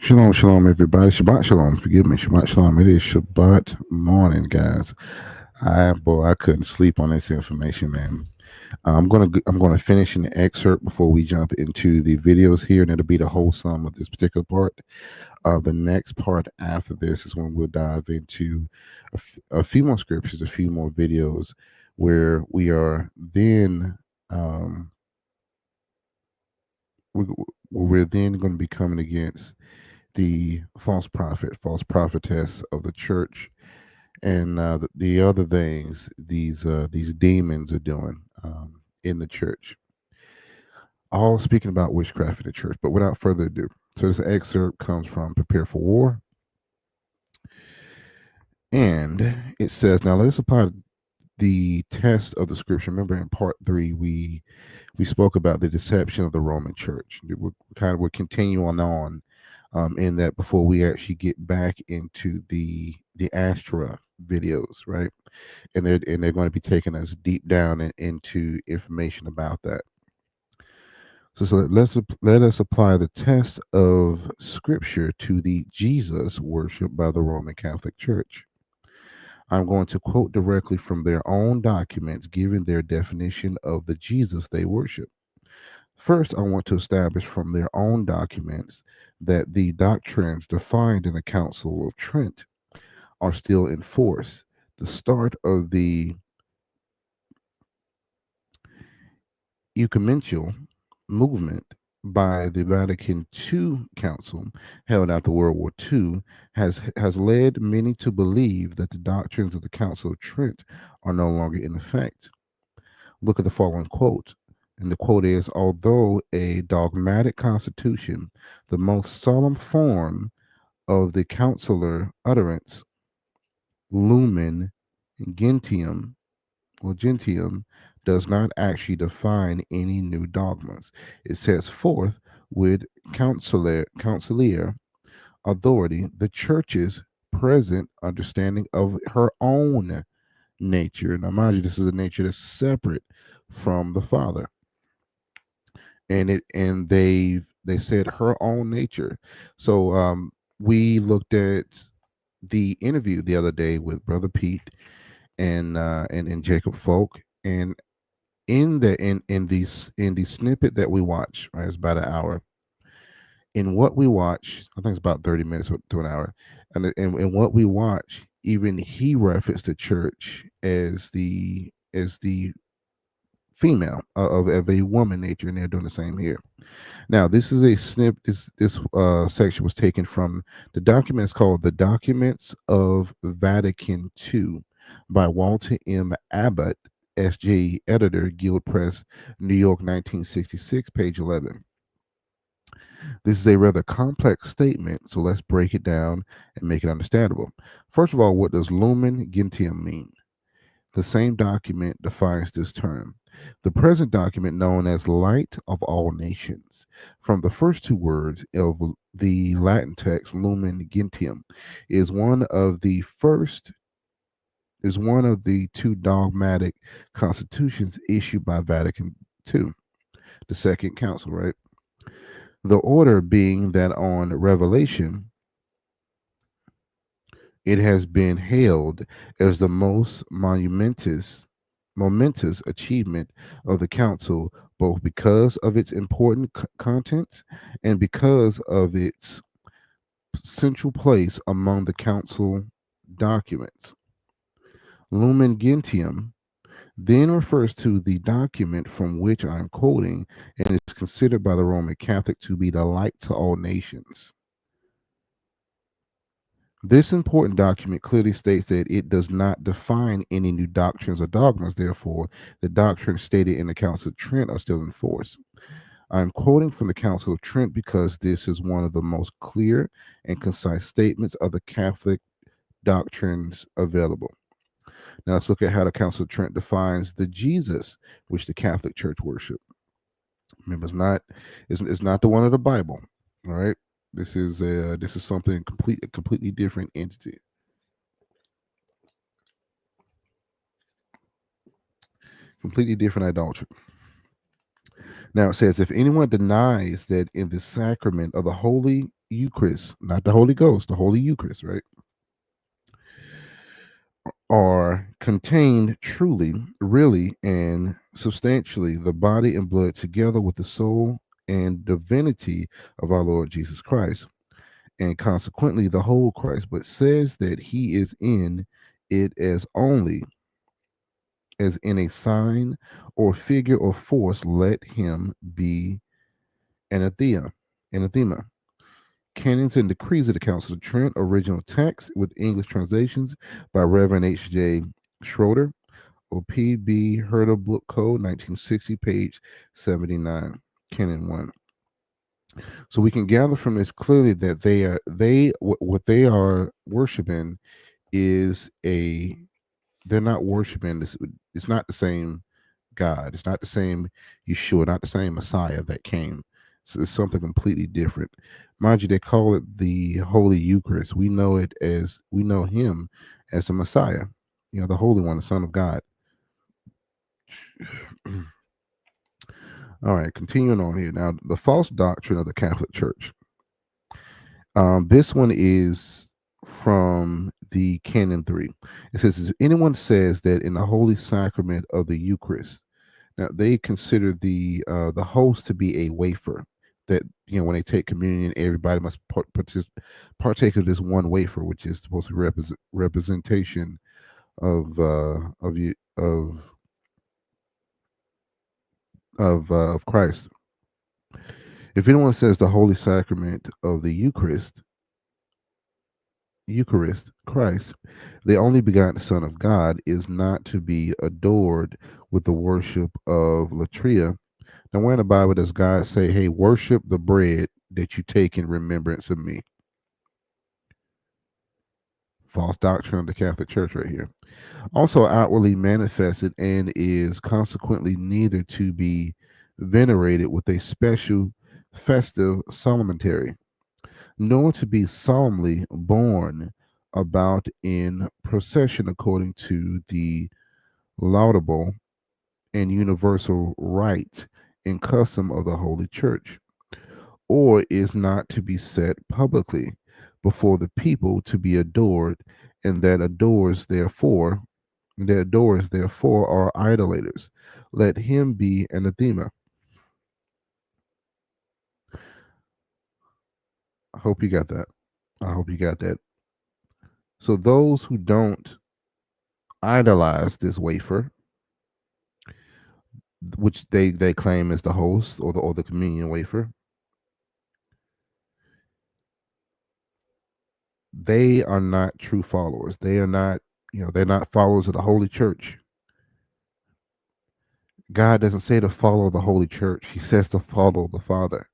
Shalom, shalom, everybody. Shabbat shalom. Forgive me. Shabbat shalom. It is Shabbat morning, guys. I couldn't sleep on this information, man. I'm gonna finish an excerpt before we jump into the videos here, and it'll be the whole sum of this particular part. The next part after this is when we'll dive into a few more scriptures, a few more videos, where we are then um, we, we're then going to be coming against the false prophet, false prophetess of the church, and the other things these demons are doing in the church. All speaking about witchcraft in the church. But without further ado, so this excerpt comes from Prepare for War, and it says, "Now let us apply the test of the scripture." Remember, in part three, we spoke about the deception of the Roman Church. We'll continue on in that before we actually get back into the Astra videos, right? And they're going to be taking us deep down into information about that. So let us apply the test of Scripture to the Jesus worship by the Roman Catholic Church. I'm going to quote directly from their own documents, giving their definition of the Jesus they worship. First, I want to establish from their own documents that the doctrines defined in the Council of Trent are still in force. The start of the ecumenical movement by the Vatican II Council, held after World War II, has led many to believe that the doctrines of the Council of Trent are no longer in effect. Look at the following quote. And the quote is, "Although a dogmatic constitution, the most solemn form of the councilor utterance, lumen gentium, does not actually define any new dogmas. It sets forth with counciliar authority the church's present understanding of her own nature." Now, mind you, this is a nature that's separate from the Father, and they said her own nature. So we looked at the interview the other day with Brother Pete and Jacob Folk, and in the snippet that we watch, right, it's about an hour. In what we watch, I think it's about 30 minutes to an hour, and in what we watch, even he referenced the church as the female of a woman nature, and they're doing the same here. Now, this is a snip. This section was taken from the documents called "The Documents of Vatican II" by Walter M. Abbott, S.J., editor, Guild Press, New York, 1966, page 11. This is a rather complex statement, so let's break it down and make it understandable. First of all, what does lumen gentium mean? The same document defines this term. The present document, known as Light of All Nations, from the first two words of the Latin text, lumen gentium, is one of the two dogmatic constitutions issued by Vatican II, the Second Council, right? The order being that on revelation, it has been hailed as the most momentous achievement of the council, both because of its important contents and because of its central place among the council documents. Lumen Gentium then refers to the document from which I am quoting and is considered by the Roman Catholic to be the light to all nations. This important document clearly states that it does not define any new doctrines or dogmas. Therefore, the doctrines stated in the Council of Trent are still in force. I'm quoting from the Council of Trent because this is one of the most clear and concise statements of the Catholic doctrines available. Now let's look at how the Council of Trent defines the Jesus which the Catholic Church worship. Remember, it's not the one of the Bible. All right, this is something completely different entity. Completely different idolatry. Now it says, if anyone denies that in the sacrament of the Holy Eucharist, not the Holy Ghost, the Holy Eucharist, right, are contained truly, really, and substantially the body and blood together with the soul and divinity of our Lord Jesus Christ, and consequently the whole Christ, but says that he is in it as only as in a sign or figure or force, let him be anathema. Anathema. Canons and Decrees of the Council of Trent, original text with English translations by Reverend H.J. Schroeder, OPB Herder Book Code 1960, page 79, Canon 1. So we can gather from this clearly that what they are worshiping is they're not worshiping this. It's not the same God. It's not the same Yeshua, not the same Messiah that came. So it's something completely different. Mind you, they call it the Holy Eucharist. We know him as the Messiah, the Holy One, the Son of God. All right, continuing on here. Now, the false doctrine of the Catholic Church. This one is from the Canon 3. It says, if anyone says that in the Holy Sacrament of the Eucharist, now they consider the host to be a wafer. That when they take communion, everybody must partake of this one wafer, which is supposed to representation of you of Christ. If anyone says the Holy Sacrament of the Eucharist, Christ, the only begotten Son of God, is not to be adored with the worship of latria. Now, where in the Bible does God say, hey, worship the bread that you take in remembrance of me? False doctrine of the Catholic Church right here. Also outwardly manifested and is consequently neither to be venerated with a special festive solemnity, nor to be solemnly borne about in procession according to the laudable and universal rite and custom of the Holy Church, or is not to be set publicly before the people to be adored, and that adorers therefore are idolaters. Let him be anathema. I hope you got that. I hope you got that. So those who don't idolize this wafer, which they claim is the host or the communion wafer, they are not true followers. They are not, they're not followers of the Holy Church. God doesn't say to follow the Holy Church. He says to follow the Father.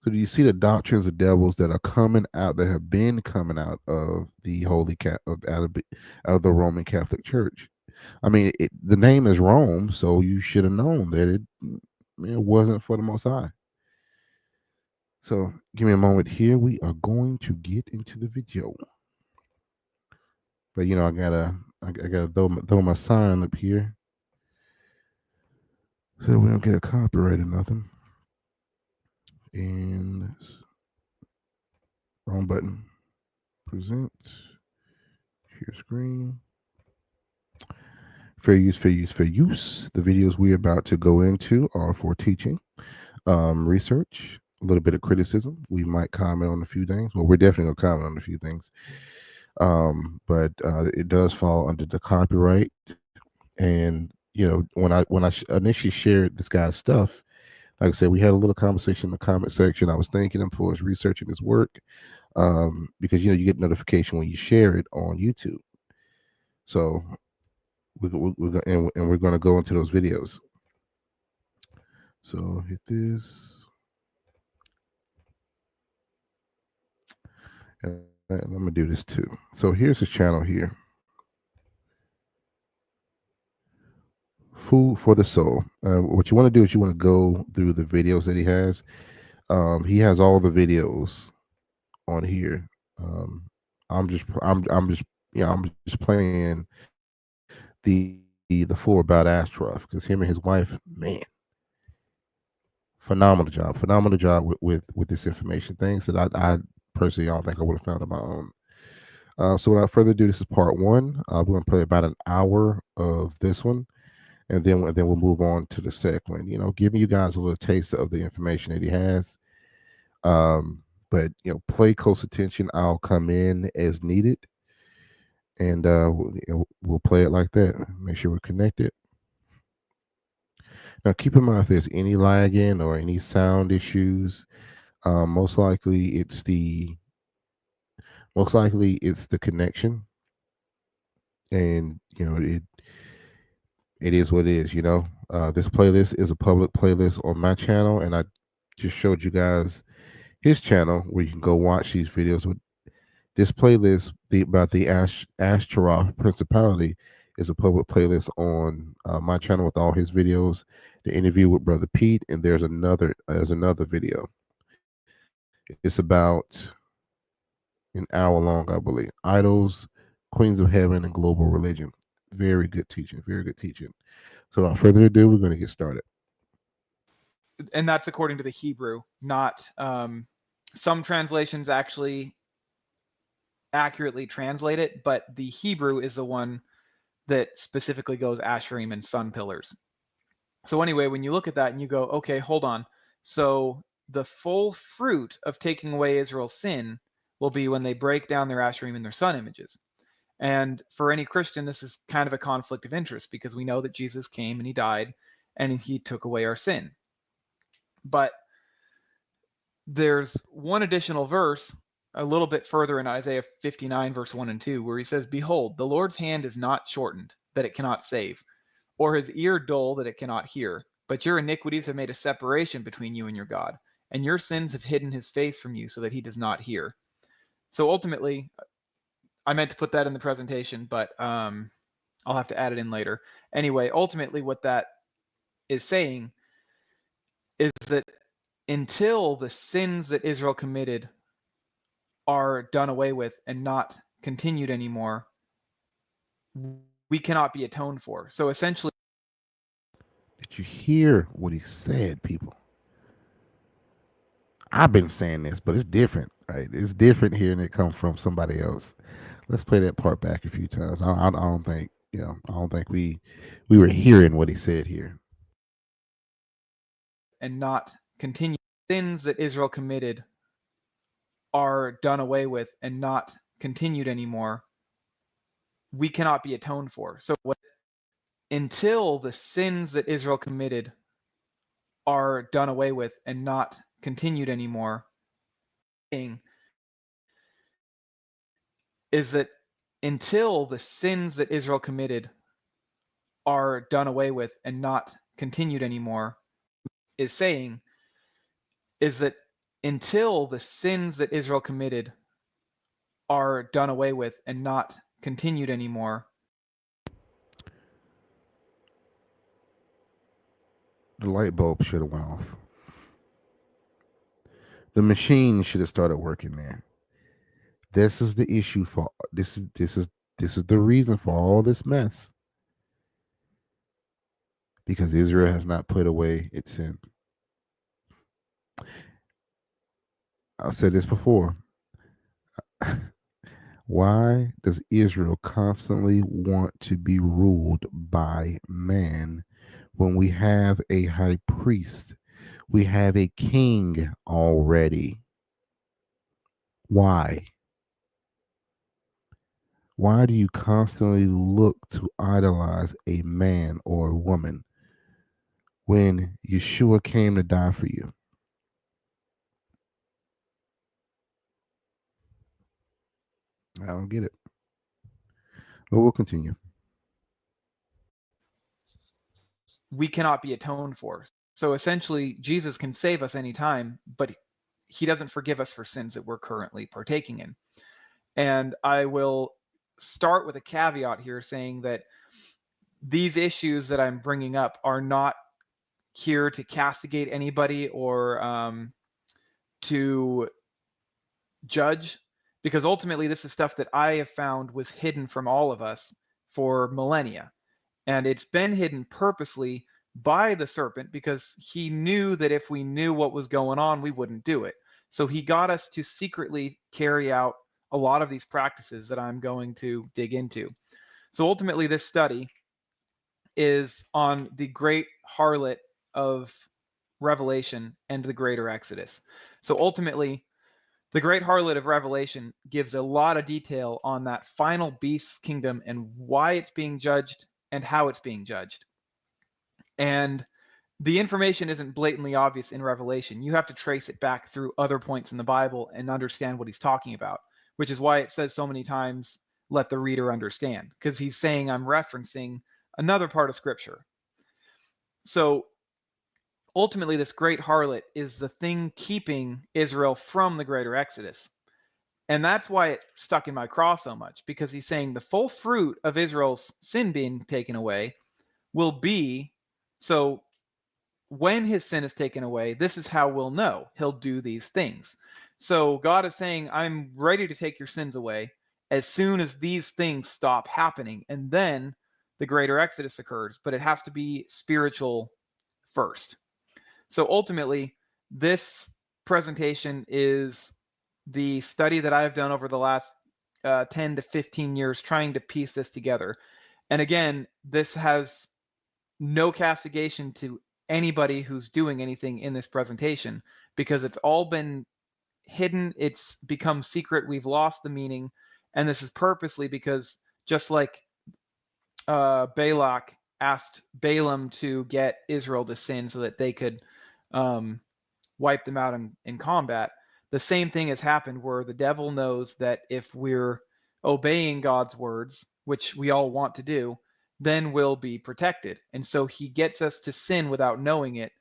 So do you see the doctrines of devils that are coming out, that have been coming out of the out of the Roman Catholic Church? I mean, the name is Rome, so you should have known that it wasn't for the Most High. So give me a moment here. We are going to get into the video, but I gotta throw my sign up here so we don't get a copyright or nothing. And wrong button. Present. Share screen. Fair use, fair use, fair use. The videos we're about to go into are for teaching, research, a little bit of criticism. We might comment on a few things. Well, we're definitely gonna comment on a few things. But it does fall under the copyright. And when I initially shared this guy's stuff, like I said, we had a little conversation in the comment section. I was thanking him for his research and his work, because you get notification when you share it on YouTube. So we're going to go into those videos. So hit this. And I'm gonna do this too. So here's his channel here. Food for the Soul. What you want to do is you want to go through the videos that he has. He has all the videos on here. I'm just playing the four about Astroth, because him and his wife, man, phenomenal job with this information. Things that I personally don't think I would have found on my own. So without further ado, this is part one. We're going to play about an hour of this one, and then we'll move on to the second one. You know, giving you guys a little taste of the information that he has. But play close attention. I'll come in as needed, and we'll play it like that. Make sure we're connected. Now, keep in mind if there's any lagging or any sound issues, most likely it's the connection, and it is what it is. This playlist is a public playlist on my channel, and I just showed you guys his channel where you can go watch these videos. With this playlist, about the Ashtaroth Principality, is a public playlist on my channel with all his videos. The interview with Brother Pete, and there's another video. It's about an hour long, I believe. Idols, Queens of Heaven, and Global Religion. Very good teaching. Very good teaching. So without further ado, we're going to get started. And that's according to the Hebrew, not some translations actually accurately translate it, but the Hebrew is the one that specifically goes Asherim and sun pillars. So anyway, when you look at that and you go, okay, hold on. So the full fruit of taking away Israel's sin will be when they break down their Asherim and their sun images. And for any Christian, this is kind of a conflict of interest because we know that Jesus came and he died and he took away our sin. But there's one additional verse a little bit further in Isaiah 59, verse 1 and 2, where he says, "Behold, the Lord's hand is not shortened, that it cannot save, or his ear dull, that it cannot hear. But your iniquities have made a separation between you and your God, and your sins have hidden his face from you so that he does not hear." So ultimately, I meant to put that in the presentation, but I'll have to add it in later. Anyway, ultimately, what that is saying is that until the sins that Israel committed are done away with and not continued anymore, we cannot be atoned for. So essentially, Did you hear what he said, people? I've been saying this, but it's different, right? It's different hearing it come from somebody else. Let's play that part back a few times. I don't think, I don't think we were hearing what he said here. and not continue sins that Israel committed are done away with and not continued anymore, we cannot be atoned for. So until the sins that Israel committed are done away with and not continued anymore, is that until the sins that Israel committed are done away with and not continued anymore, is saying is that until the sins that Israel committed are done away with and not continued anymore. The light bulb should have went off. The machine should have started working there. This is the issue for this is the reason for all this mess. Because Israel has not put away its sin. I've said this before. Why does Israel constantly want to be ruled by man when we have a high priest? We have a king already. Why? Why do you constantly look to idolize a man or a woman when Yeshua came to die for you? I don't get it. But we'll continue. We cannot be atoned for. So essentially, Jesus can save us anytime, but he doesn't forgive us for sins that we're currently partaking in. And I will start with a caveat here saying that these issues that I'm bringing up are not here to castigate anybody or to judge, because ultimately this is stuff that I have found was hidden from all of us for millennia. And it's been hidden purposely by the serpent because he knew that if we knew what was going on, we wouldn't do it. So he got us to secretly carry out a lot of these practices that I'm going to dig into. So ultimately, this study is on the great harlot of Revelation and the greater Exodus. So ultimately, the great harlot of Revelation gives a lot of detail on that final beast kingdom and why it's being judged and how it's being judged. And the information isn't blatantly obvious in Revelation. You have to trace it back through other points in the Bible and understand what he's talking about, which is why it says so many times, let the reader understand, because he's saying I'm referencing another part of Scripture. So ultimately, this great harlot is the thing keeping Israel from the greater Exodus. And that's why it stuck in my craw so much, because he's saying the full fruit of Israel's sin being taken away will be so when his sin is taken away, this is how we'll know he'll do these things. So God is saying, I'm ready to take your sins away as soon as these things stop happening. And then the greater Exodus occurs, but it has to be spiritual first. So ultimately, this presentation is the study that I've done over the last 10 to 15 years trying to piece this together. And again, this has no castigation to anybody who's doing anything in this presentation because it's all been hidden. It's become secret. We've lost the meaning. And this is purposely because just like Balak asked Balaam to get Israel to sin so that they could wipe them out in combat, the same thing has happened where the devil knows that if we're obeying God's words, which we all want to do, then we'll be protected. And so he gets us to sin without knowing it,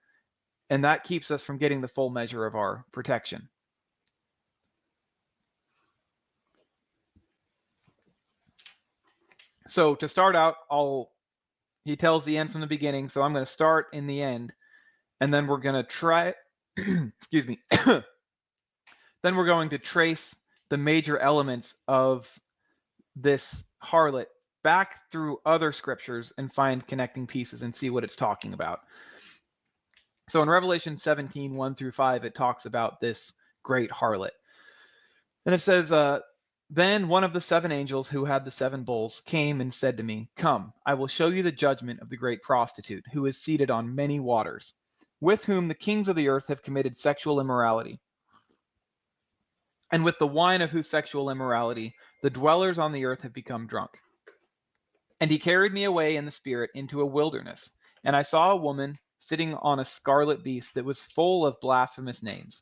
and that keeps us from getting the full measure of our protection. So to start out, he tells the end from the beginning, so I'm going to start in the end, and then we're going to try excuse me. Then we're going to trace the major elements of this harlot back through other scriptures and find connecting pieces and see what it's talking about. So in Revelation 17, 1 through 5, it talks about this great harlot. And it says, then one of the seven angels who had the seven bowls came and said to me, come, I will show you the judgment of the great prostitute who is seated on many waters, with whom the kings of the earth have committed sexual immorality. And with the wine of whose sexual immorality, the dwellers on the earth have become drunk. And he carried me away in the spirit into a wilderness. And I saw a woman sitting on a scarlet beast that was full of blasphemous names.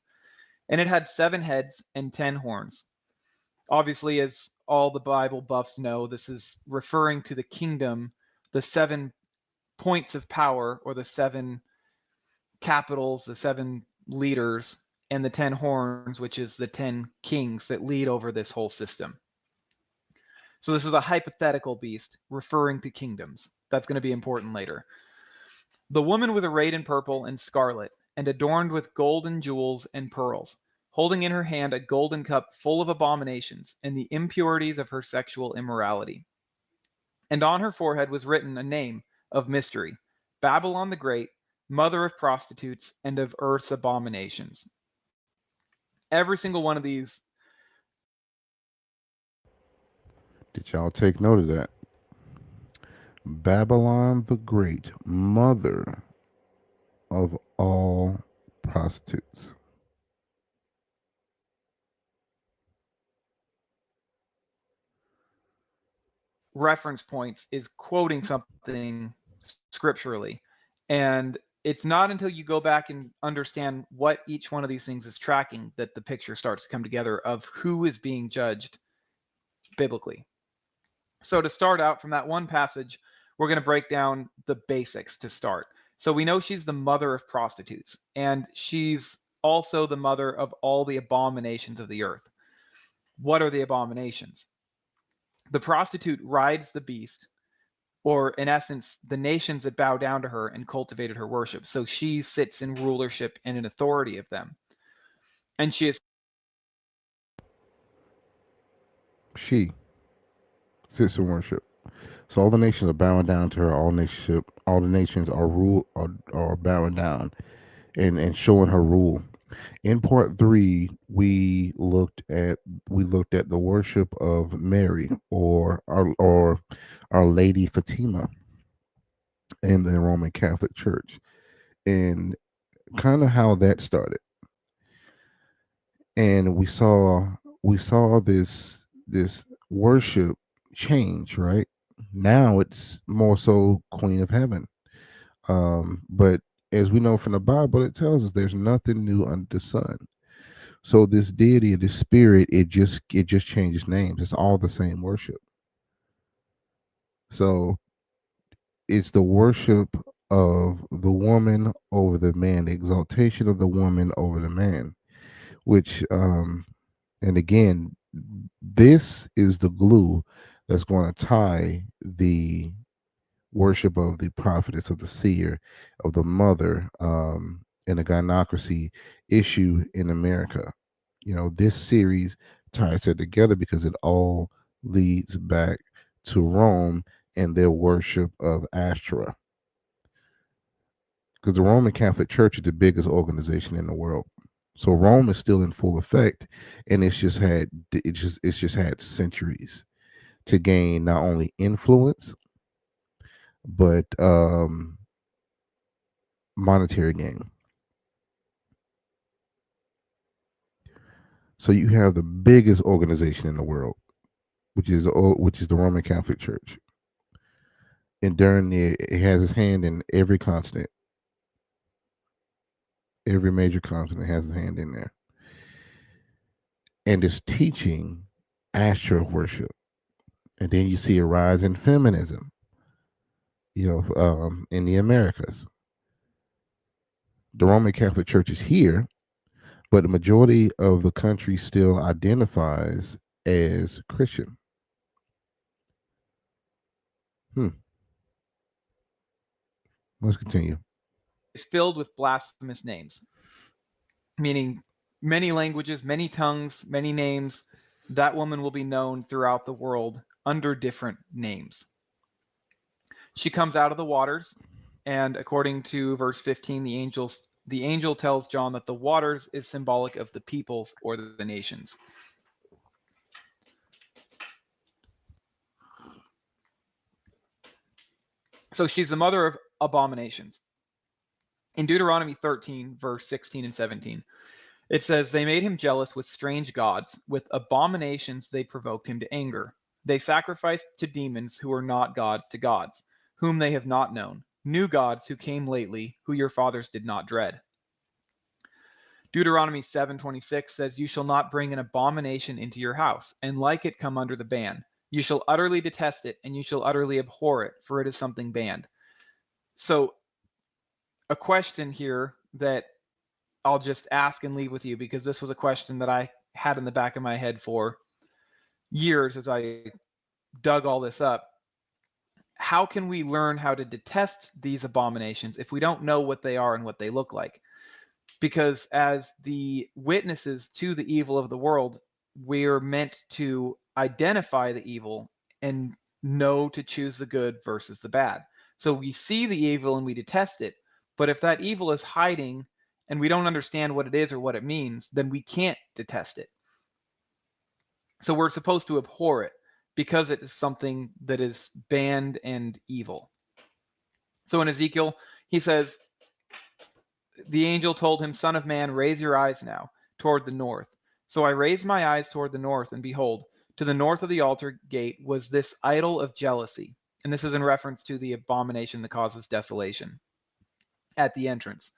And it had 7 heads and 10 horns. Obviously, as all the Bible buffs know, this is referring to the kingdom, the 7 points of power, or the 7 capitals, the 7 leaders, and the 10 horns, which is the 10 kings that lead over this whole system. So this is a hypothetical beast referring to kingdoms. That's going to be important later. The woman was arrayed in purple and scarlet, and adorned with golden jewels and pearls, holding in her hand a golden cup full of abominations and the impurities of her sexual immorality. And on her forehead was written a name of mystery, Babylon the Great, mother of prostitutes and of earth's abominations. Every single one of these. Did y'all take note of that? Babylon the Great, mother of all prostitutes. Reference points is quoting something scripturally. And it's not until you go back and understand what each one of these things is tracking that the picture starts to come together of who is being judged biblically. So to start out from that one passage, we're going to break down the basics to start. So we know she's the mother of prostitutes, and she's also the mother of all the abominations of the earth. What are the abominations? The prostitute rides the beast, or in essence, the nations that bow down to her and cultivated her worship. So she sits in rulership and in authority of them. And she is. She sits in worship. So all the nations are bowing down to her. All the nations are bowing down and showing her rule. In part three, we looked at the worship of Mary or Our Lady Fatima in the Roman Catholic Church, and kind of how that started. And we saw this worship change, right? Now it's more so Queen of Heaven. But as we know from the Bible, it tells us there's nothing new under the sun. So this deity, this spirit, it just changes names. It's all the same worship. So it's the worship of the woman over the man, the exaltation of the woman over the man, which and again, this is the glue that's going to tie the worship of the prophetess, of the seer, of the mother, and the gynocracy issue in America. You know, this series ties it together because it all leads back to Rome and their worship of Ashtoreth. Because the Roman Catholic Church is the biggest organization in the world. So Rome is still in full effect, and it's just had centuries to gain not only influence but monetary gain. So you have the biggest organization in the world, which is the Roman Catholic Church, and during it has its hand in every continent, every major continent has its hand in there, and it's teaching astral worship. And then you see a rise in feminism, in the Americas. The Roman Catholic Church is here, but the majority of the country still identifies as Christian. Hmm. Let's continue. Is filled with blasphemous names, meaning many languages, many tongues, many names. That woman will be known throughout the world under different names. She comes out of the waters, and according to verse 15, the angel tells John that the waters is symbolic of the peoples or the nations. So she's the mother of abominations. In Deuteronomy 13, verse 16 and 17, it says, "They made him jealous with strange gods. With abominations they provoked him to anger. They sacrificed to demons who are not gods to gods, whom they have not known, new gods who came lately, who your fathers did not dread." Deuteronomy 7:26 says, "You shall not bring an abomination into your house, and like it come under the ban. You shall utterly detest it, and you shall utterly abhor it, for it is something banned." So, a question here that I'll just ask and leave with you, because this was a question that I had in the back of my head for years as I dug all this up. How can we learn how to detest these abominations if we don't know what they are and what they look like? Because as the witnesses to the evil of the world, we're meant to identify the evil and know to choose the good versus the bad. So we see the evil and we detest it, but if that evil is hiding and we don't understand what it is or what it means, then we can't detest it. So we're supposed to abhor it because it is something that is banned and evil. So in Ezekiel, he says, the angel told him, "Son of man, raise your eyes now toward the north." So I raised my eyes toward the north, and behold, to the north of the altar gate was this idol of jealousy. And this is in reference to the abomination that causes desolation at the entrance.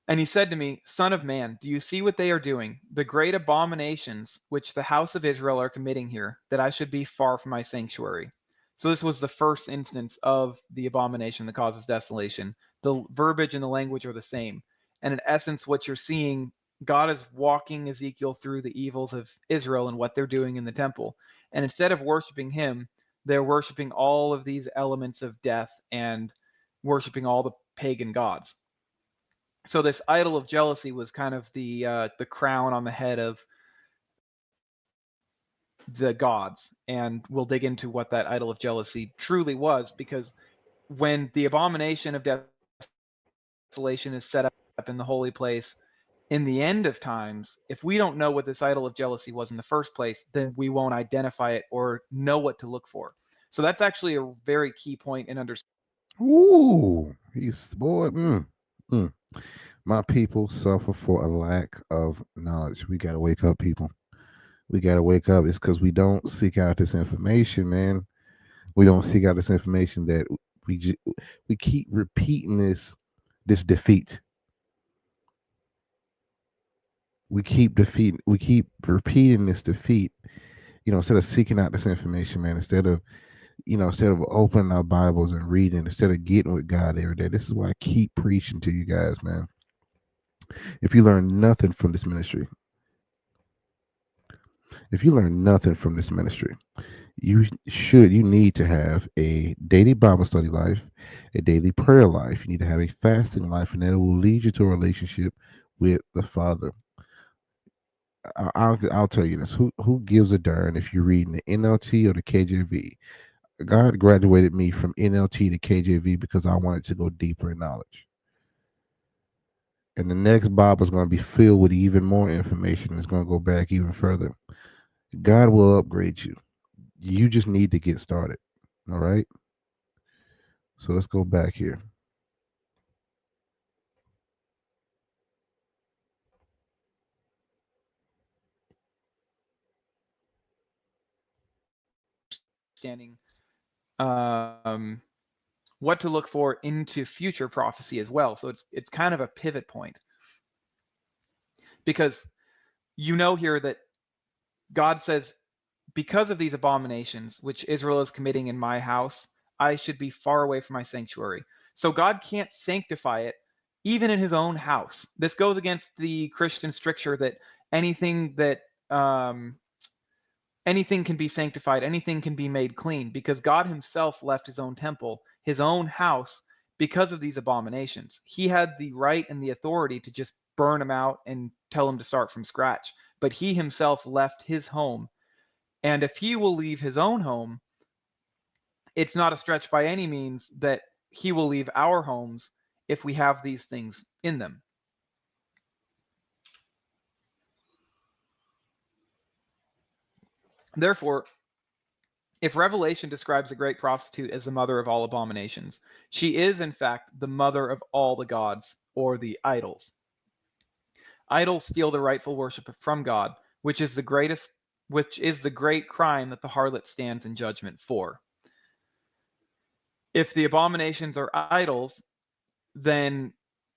And he said to me, "Son of man, do you see what they are doing, the great abominations which the house of Israel are committing here, that I should be far from my sanctuary?" So this was the first instance of the abomination that causes desolation. The verbiage and the language are the same. And in essence, what you're seeing, God is walking Ezekiel through the evils of Israel and what they're doing in the temple. And instead of worshiping him, they're worshiping all of these elements of death and worshiping all the pagan gods. So this idol of jealousy was kind of the crown on the head of the gods, and we'll dig into what that idol of jealousy truly was, because when the abomination of desolation is set up in the holy place in the end of times, if we don't know what this idol of jealousy was in the first place, then we won't identify it or know what to look for. So that's actually a very key point in understanding the idol of jealousy. Ooh, he's boy. Mm. My people suffer for a lack of knowledge. We gotta wake up, people. We gotta wake up. It's because we don't seek out this information, man. We don't seek out this information that we ju- we keep repeating this defeat. We keep repeating this defeat. Instead of seeking out this information, man. Instead of opening our Bibles and reading, instead of getting with God every day. This is why I keep preaching to you guys, man. If you learn nothing from this ministry, if you learn nothing from this ministry, you need to have a daily Bible study life, a daily prayer life. You need to have a fasting life, and that will lead you to a relationship with the Father. I'll tell you this: who gives a darn if you're reading the NLT or the KJV? God graduated me from NLT to KJV because I wanted to go deeper in knowledge. And the next Bible is going to be filled with even more information. It's going to go back even further. God will upgrade you. You just need to get started. All right. So let's go back here. What to look for into future prophecy as well. So it's kind of a pivot point, because here that God says, because of these abominations which Israel is committing in my house, I should be far away from my sanctuary. So God can't sanctify it even in his own house. This goes against the Christian stricture that anything that um, anything can be sanctified, anything can be made clean, because God himself left his own temple, his own house, because of these abominations. He had the right and the authority to just burn them out and tell him to start from scratch. But he himself left his home. And if he will leave his own home, it's not a stretch by any means that he will leave our homes if we have these things in them. Therefore, if Revelation describes a great prostitute as the mother of all abominations, she is, in fact, the mother of all the gods, or the idols. Idols steal the rightful worship from God, which is the great crime that the harlot stands in judgment for. If the abominations are idols, then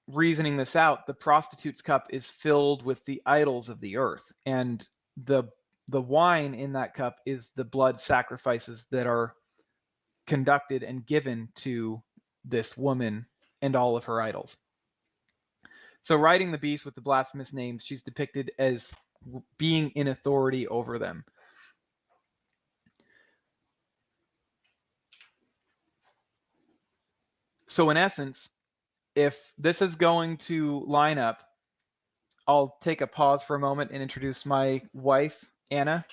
reasoning this out, the prostitute's cup is filled with the idols of the earth, and the the wine in that cup is the blood sacrifices that are conducted and given to this woman and all of her idols. So, riding the beast with the blasphemous names, she's depicted as being in authority over them. So, in essence, if this is going to line up, I'll take a pause for a moment and introduce my wife, Anna.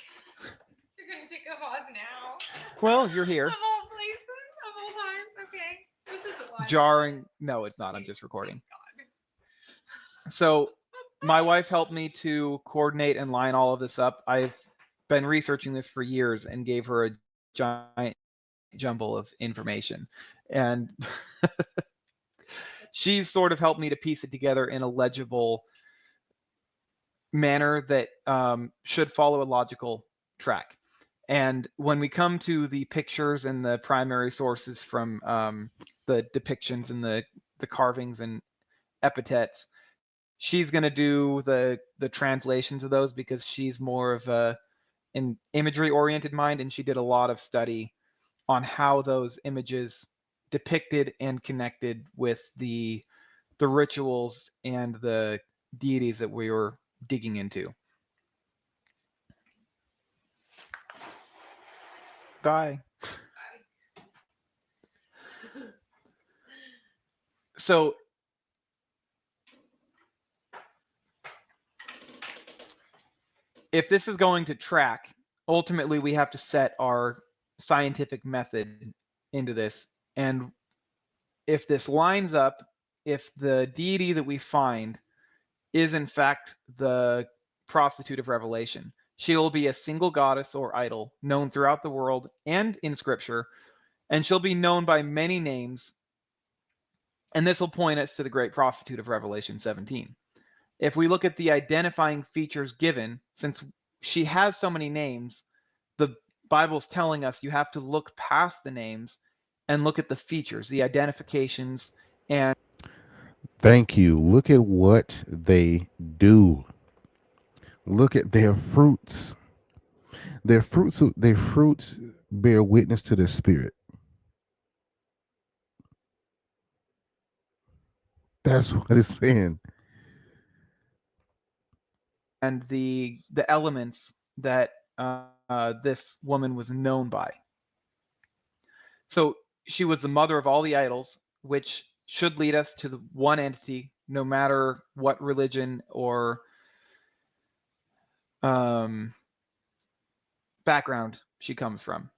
You're gonna take a pause now. Well, you're here. Of all places, of all times. Okay, this isn't live. Jarring. No, it's not. I'm just recording. God. So, my wife helped me to coordinate and line all of this up. I've been researching this for years and gave her a giant jumble of information. And she's sort of helped me to piece it together in a legible manner that should follow a logical track. And when we come to the pictures and the primary sources from the depictions and the carvings and epithets, she's going to do the translations of those, because she's more of an imagery oriented mind, and she did a lot of study on how those images depicted and connected with the rituals and the deities that we were digging into. Bye. So if this is going to track, ultimately we have to set our scientific method into this. And if this lines up, if the deity that we find is in fact the prostitute of Revelation, she will be a single goddess or idol known throughout the world and in Scripture, and she'll be known by many names. And this will point us to the great prostitute of Revelation 17. If we look at the identifying features given, since she has so many names, the Bible's telling us you have to look past the names and look at the features, the identifications, and Thank you. Look at what they do. Look at their fruits. Their fruits bear witness to their spirit. That's what it's saying. the elements that this woman was known by. So she was the mother of all the idols, which should lead us to the one entity, no matter what religion or um, background she comes from.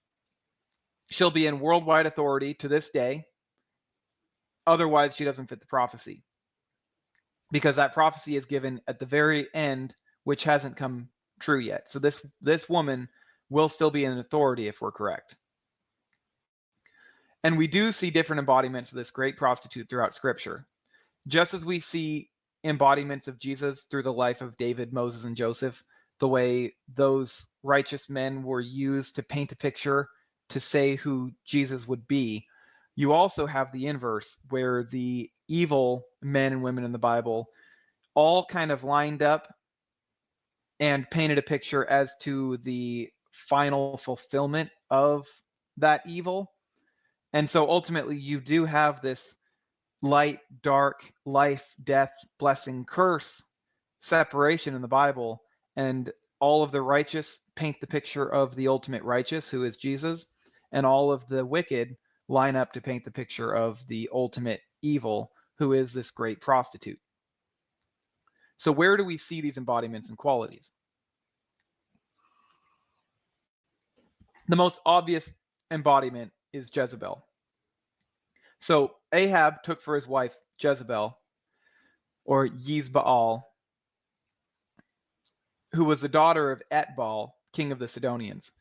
She'll be in worldwide authority to this day. Otherwise, she doesn't fit the prophecy, because that prophecy is given at the very end, which hasn't come true yet. So this woman will still be in authority if we're correct. And we do see different embodiments of this great prostitute throughout Scripture. Just as we see embodiments of Jesus through the life of David, Moses, and Joseph, the way those righteous men were used to paint a picture to say who Jesus would be, you also have the inverse, where the evil men and women in the Bible all kind of lined up and painted a picture as to the final fulfillment of that evil. And so ultimately, you do have this light, dark, life, death, blessing, curse separation in the Bible. And all of the righteous paint the picture of the ultimate righteous, who is Jesus, and all of the wicked line up to paint the picture of the ultimate evil, who is this great prostitute. So, where do we see these embodiments and qualities? The most obvious embodiment is Jezebel. So, Ahab took for his wife Jezebel, or Yezbaal, who was the daughter of Etbaal, king of the Sidonians.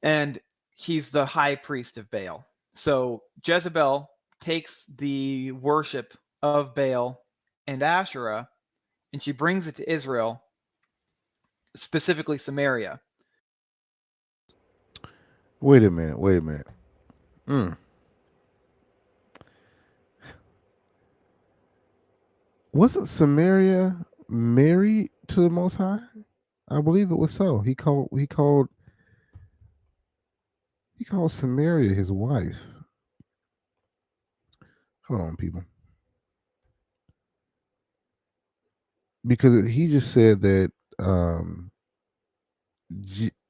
And he's the high priest of Baal. So Jezebel takes the worship of Baal and Asherah, and she brings it to Israel, specifically Samaria. Wait a minute. Wait a minute. Mm. Wasn't Samaria married to the Most High? I believe it was so. He called Samaria his wife. Hold on, people, because he just said that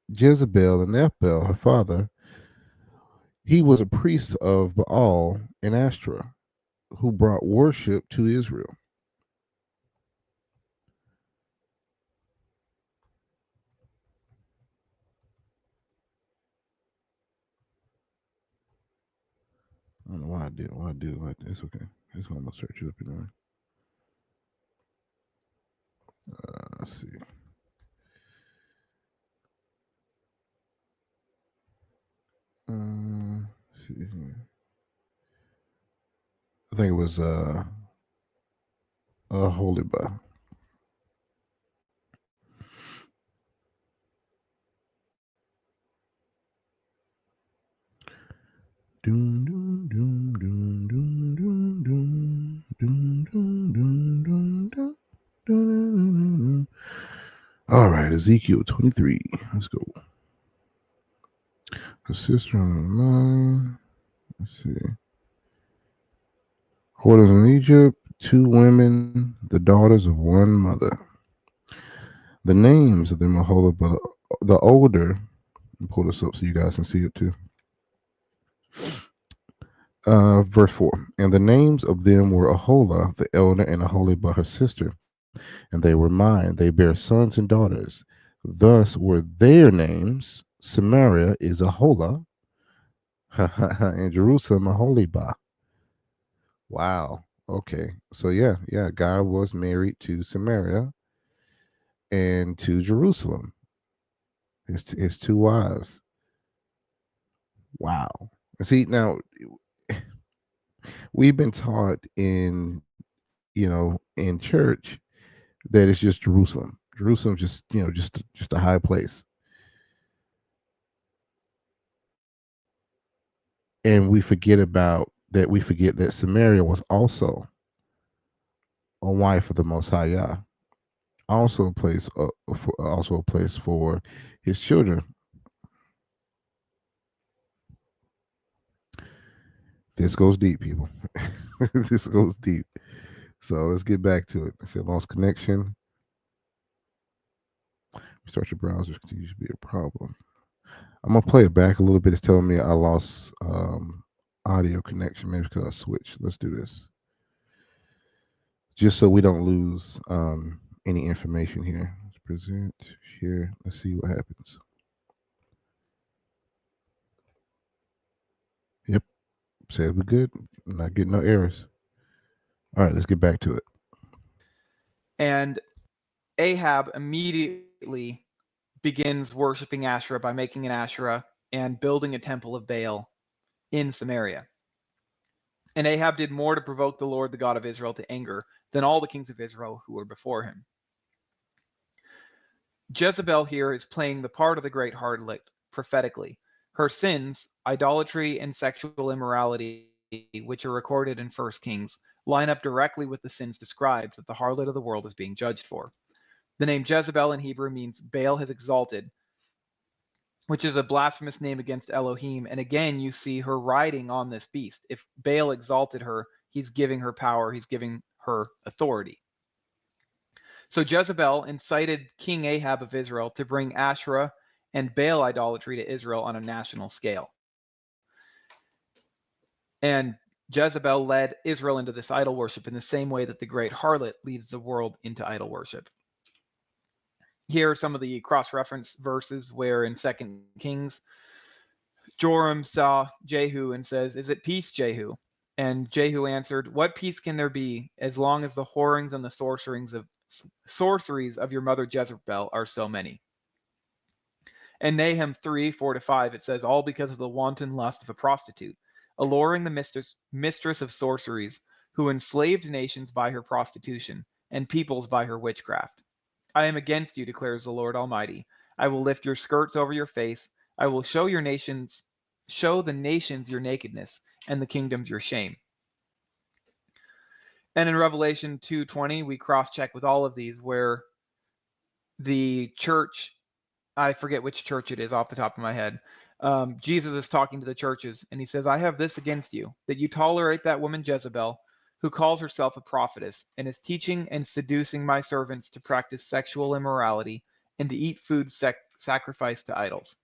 Jezebel and Ethbaal, her father, he was a priest of Baal and Ashtoreth who brought worship to Israel. I don't know why I did. Why I did it like that. It's okay. It's gonna search it up anyway. Let's see. Let's see here. I think it was Holy By. Doom doom doom doom doom doom doom doom doom doom doom doom. Dun. All right, Ezekiel 23. Let's go. Her sister on mine. Let's see. Whores in Egypt, two women, the daughters of one mother. The names of them are holy, but the older, I'll pull this up so you guys can see it too. Verse 4. And the names of them were Aholah, the elder, and Aholibah, her sister. And they were mine. They bear sons and daughters. Thus were their names. Samaria is a Hola, and Jerusalem a Holibah. Wow. Okay. So yeah, God was married to Samaria and to Jerusalem. His two wives. Wow. See, now we've been taught in church that it's just Jerusalem. Jerusalem just a high place. And we forget that Samaria was also a wife of the Most High Yah. Also a place for his children. This goes deep, people. This goes deep. So let's get back to it. I said lost connection. Restart your browsers continues to be a problem. I'm gonna play it back a little bit. It's telling me I lost audio connection, maybe because I switched. Let's do this, just so we don't lose any information here. Let's present, share. Let's see what happens. Yep, said we're good. I'm not getting no errors. All right, let's get back to it. And Ahab immediately begins worshiping Asherah by making an Asherah and building a temple of Baal in Samaria. And Ahab did more to provoke the Lord, the God of Israel, to anger than all the kings of Israel who were before him. Jezebel here is playing the part of the great harlot prophetically. Her sins, idolatry and sexual immorality, which are recorded in 1 Kings, line up directly with the sins described that the harlot of the world is being judged for. The name Jezebel in Hebrew means Baal has exalted, which is a blasphemous name against Elohim. And again, you see her riding on this beast. If Baal exalted her, he's giving her power, he's giving her authority. So Jezebel incited King Ahab of Israel to bring Asherah and Baal idolatry to Israel on a national scale. And Jezebel led Israel into this idol worship in the same way that the great harlot leads the world into idol worship. Here are some of the cross-reference verses where in 2 Kings, Joram saw Jehu and says, "Is it peace, Jehu?" And Jehu answered, "What peace can there be as long as the whorings and the sorceries of your mother Jezebel are so many?" And Nahum 3:4-5, it says, "All because of the wanton lust of a prostitute, alluring the mistress of sorceries, who enslaved nations by her prostitution, and peoples by her witchcraft. I am against you, declares the Lord Almighty. I will lift your skirts over your face. I will show the nations your nakedness, and the kingdoms your shame." And in Revelation 2:20, we cross-check with all of these where the church, I forget which church it is off the top of my head. Jesus is talking to the churches, and he says, "I have this against you, that you tolerate that woman Jezebel, who calls herself a prophetess, and is teaching and seducing my servants to practice sexual immorality and to eat food sacrificed to idols."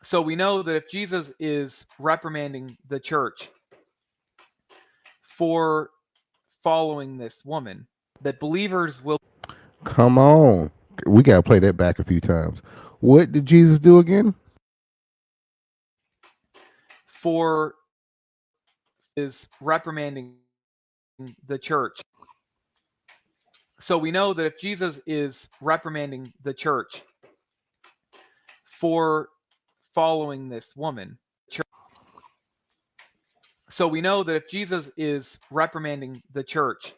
So we know that if Jesus is reprimanding the church for following this woman, that believers will Come on, we gotta play that back a few times. What did Jesus do again? for is reprimanding the church. So we know that if Jesus is reprimanding the church for following this woman, so we know that if Jesus is reprimanding the church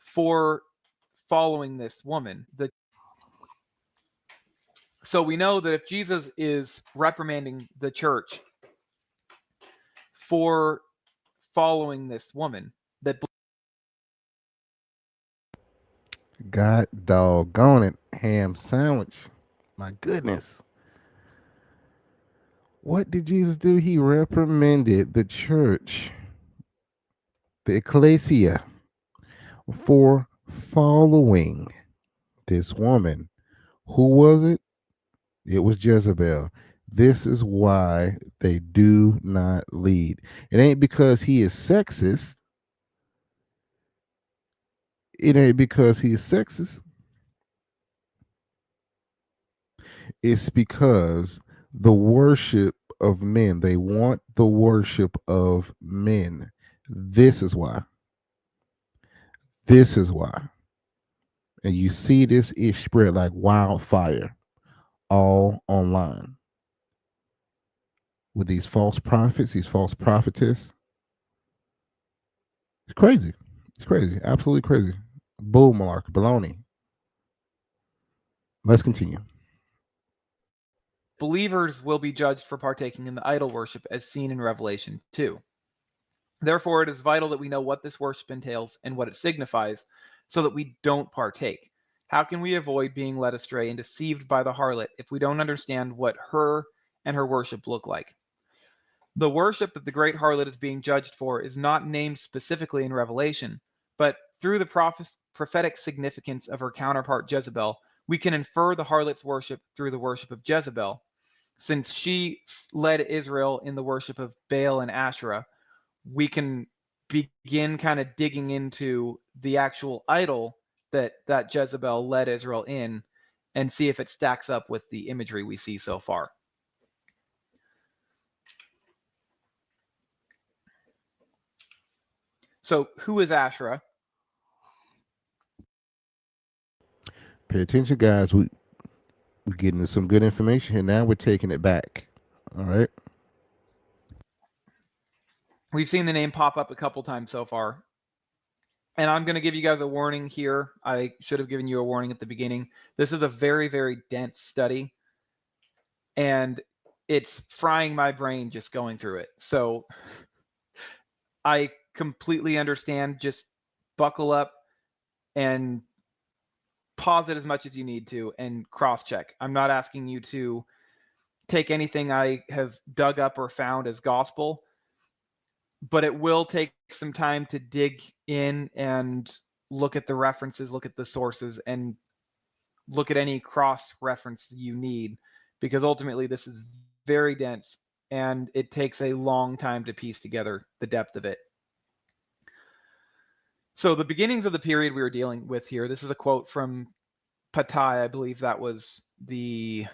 for following this woman, so we know that if Jesus is reprimanding the church for following this woman, that God doggone it, ham sandwich. My goodness. What did Jesus do? He reprimanded the church, the ecclesia, for following this woman. Who was it? It was Jezebel. This is why they do not lead. It ain't because he is sexist. It ain't because he is sexist. It's because the worship of men, they want the worship of men. This is why. This is why. And you see this ish spread like wildfire all online with these false prophets, these false prophetess. It's crazy. It's crazy. Absolutely crazy. Bull malarkey, baloney. Let's continue. Believers will be judged for partaking in the idol worship as seen in Revelation 2. Therefore, it is vital that we know what this worship entails and what it signifies so that we don't partake. How can we avoid being led astray and deceived by the harlot if we don't understand what her and her worship look like? The worship that the great harlot is being judged for is not named specifically in Revelation, but through the prophetic significance of her counterpart Jezebel, we can infer the harlot's worship through the worship of Jezebel. Since she led Israel in the worship of Baal and Asherah, we can begin kind of digging into the actual idol that Jezebel led Israel in and see if it stacks up with the imagery we see so far. So who is Asherah? Pay attention, guys. We're getting to some good information here. Now we're taking it back. All right. We've seen the name pop up a couple times so far. And I'm going to give you guys a warning here. I should have given you a warning at the beginning. This is a very, very dense study. And it's frying my brain just going through it. So I completely understand. Just buckle up and pause it as much as you need to and cross check. I'm not asking you to take anything I have dug up or found as gospel, but it will take some time to dig in and look at the references, look at the sources, and look at any cross reference you need, because ultimately this is very dense and it takes a long time to piece together the depth of it. So the beginnings of the period we were dealing with here, this is a quote from Patai, I believe that was the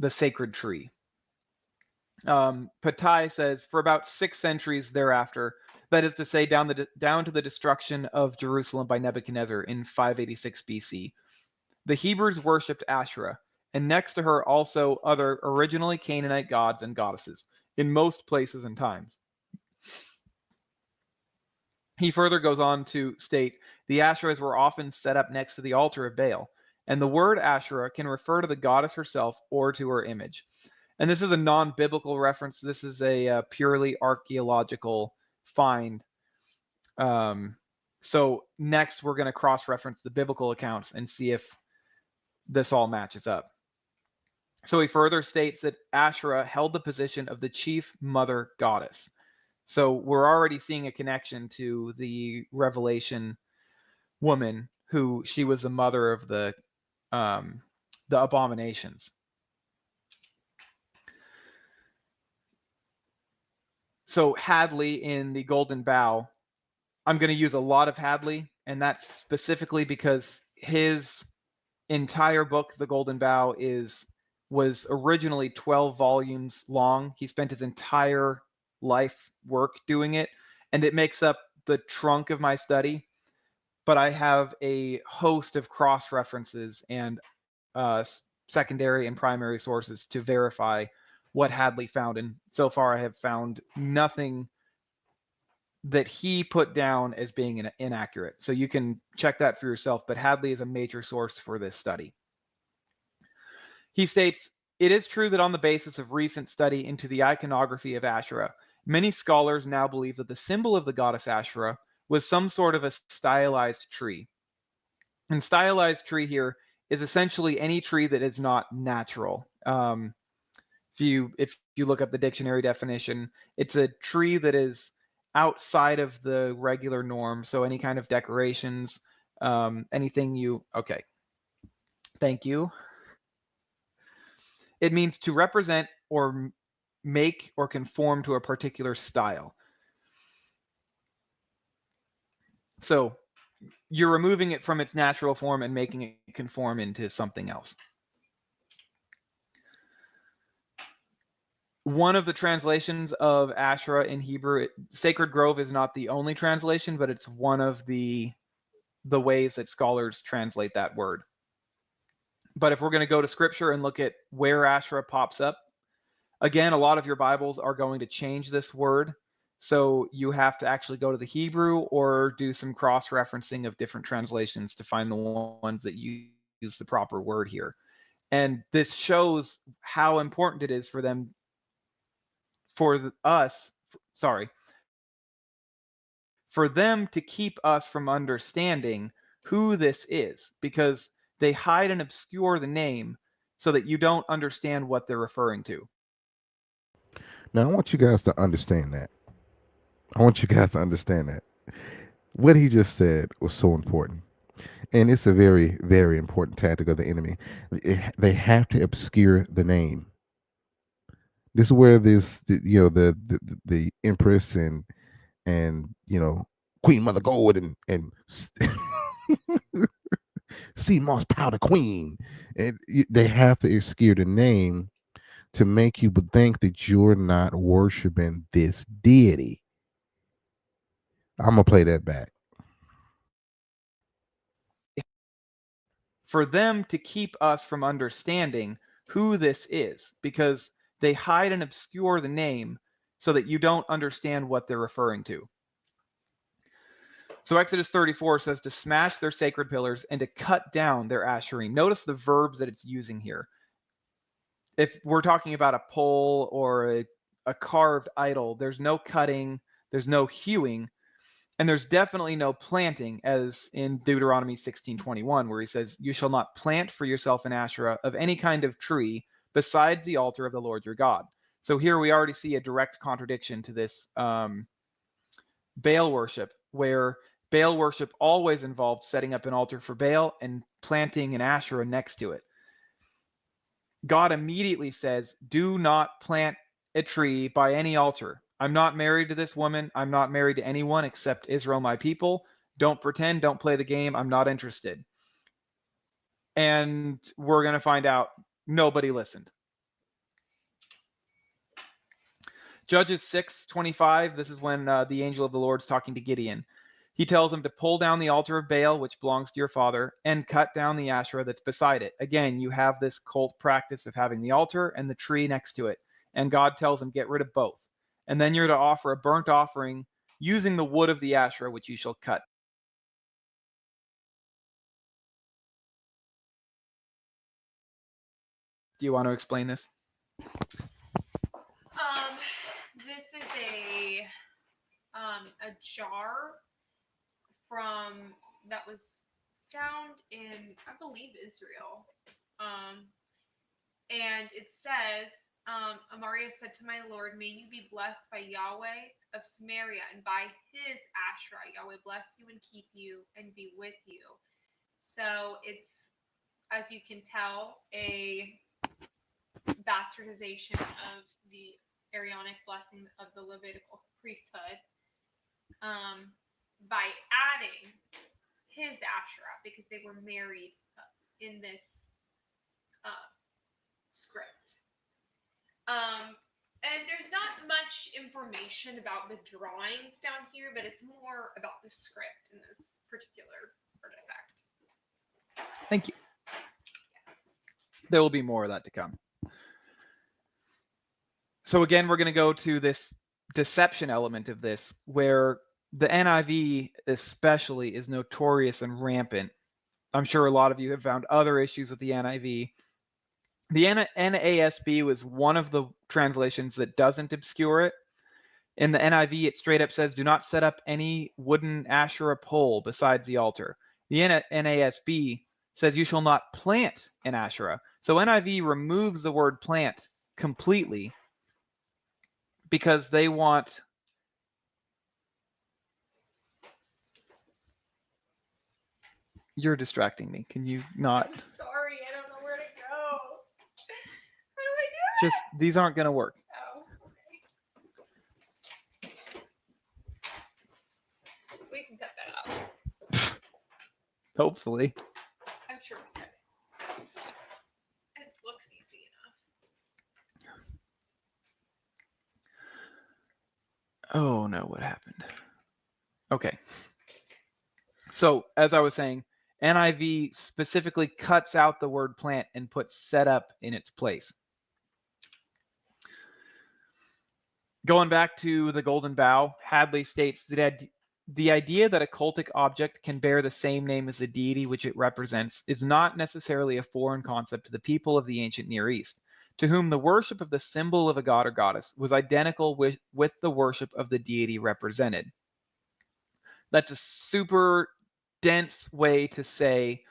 sacred tree. Patai says, for about 6 centuries thereafter, that is to say, down to the destruction of Jerusalem by Nebuchadnezzar in 586 BC, the Hebrews worshipped Asherah, and next to her also other originally Canaanite gods and goddesses, in most places and times. He further goes on to state, the Asherahs were often set up next to the altar of Baal, and the word Asherah can refer to the goddess herself or to her image. And this is a non-biblical reference. This is a purely archaeological find. So next we're going to cross-reference the biblical accounts and see if this all matches up. So he further states that Asherah held the position of the chief mother goddess. So we're already seeing a connection to the Revelation woman, who she was the mother of the abominations. So Hadley in the Golden Bough, I'm going to use a lot of Hadley, and that's specifically because his entire book, The Golden Bough, was originally 12 volumes long. He spent his entire life work doing it, and it makes up the trunk of my study. But I have a host of cross references and secondary and primary sources to verify what Hadley found. And so far, I have found nothing that he put down as being inaccurate. So you can check that for yourself, but Hadley is a major source for this study. He states, it is true that on the basis of recent study into the iconography of Asherah, many scholars now believe that the symbol of the goddess Asherah was some sort of a stylized tree. And stylized tree here is essentially any tree that is not natural. If you look up the dictionary definition, it's a tree that is outside of the regular norm. So any kind of decorations, anything okay. Thank you. It means to represent or make or conform to a particular style. So you're removing it from its natural form and making it conform into something else. One of the translations of Asherah in Hebrew, Sacred Grove is not the only translation, but it's one of the ways that scholars translate that word. But if we're going to go to scripture and look at where Asherah pops up, again, a lot of your Bibles are going to change this word. So you have to actually go to the Hebrew or do some cross-referencing of different translations to find the ones that use the proper word here. And this shows how important it is for them, for them to keep us from understanding who this is, because they hide and obscure the name so that you don't understand what they're referring to. Now, I want you guys to understand that. What he just said was so important. And it's a very, very important tactic of the enemy. They have to obscure the name. This is where the Empress and Queen Mother Gold and Sea Moss Powder Queen, and they have to obscure the name to make you think that you're not worshiping this deity. I'm gonna play that back. For them to keep us from understanding who this is, because they hide and obscure the name so that you don't understand what they're referring to. So Exodus 34 says to smash their sacred pillars and to cut down their asherim. Notice the verbs that it's using here. If we're talking about a pole or a carved idol, there's no cutting, there's no hewing, and there's definitely no planting, as in Deuteronomy 16:21, where he says, "You shall not plant for yourself an Asherah of any kind of tree besides the altar of the Lord your God." So here we already see a direct contradiction to this Baal worship, where Baal worship always involved setting up an altar for Baal and planting an Asherah next to it. God immediately says, "Do not plant a tree by any altar. I'm not married to this woman. I'm not married to anyone except Israel, my people. Don't pretend. Don't play the game. I'm not interested." And we're going to find out nobody listened. Judges 6:25. This is when the angel of the Lord's talking to Gideon. He tells him to pull down the altar of Baal, which belongs to your father, and cut down the Asherah that's beside it. Again, you have this cult practice of having the altar and the tree next to it. And God tells him, get rid of both. And then you're to offer a burnt offering using the wood of the Asherah, which you shall cut. Do you want to explain this? This is a jar that was found in, I believe, Israel. And it says, Amariah said to my Lord, "May you be blessed by Yahweh of Samaria, and by his Asherah. Yahweh bless you and keep you and be with you." So it's, as you can tell, a bastardization of the Aaronic blessing of the Levitical priesthood by adding his Asherah, because they were married in this script. And there's not much information about the drawings down here, but it's more about the script in this particular artifact. Thank you. There will be more of that to come. So again, we're going to go to this deception element of this, where the NIV especially is notorious and rampant. I'm sure a lot of you have found other issues with the NIV. The NASB was one of the translations that doesn't obscure it. In the NIV, it straight up says, "Do not set up any wooden Asherah pole besides the altar." The NASB says, "You shall not plant an Asherah." So NIV removes the word plant completely because they want... You're distracting me. Can you not? Sorry, I don't know where to go. How do I do it? Just, these aren't going to work. Oh, okay. We can cut that out. Hopefully. I'm sure we could. It looks easy enough. Oh no, what happened? Okay. So, as I was saying, NIV specifically cuts out the word plant and puts set up in its place. Going back to the golden bough, Hadley states that the idea that a cultic object can bear the same name as the deity which it represents is not necessarily a foreign concept to the people of the ancient Near East, to whom the worship of the symbol of a god or goddess was identical with the worship of the deity represented. That's a super dense way to say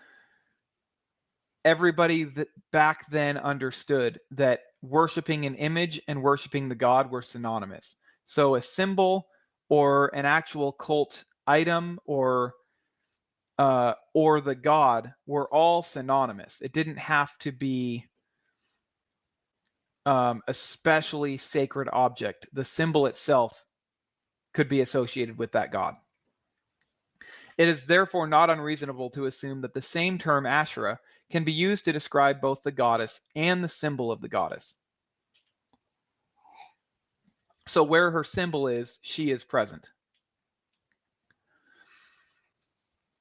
everybody that back then understood that worshiping an image and worshiping the god were synonymous. So a symbol or an actual cult item or the god were all synonymous. It didn't have to be a specially sacred object. The symbol itself could be associated with that god. It is therefore not unreasonable to assume that the same term Asherah can be used to describe both the goddess and the symbol of the goddess. So where her symbol is, she is present.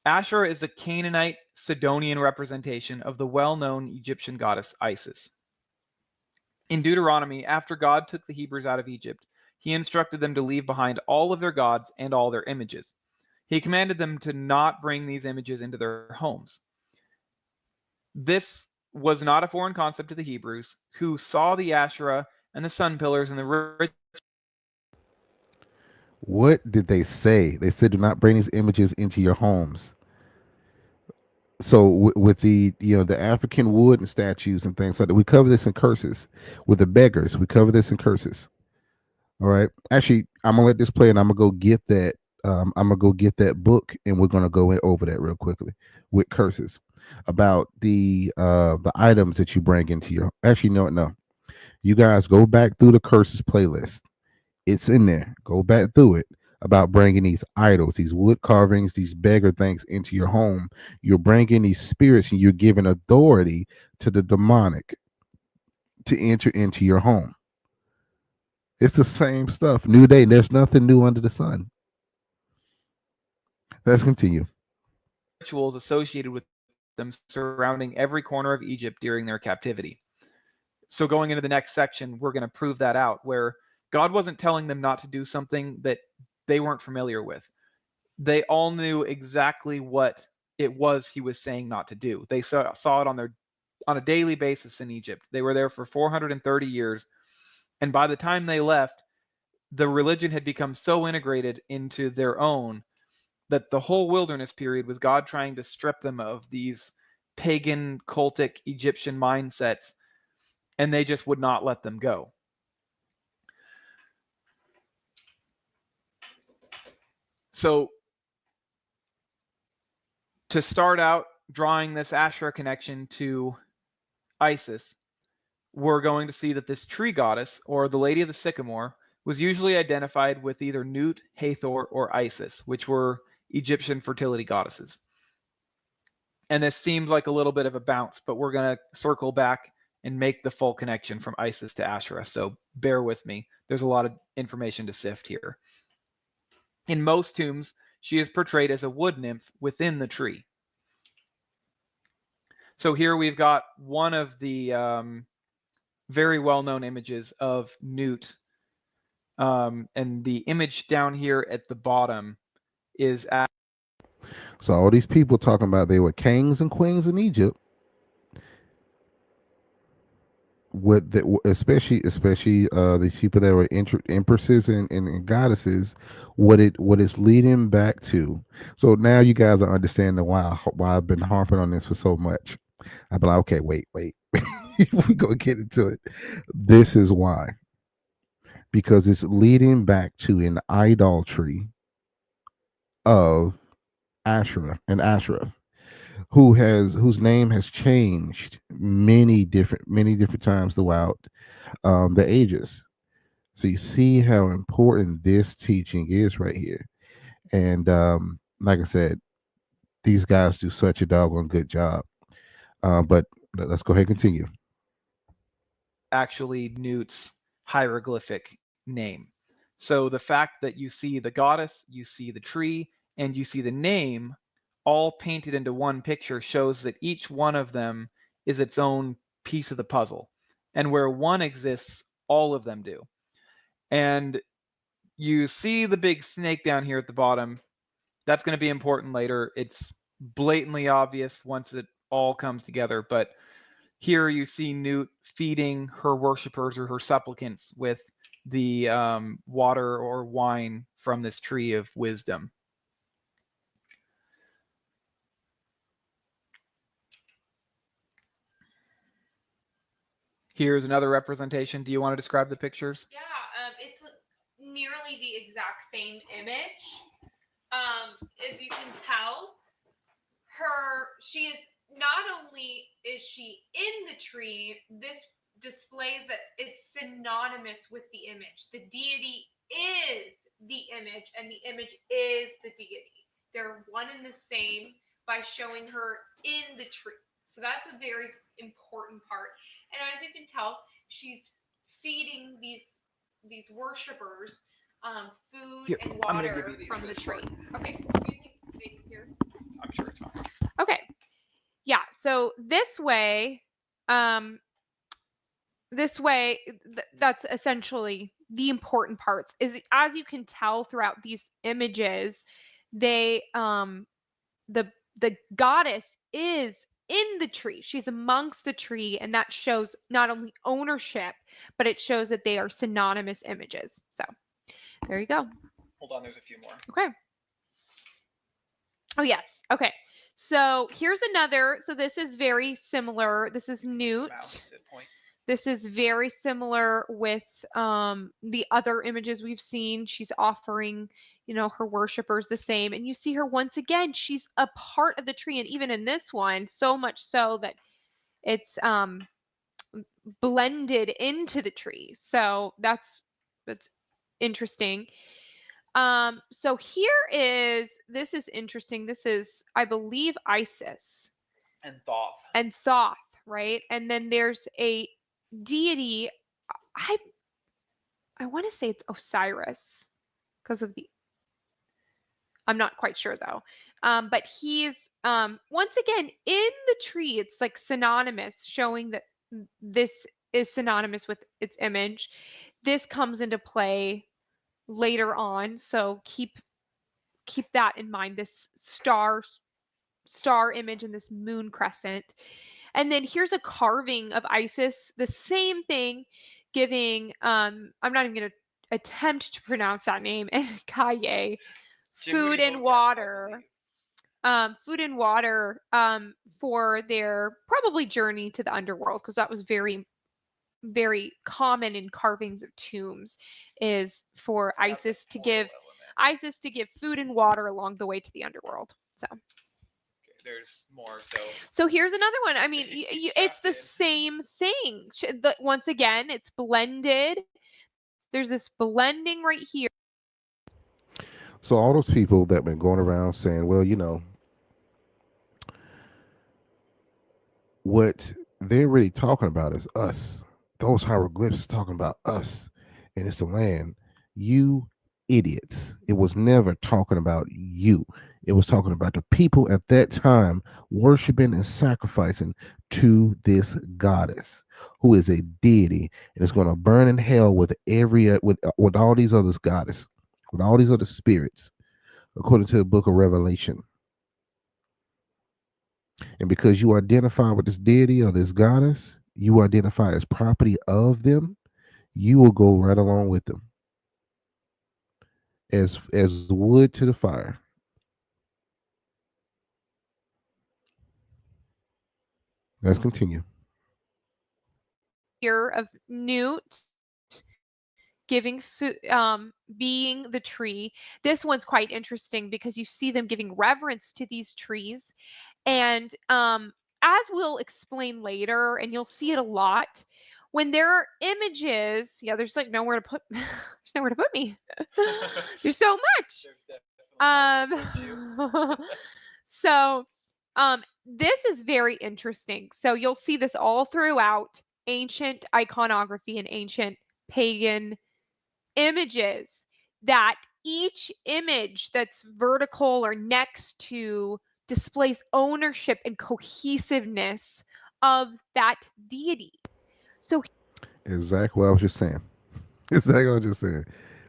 Asherah is a Canaanite Sidonian representation of the well-known Egyptian goddess Isis. In Deuteronomy, after God took the Hebrews out of Egypt, he instructed them to leave behind all of their gods and all their images. He commanded them to not bring these images into their homes. This was not a foreign concept to the Hebrews, who saw the Asherah and the sun pillars and the What did they say? They said, "Do not bring these images into your homes." So with the the African wood and statues and things like that, we cover this in curses. With the beggars, we cover this in curses. All right. Actually, I'm gonna let this play, and I'm gonna go get that. I'm gonna go get that book, and we're gonna go over that real quickly with curses about the items that you bring into your. Actually, no. You guys go back through the curses playlist. It's in there. Go back through it about bringing these idols, these wood carvings, these beggar things into your home. You're bringing these spirits, and you're giving authority to the demonic to enter into your home. It's the same stuff. New day. There's nothing new under the sun. Let's continue. rituals associated with them surrounding every corner of Egypt during their captivity. So going into the next section, we're going to prove that out, where God wasn't telling them not to do something that they weren't familiar with. They all knew exactly what it was he was saying not to do. They saw it on a daily basis in Egypt. They were there for 430 years, and by the time they left, the religion had become so integrated into their own that the whole wilderness period was God trying to strip them of these pagan, cultic Egyptian mindsets, and they just would not let them go. So, to start out drawing this Asherah connection to Isis, we're going to see that this tree goddess, or the Lady of the Sycamore, was usually identified with either Nut, Hathor, or Isis, which were Egyptian fertility goddesses. And this seems like a little bit of a bounce, but we're going to circle back and make the full connection from Isis to Asherah. So bear with me. There's a lot of information to sift here. In most tombs, she is portrayed as a wood nymph within the tree. So here we've got one of the very well-known images of Nut. And the image down here at the bottom is So all these people talking about they were kings and queens in Egypt, with the, especially the people that were empresses and goddesses. What it's leading back to. So now you guys are understanding why I've been harping on this for so much. I've been like, okay, wait. We're gonna get into it. This is why. Because it's leading back to an idolatry of Asherah and Asherah, whose name has changed many different times throughout the ages. So you see how important this teaching is right here. And like I said, these guys do such a doggone good job. But let's go ahead and continue. Actually, Newt's hieroglyphic name. So the fact that you see the goddess, you see the tree, and you see the name all painted into one picture shows that each one of them is its own piece of the puzzle. And where one exists, all of them do. And you see the big snake down here at the bottom. That's going to be important later. It's blatantly obvious once it all comes together. But here you see Newt feeding her worshippers or her supplicants with the water or wine from this tree of wisdom. Here's another representation. Do you want to describe the pictures? Yeah, it's nearly the exact same image. As you can tell, she is not only is she in the tree, this displays that it's synonymous with the image. The deity is the image, and the image is the deity. They're one and the same by showing her in the tree. So that's a very important part. And as you can tell, she's feeding these worshipers food Here, and I'm gonna water give you these from for the this tree. part. Okay, excuse me. Stay here. I'm sure it's fine. Okay. Yeah, so um that's essentially the important parts. Is as you can tell throughout these images, they the goddess is in the tree. She's amongst the tree, and that shows not only ownership, but it shows that they are synonymous images. So there you go. Hold on, there's a few more. Okay. Oh, yes. Okay. So here's another. So this is very similar. This is Newt. This is very similar with the other images we've seen. She's offering, her worshipers the same. And you see her once again, she's a part of the tree. And even in this one, so much so that it's blended into the tree. So that's interesting. So this is interesting. This is, I believe, Isis. And Thoth. And Thoth, right? And then there's a deity. I want to say it's Osiris because of I'm not quite sure though. But he's once again in the tree. It's like synonymous, showing that this is synonymous with its image. This comes into play later on, so keep that in mind. This star image and this moon crescent. And then here's a carving of Isis, the same thing, giving I'm not even going to attempt to pronounce that name, and Kaye food and water. Food and water for their probably journey to the underworld, because that was very, very common in carvings of tombs, is for Isis to give food and water along the way to the underworld. So there's more. So here's another one. I mean, it's the same thing. Once again, it's blended. There's this blending right here. So all those people that been going around saying, well, what they're really talking about is us. Those hieroglyphs talking about us, and it's the land. You idiots. It was never talking about you. It was talking about the people at that time worshiping and sacrificing to this goddess, who is a deity and is going to burn in hell with with all these other goddesses, with all these other spirits, according to the book of Revelation. And because you identify with this deity or this goddess, you identify as property of them, you will go right along with them as wood to the fire. Let's continue. Here of Newt giving food, being the tree. This one's quite interesting because you see them giving reverence to these trees. And as we'll explain later, and you'll see it a lot, when there are images, there's like nowhere to put there's nowhere to put me. There's so much. So this is very interesting. So you'll see this all throughout ancient iconography and ancient pagan images, that each image that's vertical or next to displays ownership and cohesiveness of that deity. So Exactly what I was just saying. Exactly what I was just saying.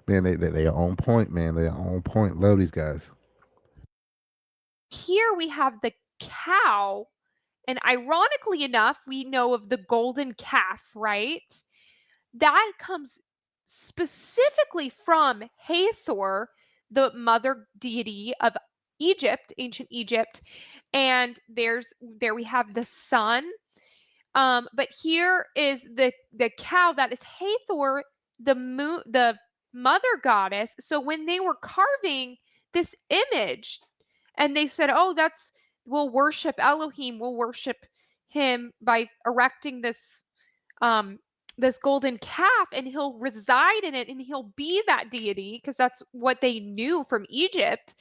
Man, they are on point, man. They are on point. Love these guys. here we have the cow, and ironically enough, we know of the golden calf, right? That comes specifically from Hathor, the mother deity of Egypt, ancient Egypt. And there we have the sun. But here is the cow that is Hathor, the mother goddess. So when they were carving this image, and they said, "Oh, we'll worship Elohim, we'll worship him by erecting um this golden calf, and he'll reside in it and he'll be that deity," because that's what they knew from Egypt.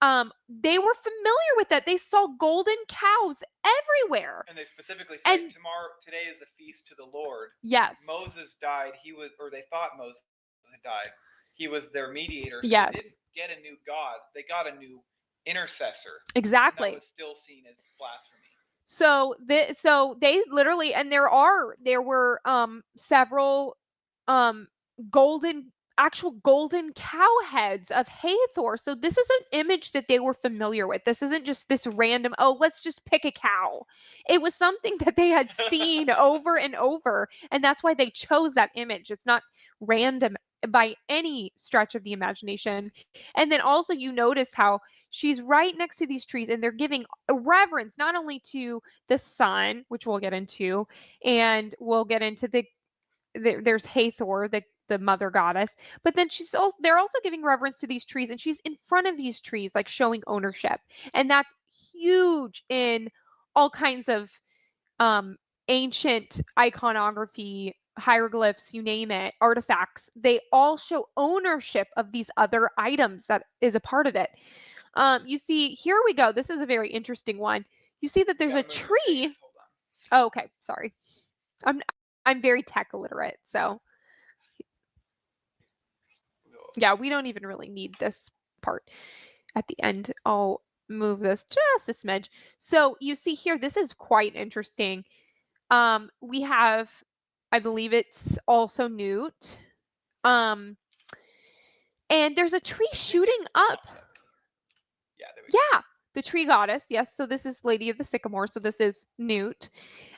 They were familiar with that. They saw golden cows everywhere. And they specifically say, And today is a feast to the Lord. yes. Moses died. They thought Moses had died. He was their mediator. So Yes. they didn't get a new God. They got a new intercessor. Exactly. And that was still seen as blasphemy. So they literally, and there were several golden actual golden cow heads of Hathor. So this is an image that they were familiar with. This isn't just this random, oh, let's just pick a cow. It was something that they had seen over and over, and that's why they chose that image. It's not random by any stretch of the imagination. And then also you notice how she's right next to these trees, and they're giving reverence not only to the sun, which we'll get into, and we'll get into there's Hathor, the mother goddess, but then they're also giving reverence to these trees, and she's in front of these trees, like showing ownership. And that's huge in all kinds of ancient iconography, hieroglyphs, you name it, artifacts. They all show ownership of these other items that is a part of it. You see, here we go. This is a very interesting one. You see that there's a tree. Oh, okay, sorry. I'm very tech illiterate, so yeah, we don't even really need this part at the end. I'll move this just a smidge. So you see here, this is quite interesting. We have, I believe it's also Newt. And there's a tree shooting up. Yeah, the tree goddess. Yes, so this is Lady of the Sycamore, so this is Newt.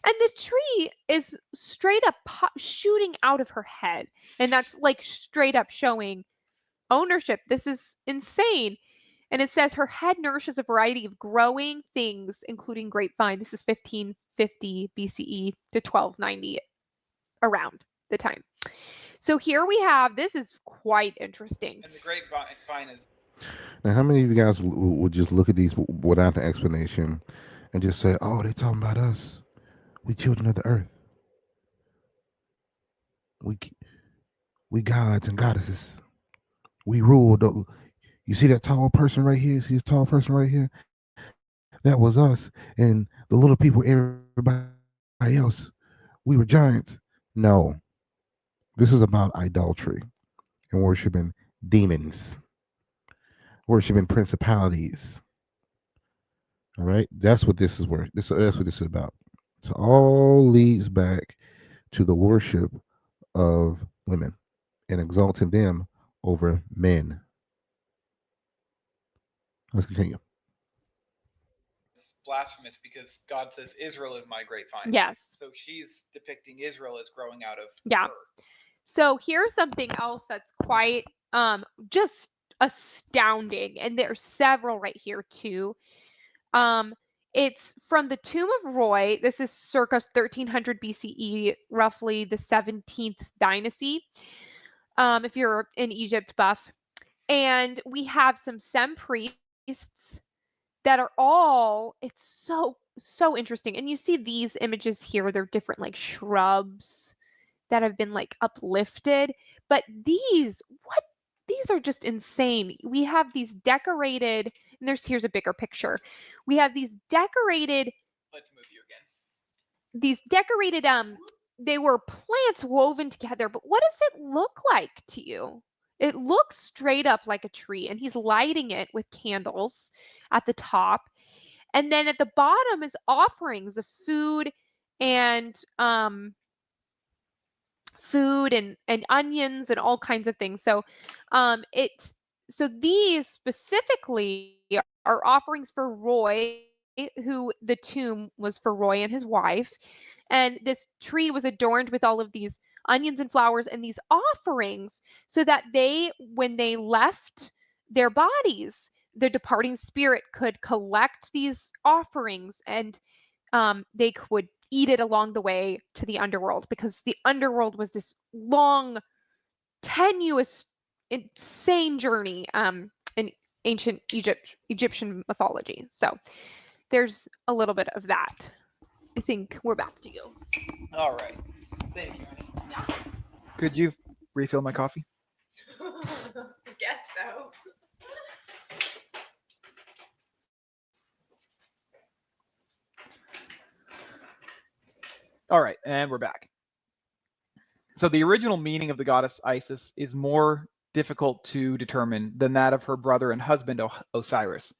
And the tree is straight up shooting out of her head. And that's like straight up showing ownership. This is insane. And it says her head nourishes a variety of growing things, including grapevine. This is 1550 BCE to 1290, around the time. So here we have, this is quite interesting. And the grapevine is. Now, how many of you guys would just look at these without the explanation and just say, "Oh, they talking about us? We children of the earth. We gods and goddesses. We rule. You see that tall person right here? See this tall person right here? That was us. And the little people, everybody else, we were giants." No, this is about idolatry and worshiping demons, worshiping principalities. All right, that's what this is worth. That's what this is about. So all leads back to the worship of women and exalting them over men. Let's continue. It's blasphemous because God says Israel is my grapevine. Yes. So she's depicting Israel as growing out of Yeah. her. So here's something else that's quite just astounding, and there's several right here too. It's from the tomb of Roy. This is circa 1300 BCE, roughly the 17th dynasty. If you're an Egypt buff, and we have some Sem priests that are all, it's so interesting. And you see these images here, they're different like shrubs that have been like uplifted, but these are just insane. We have these decorated And here's a bigger picture. We have these decorated, Let's move you again. they were plants woven together, but what does it look like to you? It looks straight up like a tree, and he's lighting it with candles at the top. And then at the bottom is offerings of food and onions and all kinds of things. So these specifically are offerings for Roy, who the tomb was for Roy and his wife. And this tree was adorned with all of these onions and flowers and these offerings so that when they left their bodies, the departing spirit could collect these offerings and they would eat it along the way to the underworld, because the underworld was this long, tenuous, insane journey in ancient Egyptian mythology. So there's a little bit of that. I think we're back to you. All right. Thank you, honey. Could you refill my coffee? I guess so. All right, and we're back. So the original meaning of the goddess Isis is more difficult to determine than that of her brother and husband Osiris.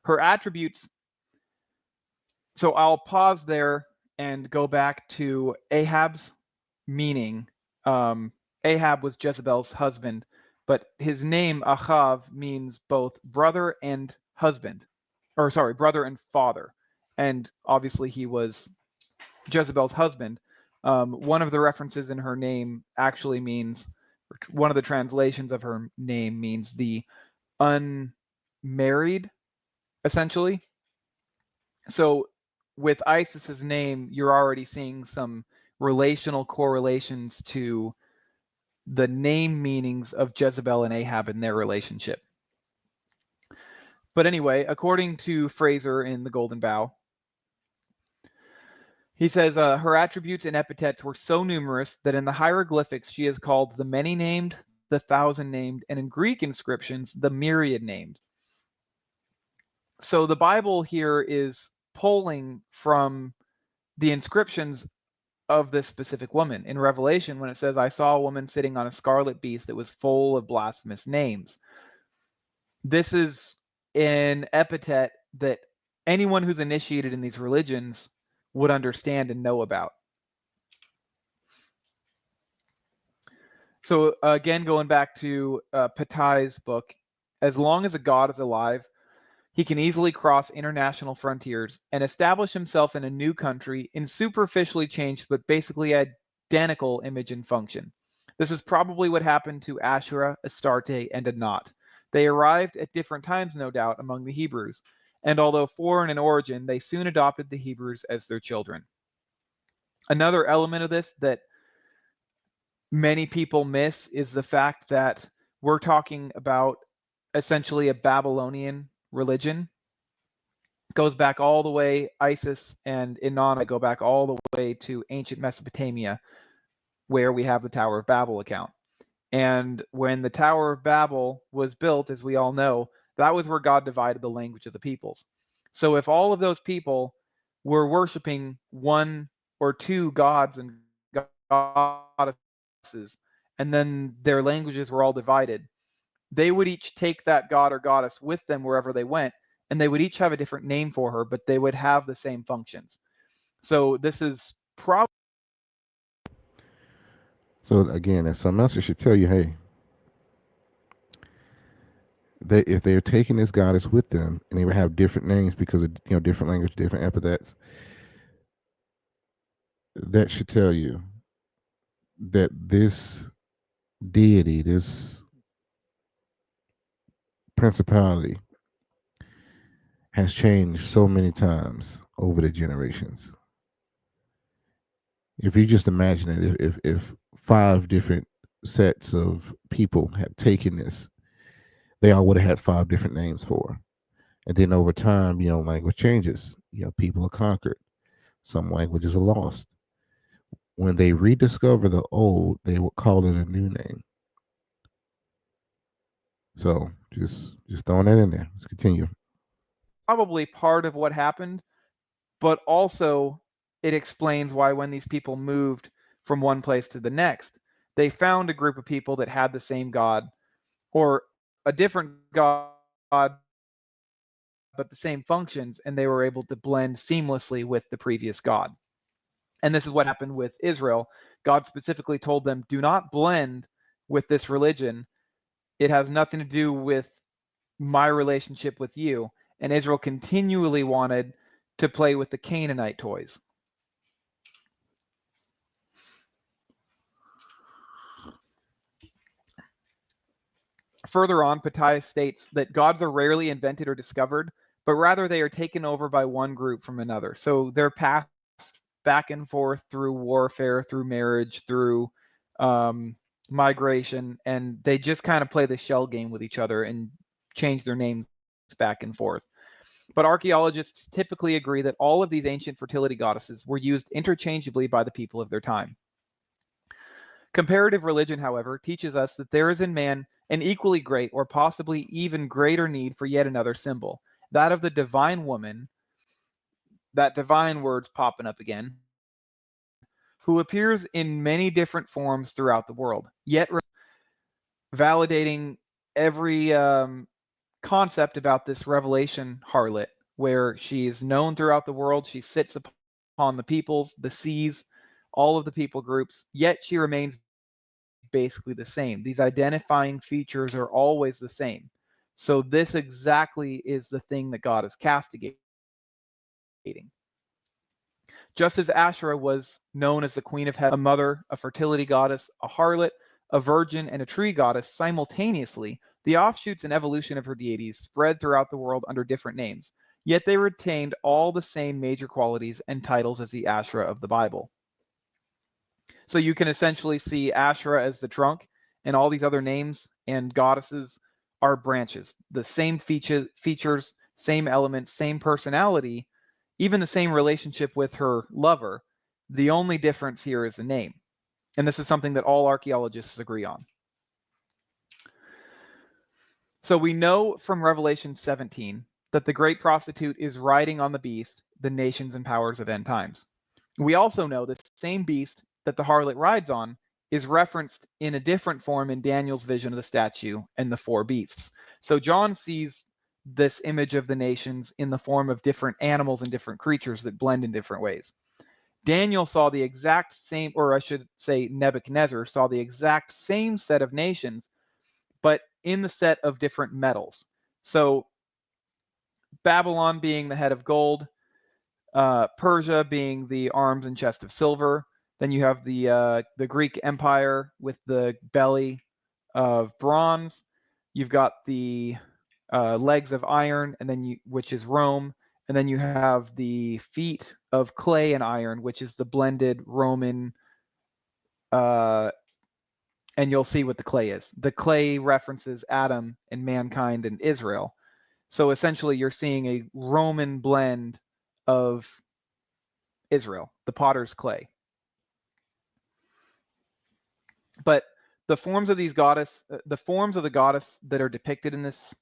Her attributes. So I'll pause there and go back to Ahab's meaning. Ahab was Jezebel's husband, but his name Ahav means both brother and husband, or sorry, brother and father. And obviously he was Jezebel's husband. One of the references in her name actually means, one of the translations of her name means the unmarried, essentially. So with Isis's name, you're already seeing some relational correlations to the name meanings of Jezebel and Ahab in their relationship. But anyway, according to Fraser in The Golden Bough, he says her attributes and epithets were so numerous that in the hieroglyphics she is called the many-named, the thousand-named, and in Greek inscriptions, the myriad-named. So the Bible here is pulling from the inscriptions of this specific woman. In Revelation, when it says, I saw a woman sitting on a scarlet beast that was full of blasphemous names. This is an epithet that anyone who's initiated in these religions would understand and know about. So again, going back to Patai's book, as long as a god is alive, he can easily cross international frontiers and establish himself in a new country in superficially changed but basically identical image and function. This is probably what happened to Asherah, Astarte, and Anat. They arrived at different times, no doubt, among the Hebrews, and although foreign in origin, they soon adopted the Hebrews as their children. Another element of this that many people miss is the fact that we're talking about essentially a Babylonian religion. Goes back all the way, Isis and Inanna go back all the way to ancient Mesopotamia, where we have the Tower of Babel account. And when the Tower of Babel was built, as we all know, that was where God divided the language of the peoples. So if all of those people were worshiping one or two gods and goddesses, and then their languages were all divided, they would each take that god or goddess with them wherever they went, and they would each have a different name for her, but they would have the same functions. So this is probably. So again, that's something else that should tell you, hey, if they're taking this goddess with them and they would have different names because of different language, different epithets, that should tell you that this deity, this principality, has changed so many times over the generations. If you just imagine it, if 5 different sets of people had taken this, they all would have had 5 different names for her. And then over time, language changes. People are conquered. Some languages are lost. When they rediscover the old, they will call it a new name. So just throwing that in there. Let's continue. probably part of what happened, but also it explains why when these people moved from one place to the next, they found a group of people that had the same God or a different God, but the same functions, and they were able to blend seamlessly with the previous God. And this is what happened with Israel. God specifically told them, do not blend with this religion. It has nothing to do with my relationship with you. And Israel continually wanted to play with the Canaanite toys. Further on, Patai states that gods are rarely invented or discovered, but rather they are taken over by one group from another. So they're passed back and forth through warfare, through marriage, through migration, and they just kind of play the shell game with each other and change their names back and forth. But archaeologists typically agree that all of these ancient fertility goddesses were used interchangeably by the people of their time. Comparative religion, however, teaches us that there is in man an equally great or possibly even greater need for yet another symbol, that of the divine woman, that divine word's popping up again, who appears in many different forms throughout the world, yet validating every concept about this revelation harlot, where she is known throughout the world, she sits upon the peoples, the seas, all of the people groups, yet she remains basically the same. These identifying features are always the same. So this exactly is the thing that God is castigating. Just as Asherah was known as the queen of heaven, a mother, a fertility goddess, a harlot, a virgin, and a tree goddess simultaneously, the offshoots and evolution of her deities spread throughout the world under different names, yet they retained all the same major qualities and titles as the Asherah of the Bible. So you can essentially see Asherah as the trunk, and all these other names and goddesses are branches. The same features, same elements, same personality, even the same relationship with her lover. The only difference here is the name. And this is something that all archaeologists agree on. So we know from Revelation 17 that the great prostitute is riding on the beast, the nations and powers of end times. We also know the same beast that the harlot rides on is referenced in a different form in Daniel's vision of the statue and the four beasts. So John sees this image of the nations in the form of different animals and different creatures that blend in different ways. Daniel saw the exact same, or I should say Nebuchadnezzar saw the exact same set of nations, but in the set of different metals. So Babylon being the head of gold, Persia being the arms and chest of silver. Then you have the Greek Empire with the belly of bronze. You've got the legs of iron, and then which is Rome, and then you have the feet of clay and iron, which is the blended Roman. And you'll see what the clay is. The clay references Adam and mankind and Israel. So essentially, you're seeing a Roman blend of Israel, the potter's clay. But the forms of the goddess that are depicted in this,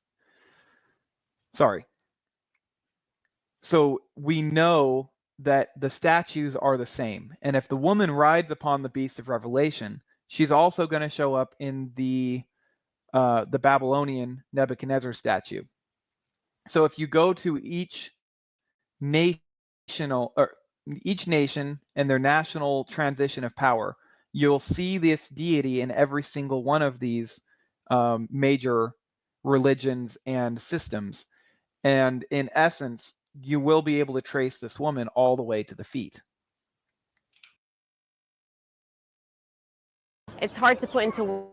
so we know that the statues are the same. And if the woman rides upon the beast of Revelation, she's also going to show up in the Babylonian Nebuchadnezzar statue. So if you go to each nation and their national transition of power, you'll see this deity in every single one of these major religions and systems. And in essence, you will be able to trace this woman all the way to the feet. It's hard to put into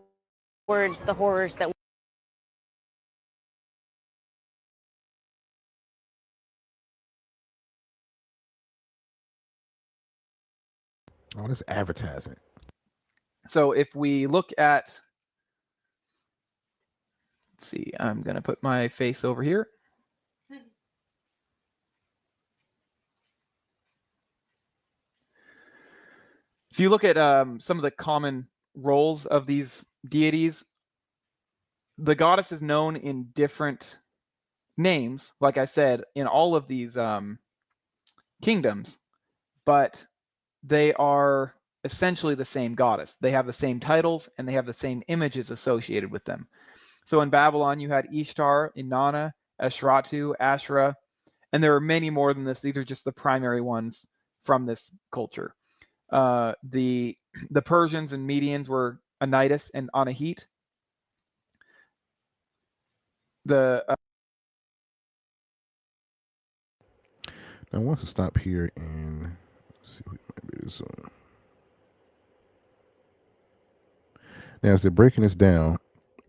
words the horrors that Oh, that's advertisement. So if we look at, let's see, I'm going to put my face over here. If you look at some of the common roles of these deities, the goddess is known in different names, like I said, in all of these kingdoms, but they are essentially the same goddess. They have the same titles and they have the same images associated with them. So in Babylon, you had Ishtar, Inanna, Eshratu, Asherah, and there are many more than this. These are just the primary ones from this culture. The Persians and Medians were Anitis and Anahit. The Now, I want to stop here and see if we might be able to zoom. Now, as they're breaking this down,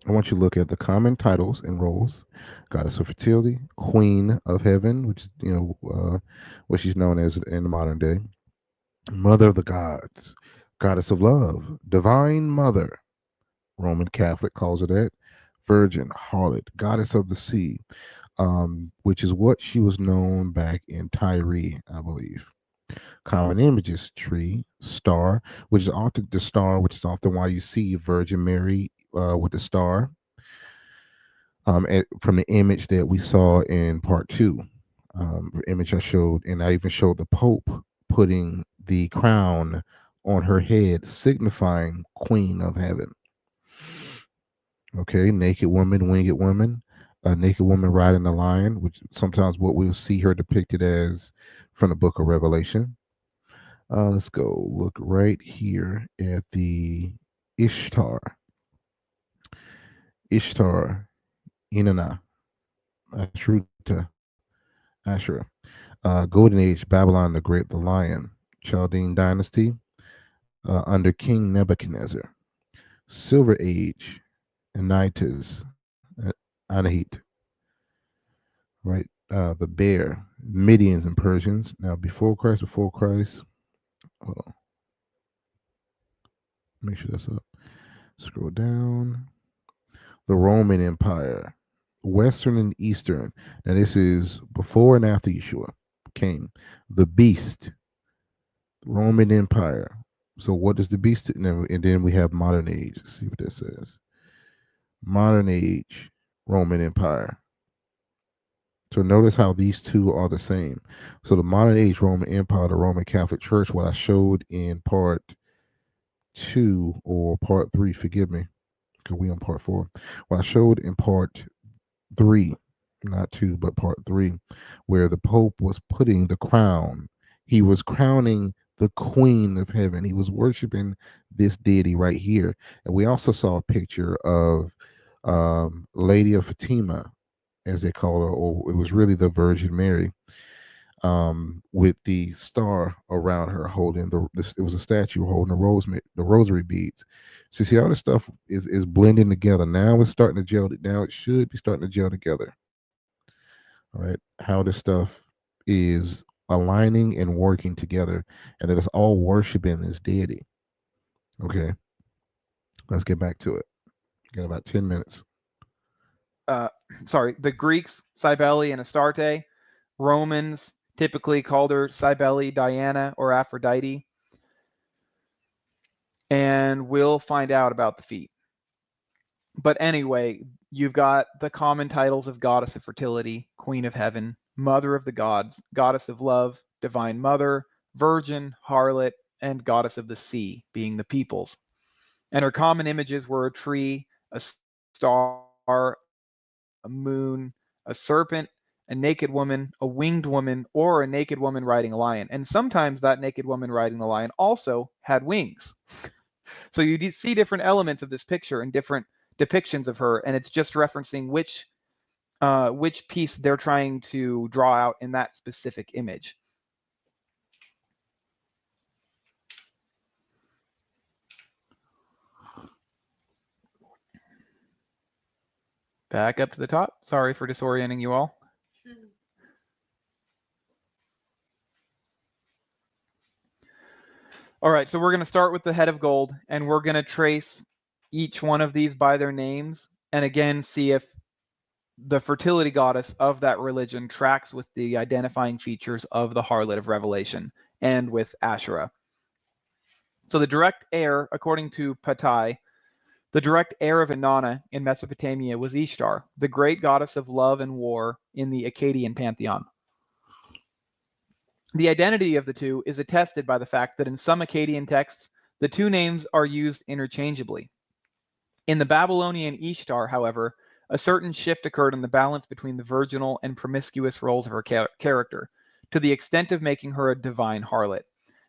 I want you to look at the common titles and roles: Goddess of Fertility, Queen of Heaven, which is what she's known as in the modern day, Mother of the Gods, Goddess of Love, Divine Mother, Roman Catholic calls her that, Virgin, Harlot, Goddess of the Sea, which is what she was known back in Tyre, I believe. Common images: tree, star, which is often the star, which is often why you see Virgin Mary with the star. From the image that we saw in part 2, image I showed, and I even showed the Pope putting the crown on her head, signifying Queen of Heaven. Okay, naked woman, winged woman, a naked woman riding a lion, which sometimes what we'll see her depicted as from the book of Revelation. Let's go look right here at the Ishtar. Ishtar, Inanna, Ashruta, Asherah. Golden Age, Babylon the Great, the Lion, Chaldean Dynasty, under King Nebuchadnezzar. Silver Age, Anitis, Anahit, right? The bear, Medians and Persians. Now, before Christ, hold on. Make sure that's up. Scroll down. The Roman Empire, Western and Eastern. Now, this is before and after Yeshua came. The beast, Roman Empire. So, what does the beast? And then we have modern age. Let's see what that says. Modern age, Roman Empire. So notice how these two are the same. So the modern age Roman Empire, the Roman Catholic Church, what I showed in part 2 or part 3, forgive me, because we on part 4. What I showed in part 3, not 2, but part 3, where the Pope was putting the crown. He was crowning the Queen of Heaven. He was worshiping this deity right here. And we also saw a picture of Lady of Fatima, as they call her, or it was really the Virgin Mary, with the star around her holding it was a statue holding the rosary beads. So see, all this stuff is blending together. Now it's starting to gel. Now it should be starting to gel together. All right, how this stuff is aligning and working together, and that it's all worshiping this deity. Okay, let's get back to it. Got about 10 minutes. The Greeks, Cybele and Astarte. Romans typically called her Cybele, Diana, or Aphrodite. And we'll find out about the feet. But anyway, you've got the common titles of Goddess of Fertility, Queen of Heaven, Mother of the Gods, Goddess of Love, Divine Mother, Virgin, Harlot, and Goddess of the Sea, being the peoples. And her common images were a tree, a star, a moon, a serpent, a naked woman, a winged woman, or a naked woman riding a lion. And sometimes that naked woman riding the lion also had wings. So you see different elements of this picture and different depictions of her, and it's just referencing which piece they're trying to draw out in that specific image. Back up to the top. Sorry for disorienting you all. All right, so we're going to start with the head of gold, and we're going to trace each one of these by their names, and again, see if the fertility goddess of that religion tracks with the identifying features of the harlot of Revelation and with Asherah. So the direct heir, according to Patai, The direct heir of Inanna in Mesopotamia was Ishtar, the great goddess of love and war in the Akkadian pantheon. The identity of the two is attested by the fact that in some Akkadian texts, the two names are used interchangeably. In the Babylonian Ishtar, however, a certain shift occurred in the balance between the virginal and promiscuous roles of her character, to the extent of making her a divine harlot.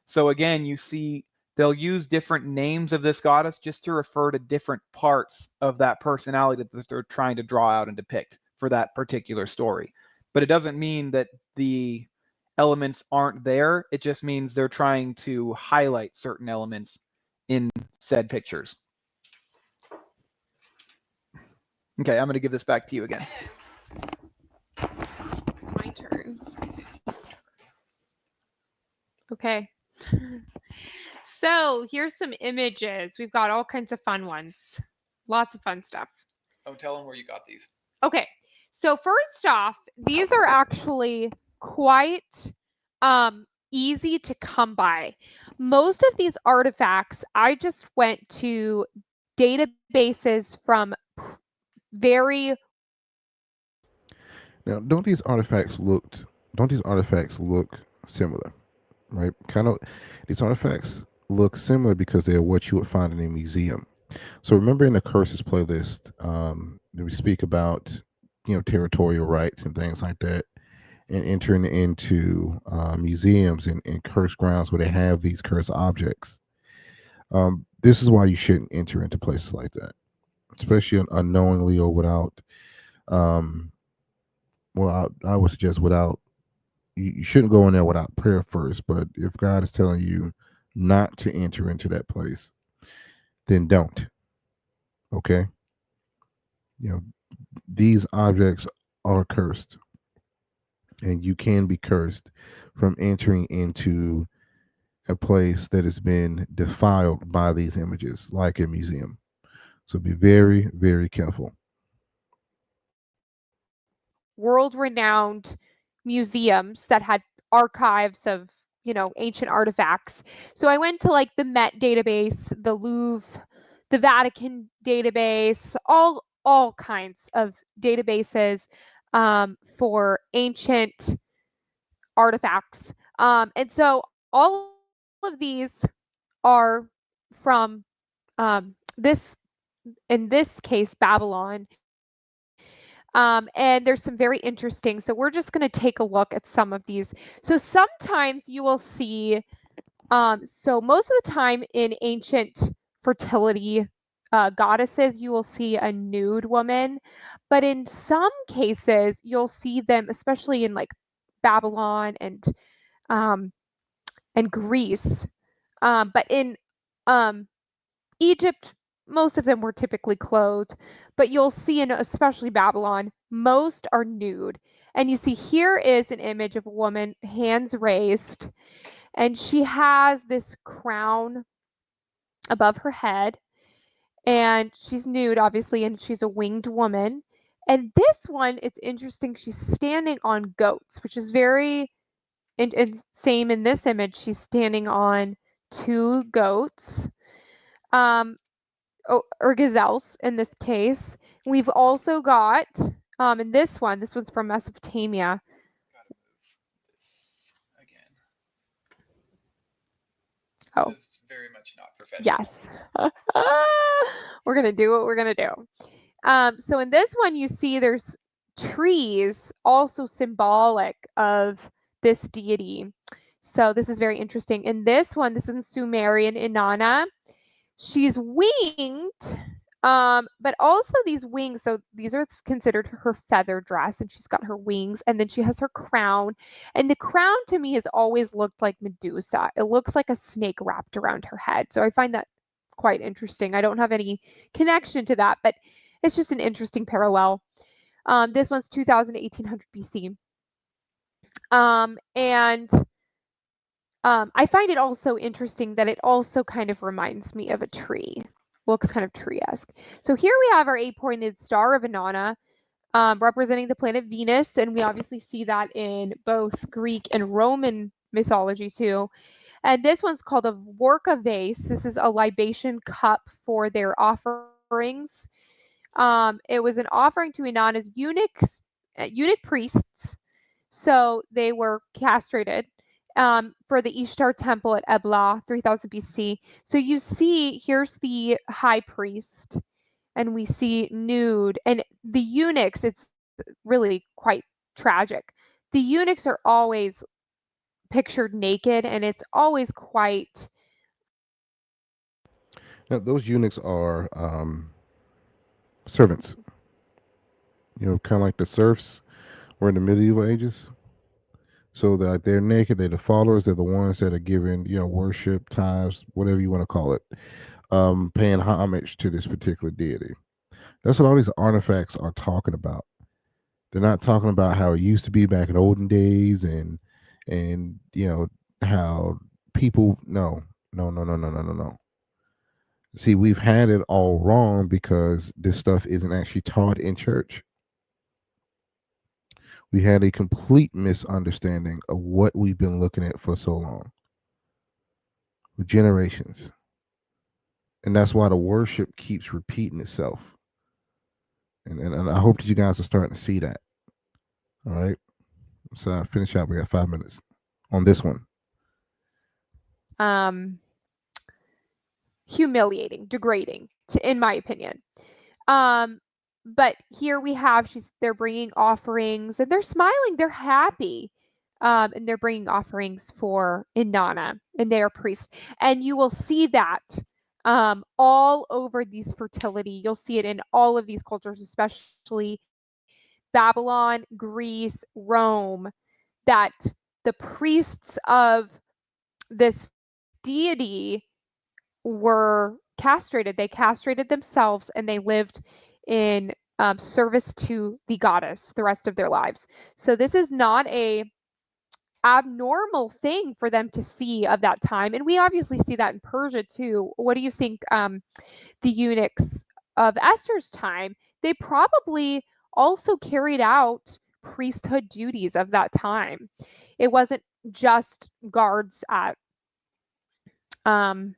So again, you see they'll use different names of this goddess just to refer to different parts of that personality that they're trying to draw out and depict for that particular story. But it doesn't mean that the elements aren't there. It just means they're trying to highlight certain elements in said pictures. Okay, I'm going to give this back to you again. It's my turn. Okay. So here's some images. We've got all kinds of fun ones. Lots of fun stuff. Oh, tell them where you got these. Okay. So first off, these are actually quite easy to come by. Most of these artifacts, I just went to databases from very. Now, don't these artifacts look similar, right? Kind of, these artifacts look similar because they're what you would find in a museum. So remember in the curses playlist, we speak about territorial rights and things like that, and entering into museums and cursed grounds where they have these cursed objects. This is why you shouldn't enter into places like that, especially unknowingly or without. Well, I would suggest without. You shouldn't go in there without prayer first. But if God is telling you not to enter into that place, then don't. Okay. These objects are cursed, and you can be cursed from entering into a place that has been defiled by these images, like a museum. So be very, very careful. World-renowned museums that had archives of ancient artifacts. So I went to like the Met database, the Louvre, the Vatican database, all kinds of databases for ancient artifacts. And so all of these are from this, in this case, Babylon. And there's some very interesting. So we're just going to take a look at some of these. So sometimes you will see, so most of the time in ancient fertility goddesses, you will see a nude woman. But in some cases, you'll see them, especially in like Babylon and Greece. But in Egypt, most of them were typically clothed, but you'll see in especially Babylon, most are nude. And you see here is an image of a woman, hands raised, and she has this crown above her head, and she's nude, obviously, and she's a winged woman. And this one, it's interesting, she's standing on goats, which is very, and same in this image, she's standing on 2 goats. Or gazelles in this case. We've also got, in this one's from Mesopotamia. Gotta move this again. Oh, This is very much not professional. yes. We're going to do what we're going to do. So in this one, you see there's trees also symbolic of this deity. So this is very interesting. In this one, this is in Sumerian Inanna. She's winged, but also these wings, so these are considered her feather dress, and she's got her wings, and then she has her crown. And the crown to me has always looked like Medusa. It looks like a snake wrapped around her head. So I find that quite interesting. I don't have any connection to that, but it's just an interesting parallel. This one's 2000 to 1800 BC. And I find it also interesting that it also kind of reminds me of a tree. Looks kind of tree-esque. So here we have our 8-pointed star of Inanna, representing the planet Venus, and we obviously see that in both Greek and Roman mythology too. And this one's called a Vorka vase. This is a libation cup for their offering offerings. It was an offering to Inanna's eunuch priests, so they were castrated for the Ishtar temple at Ebla, 3000 BC. So you see, here's the high priest, and we see nude, and the eunuchs. It's really quite tragic. The eunuchs are always pictured naked, and it's always quite Now, those eunuchs are servants. Kind of like the serfs were in the medieval ages. So they're naked. They're the followers. They're the ones that are giving, worship, tithes, whatever you want to call it, paying homage to this particular deity. That's what all these artifacts are talking about. They're not talking about how it used to be back in olden days and how people. No, no, no, no, no, no, no, no. See, we've had it all wrong because this stuff isn't actually taught in church. We had a complete misunderstanding of what we've been looking at for so long, for generations. And that's why the worship keeps repeating itself. And I hope that you guys are starting to see that. All right. So I finish out. We got 5 minutes on this one. humiliating, degrading, in my opinion. But here we have they're bringing offerings, and they're smiling, they're happy. And they're bringing offerings for Inanna, and they are priests. And you will see that all over these fertility. You'll see it in all of these cultures, especially Babylon, Greece, Rome, that the priests of this deity were castrated. They castrated themselves, and they lived in service to the goddess the rest of their lives. So this is not a abnormal thing for them to see of that time, and we obviously see that in Persia too. What do you think? The eunuchs of Esther's time, they probably also carried out priesthood duties of that time. It wasn't just um,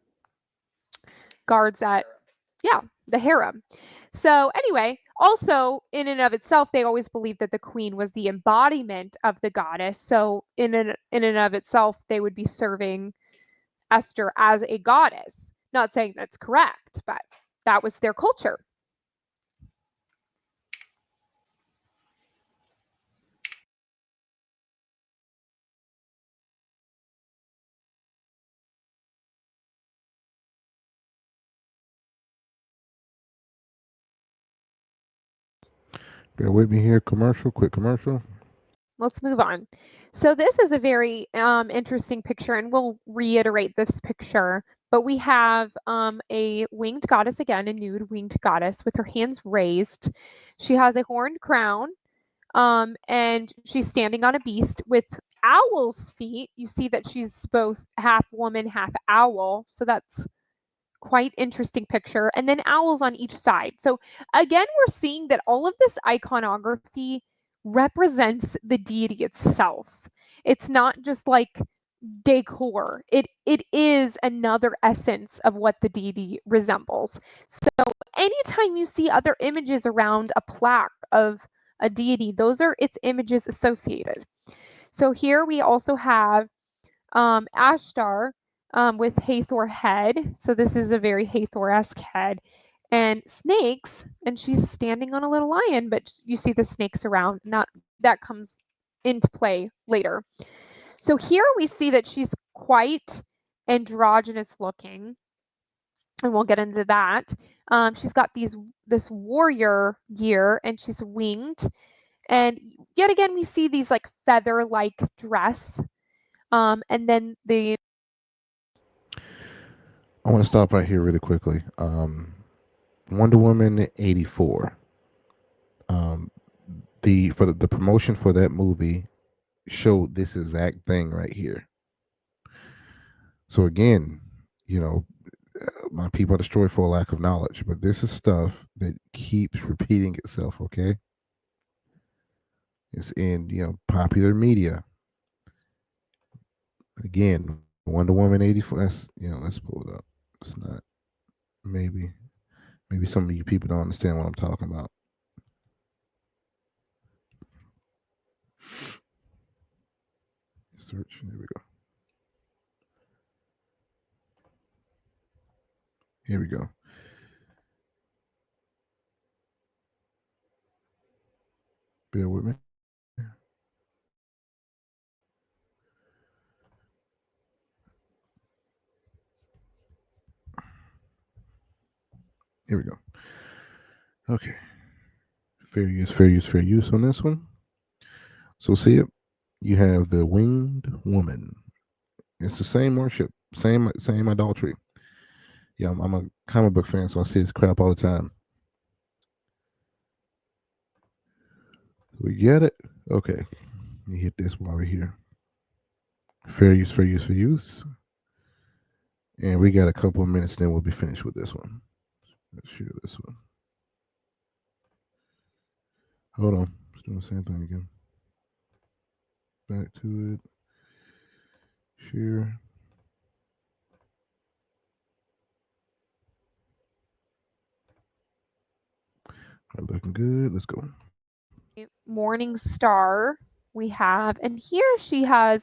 guards at yeah, the harem. So anyway, also in and of itself, they always believed that the queen was the embodiment of the goddess. So in and of itself, they would be serving Esther as a goddess. Not saying that's correct, but that was their culture. Bear with me here. Quick commercial. Let's move on. So this is a very interesting picture, and we'll reiterate this picture. But we have a winged goddess again, a nude winged goddess with her hands raised. She has a horned crown, and she's standing on a beast with owl's feet. You see that she's both half woman, half owl. So that's quite interesting picture. And then owls on each side. So again, we're seeing that all of this iconography represents the deity itself. It's not just like decor. It is another essence of what the deity resembles. So anytime you see other images around a plaque of a deity, those are its images associated. So here we also have Ashtar with Hathor head. So this is a very Hathor-esque head. And snakes, and she's standing on a little lion, but you see the snakes around. Not that comes into play later. So here we see that she's quite androgynous looking, and we'll get into that. She's got this warrior gear, and she's winged. And yet again, we see these like feather-like dress. And then I want to stop right here really quickly. Wonder Woman 84. The promotion for that movie showed this exact thing right here. So again, my people are destroyed for a lack of knowledge, but this is stuff that keeps repeating itself. Okay, it's in popular media. Again, Wonder Woman 84. Let's pull it up. It's not maybe. Maybe some of you people don't understand what I'm talking about. Search. There we go. Here we go. Bear with me. Here we go. Okay. Fair use, fair use, fair use on this one. So see it. You have the winged woman. It's the same worship, same idolatry. Yeah, I'm a comic book fan, so I see this crap all the time. We get it? Okay. Let me hit this while we're here. Fair use, fair use, fair use. And we got a couple of minutes, then we'll be finished with this one. Let's share this one. Hold on. Let's do the same thing again. Back to it. Share. Looking good. Let's go. Morning Star we have, and here she has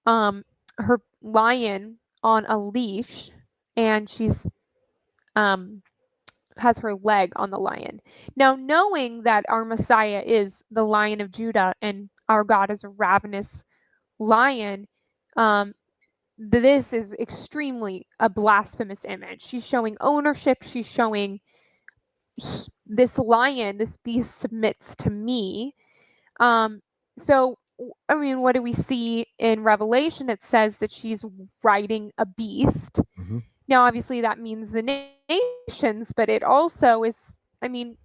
her lion on a leash, and she's has her leg on the lion. Now, knowing that our Messiah is the Lion of Judah and our God is a ravenous lion, this is extremely a blasphemous image. She's showing ownership. She's showing this lion, this beast submits to me. So, I mean, what do we see in Revelation? It says that she's riding a beast. Mm-hmm. Now, obviously, that means the nations, but it also is, I mean,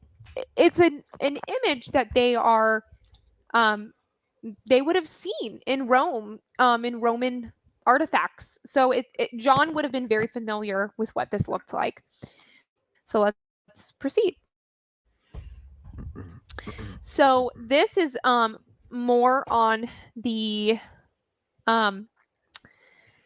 it's an image that they are, they would have seen in Rome, in Roman artifacts. So John would have been very familiar with what this looked like. So let's proceed. So this is more on um,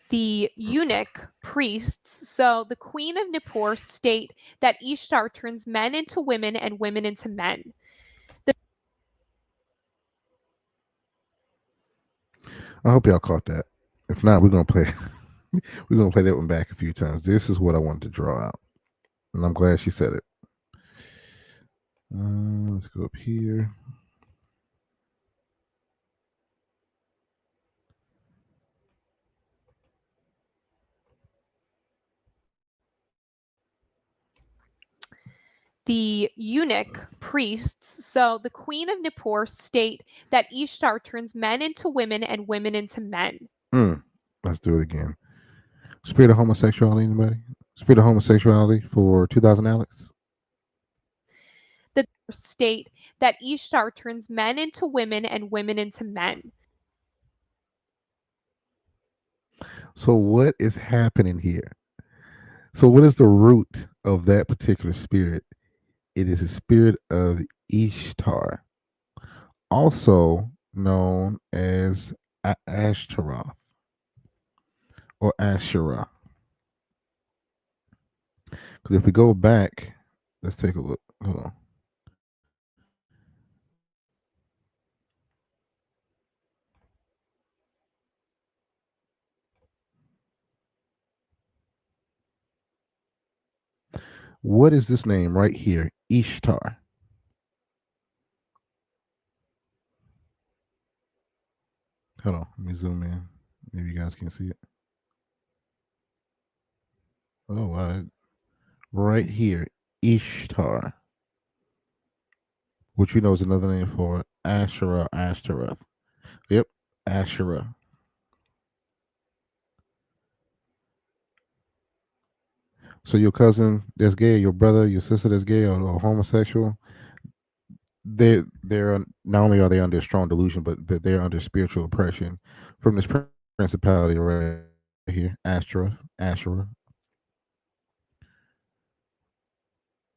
the eunuch priests. So the queen of Nippur state that Ishtar turns men into women and women into men. I hope y'all caught that. If not, we're gonna play. We're gonna play that one back a few times. This is what I wanted to draw out, and I'm glad she said it. Let's go up here. The eunuch priests, so the queen of Nippur state that Ishtar turns men into women and women into men. Let's do it again. Spirit of homosexuality, anybody? Spirit of homosexuality for 2000 Alex? The state that Ishtar turns men into women and women into men. So what is happening here? So what is the root of that particular spirit? It is a spirit of Ishtar, also known as Ashtaroth or Asherah. Because if we go back, let's take a look. Hold on. What is this name right here? Ishtar. Hold on. Let me zoom in. Maybe you guys can see it. Oh, wow. Right here. Ishtar. Which we know is another name for Asherah, Ashtaroth. Yep. Asherah. So your cousin that's gay, your brother, your sister that's gay or homosexual, they're not only are they under strong delusion, but they're under spiritual oppression from this principality right here, Asherah.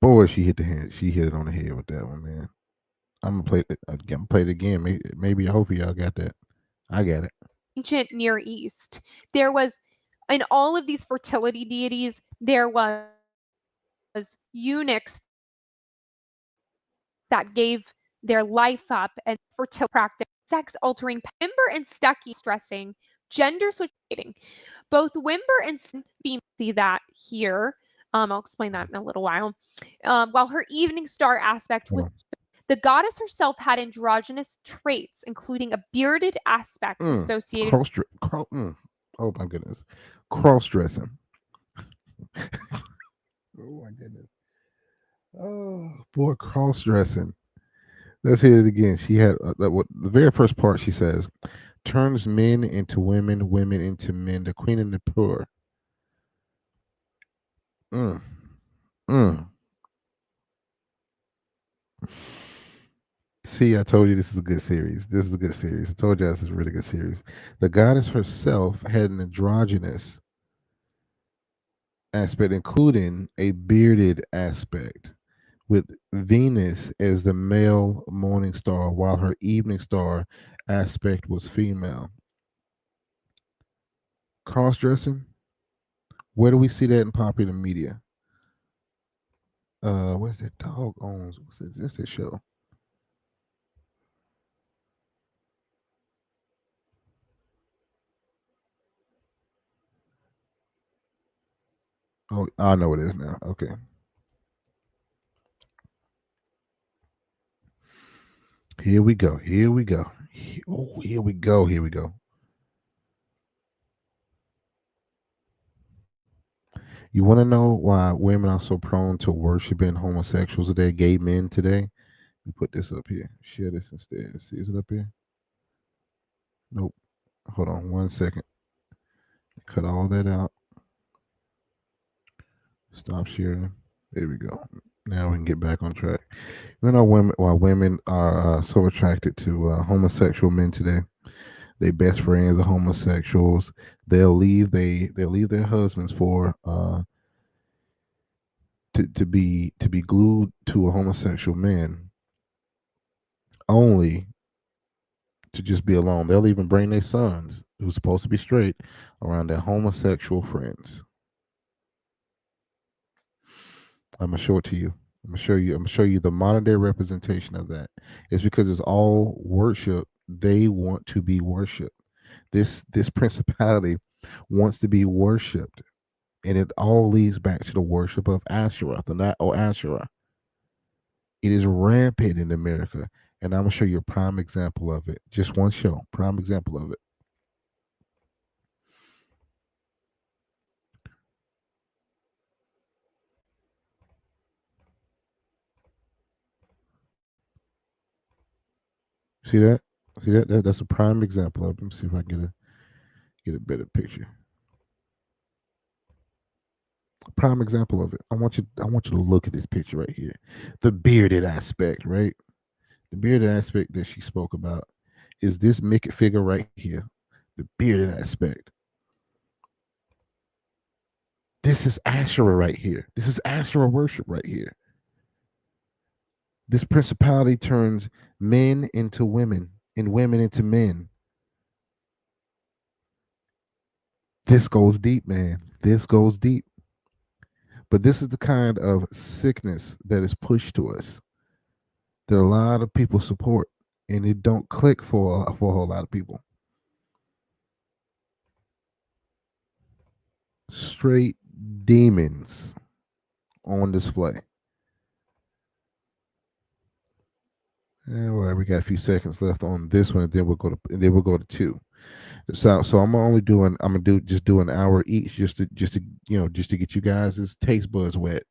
Boy, she hit the head. She hit it on the head with that one, man. I'm gonna play it again. Play it again. Maybe hopefully y'all got that. I got it. Ancient Near East, there was in all of these fertility deities, there was eunuchs that gave their life up and fertility practice, sex altering, Wimber and Stuckey stressing, gender switching. Both Wimber and Female see that here. I'll explain that in a little while. While her evening star aspect was the goddess herself had androgynous traits, including a bearded aspect associated. Oh my goodness, cross dressing. Oh my goodness. Oh boy, cross dressing. Let's hear it again. She had the very first part. She says, "Turns men into women, women into men. The queen and the poor." Mm, mm. See, I told you this is a good series. This is a good series. I told you this is a really good series. The goddess herself had an androgynous aspect, including a bearded aspect, with Venus as the male morning star, while her evening star aspect was female. Cross dressing. Where do we see that in popular media? What's that dog owns? What's that show? Oh, I know it is now. Okay. Here we go. Here we go. Oh, here we go. Here we go. You want to know why women are so prone to worshiping homosexuals today, gay men today? We put this up here. Share this instead. See, is it up here? Nope. Hold on 1 second. Cut all that out. Stop sharing. There we go. Now we can get back on track. You know why women are so attracted to homosexual men today? Their best friends are homosexuals. They'll leave their husbands for to be glued to a homosexual man, only to just be alone. They'll even bring their sons, who's supposed to be straight, around their homosexual friends. I'm gonna show it to you. I'm gonna show you the modern day representation of that. It's because it's all worship. They want to be worshipped. This principality wants to be worshipped, and it all leads back to the worship of Asherah, Asherah. It is rampant in America, and I'm gonna show you a prime example of it. Just one show, prime example of it. See that? See that? That's a prime example of it. Let me see if I can get a better picture. Prime example of it. I want you to look at this picture right here. The bearded aspect, right? The bearded aspect that she spoke about is this Mickey figure right here. The bearded aspect. This is Asherah right here. This is Asherah worship right here. This principality turns men into women and women into men. This goes deep, man. This goes deep. But this is the kind of sickness that is pushed to us that a lot of people support, and it don't click for a whole lot of people. Straight demons on display. And well, we got a few seconds left on this one, and then we'll go to two. So I'm gonna do an hour each just to get you guys' taste buds wet.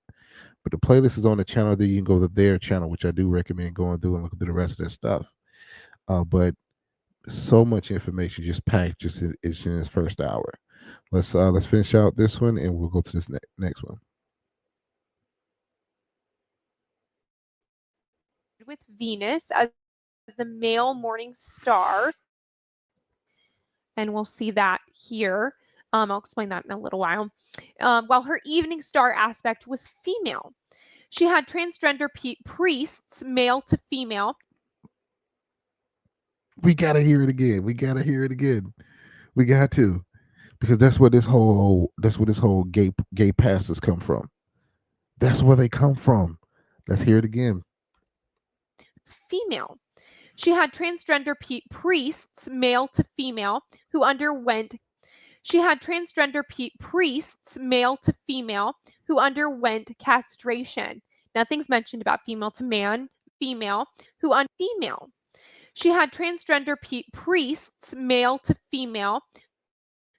But the playlist is on the channel. There you can go to their channel, which I do recommend going through and looking through the rest of that stuff. But so much information just packed just in this first hour. Let's finish out this one, and we'll go to this next one. With Venus as the male morning star, and we'll see that here. I'll explain that in a little while. While her evening star aspect was female, she had transgender priests, male to female. We gotta hear it again. We got to, because that's where this whole gay pastors come from. That's where they come from. Let's hear it again. Female. She had transgender priests, male to female, who underwent. She had transgender priests, male to female, who underwent castration. Nothing's mentioned about female to man, female, female. She had transgender priests, male to female,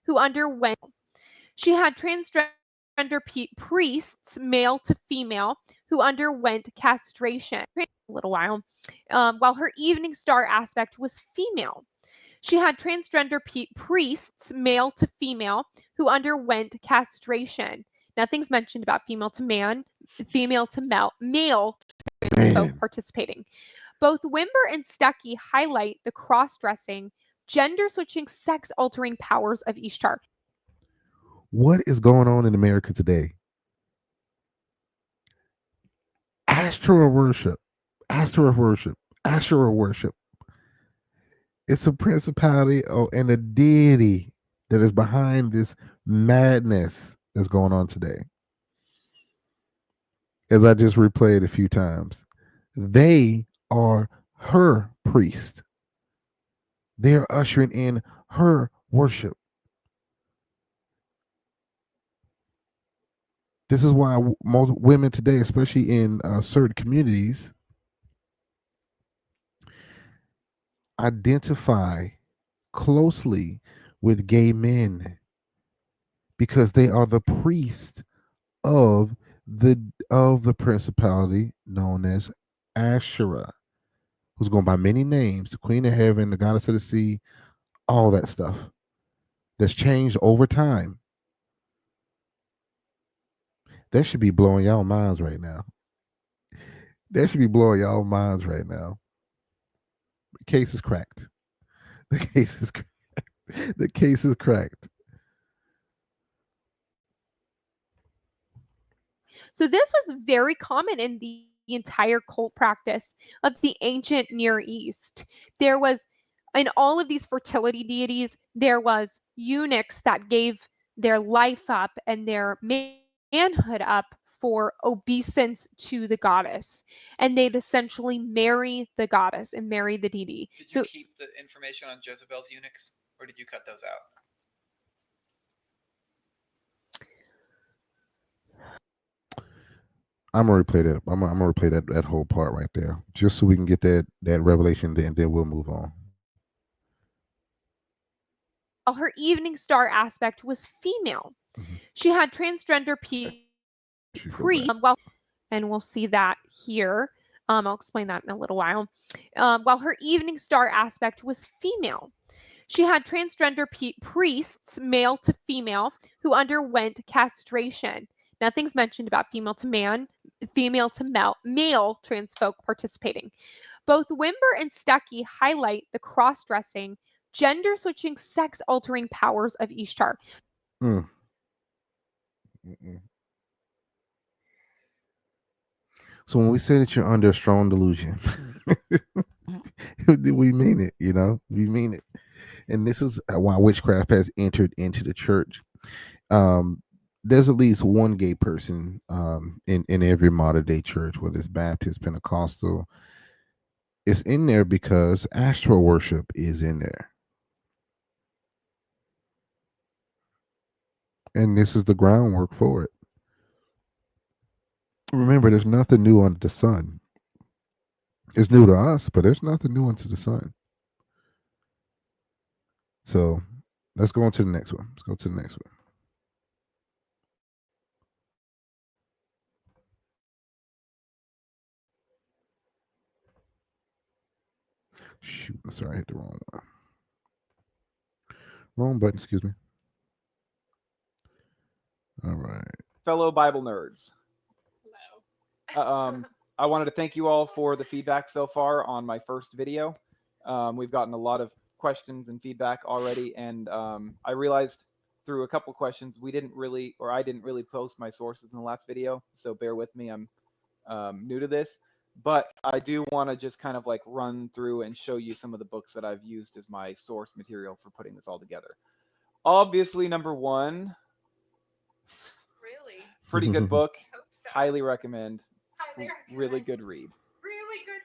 who underwent. She had transgender priests, male to female, who underwent castration a little while, while her evening star aspect was female. She had transgender priests, male to female, who underwent castration. Nothing's mentioned about female to man, female to male trans folk Man, participating. Both Wimber and Stuckey highlight the cross-dressing, gender-switching, sex-altering powers of Ishtar. what is going on in America today? Astral worship, astral worship, astral worship. It's a principality and a deity that is behind this madness that's going on today. As I just replayed a few times, they are her priest. They're ushering in her worship. This is why most women today, especially in certain communities, identify closely with gay men because they are the priest of the principality known as Asherah, who's going by many names: the Queen of Heaven, the Goddess of the Sea, all that stuff that's changed over time. That should be blowing y'all minds right now. That should be blowing y'all minds right now. The case is cracked. The case is the case is cracked. So this was very common in the entire cult practice of the ancient Near East. There was, in all of these fertility deities, there was eunuchs that gave their life up and their manhood up for obeisance to the goddess. And they'd essentially marry the goddess and marry the deity. Did you So keep the information on Jezebel's eunuchs, or did you cut those out? I'm gonna replay that. I'm gonna replay that whole part right there, just so we can get that revelation, and then we'll move on. while her evening star aspect was female, Mhm. she had transgender Should go back. and we'll see that here. I'll explain that in a little while. While her evening star aspect was female, she had transgender priests, male to female, who underwent castration. Nothing's mentioned about female to man, female to male trans folk participating. Both Wimber and Stuckey highlight the cross-dressing, gender-switching, sex-altering powers of Ishtar. Mm. Mm-mm. So when we say that you're under a strong delusion, we mean it. We mean it. And this is why witchcraft has entered into the church. There's at least one gay person in every modern day church, whether it's Baptist, Pentecostal. It's in there because astral worship is in there. And this is the groundwork for it. Remember, there's nothing new under the sun. It's new to us, but there's nothing new under the sun. So let's go on to the next one. Let's go to the next one. Shoot, sorry, I hit the wrong one. Wrong button, excuse me. All right. Fellow Bible nerds, Hello. I wanted to thank you all for the feedback so far on my first video. We've gotten a lot of questions and feedback already, and I realized through a couple questions I didn't really post my sources in the last video, so bear with me. I'm new to this, but I do want to just kind of like run through and show you some of the books that I've used as my source material for putting this all together. Obviously, number one, Really? pretty good book. Hope So Highly recommend. highly recommend. Really good read. Really good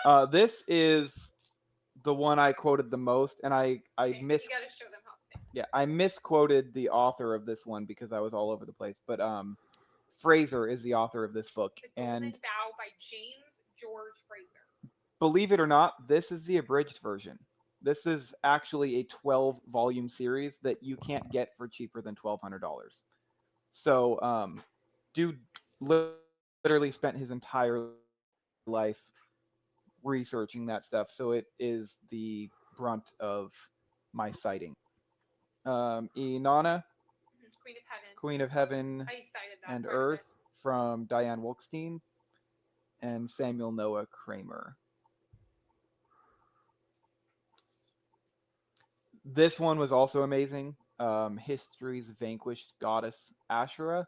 read. This is the one I quoted the most, and I Okay, miss you gotta show them how thick. yeah, I misquoted the author of this one because I was all over the place. But Fraser is the author of this book, The Golden and Bough by James George Fraser. believe it or not, this is the abridged version. This is actually a 12-volume series that you can't get for cheaper than $1,200. So, dude literally spent his entire life researching that stuff. So it is the brunt of my citing. Inanna, Queen of Heaven. Queen of Heaven I cited that and quite a Earth bit. from Diane Wilkstein and Samuel Noah Kramer. This one was also amazing. History's Vanquished Goddess Ashura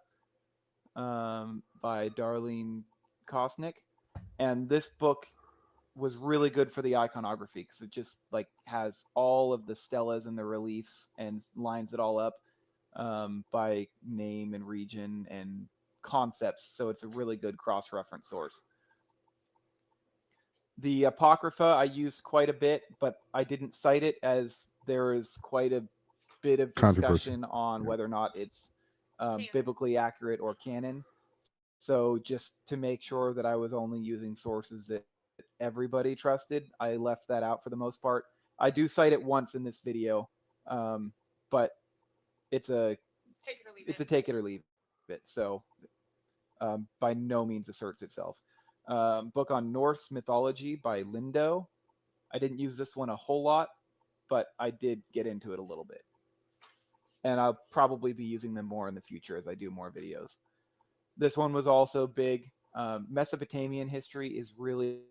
by Darlene Kosnick. And this book was really good for the iconography because it just like has all of the stelas and the reliefs and lines it all up by name and region and concepts. So it's a really good cross-reference source. The Apocrypha I used quite a bit, but I didn't cite it as there is quite a bit of Controversy. discussion on whether or not it's Canon. biblically accurate or canon. So just to make sure that I was only using sources that everybody trusted, I left that out for the most part. I do cite it once in this video, but it's a Take it or leave it's it. a take it or leave it. So by no means asserts itself. Book on Norse mythology by Lindo. I didn't use this one a whole lot, but I did get into it a little bit. And I'll probably be using them more in the future as I do more videos. This one was also big. Mesopotamian history is really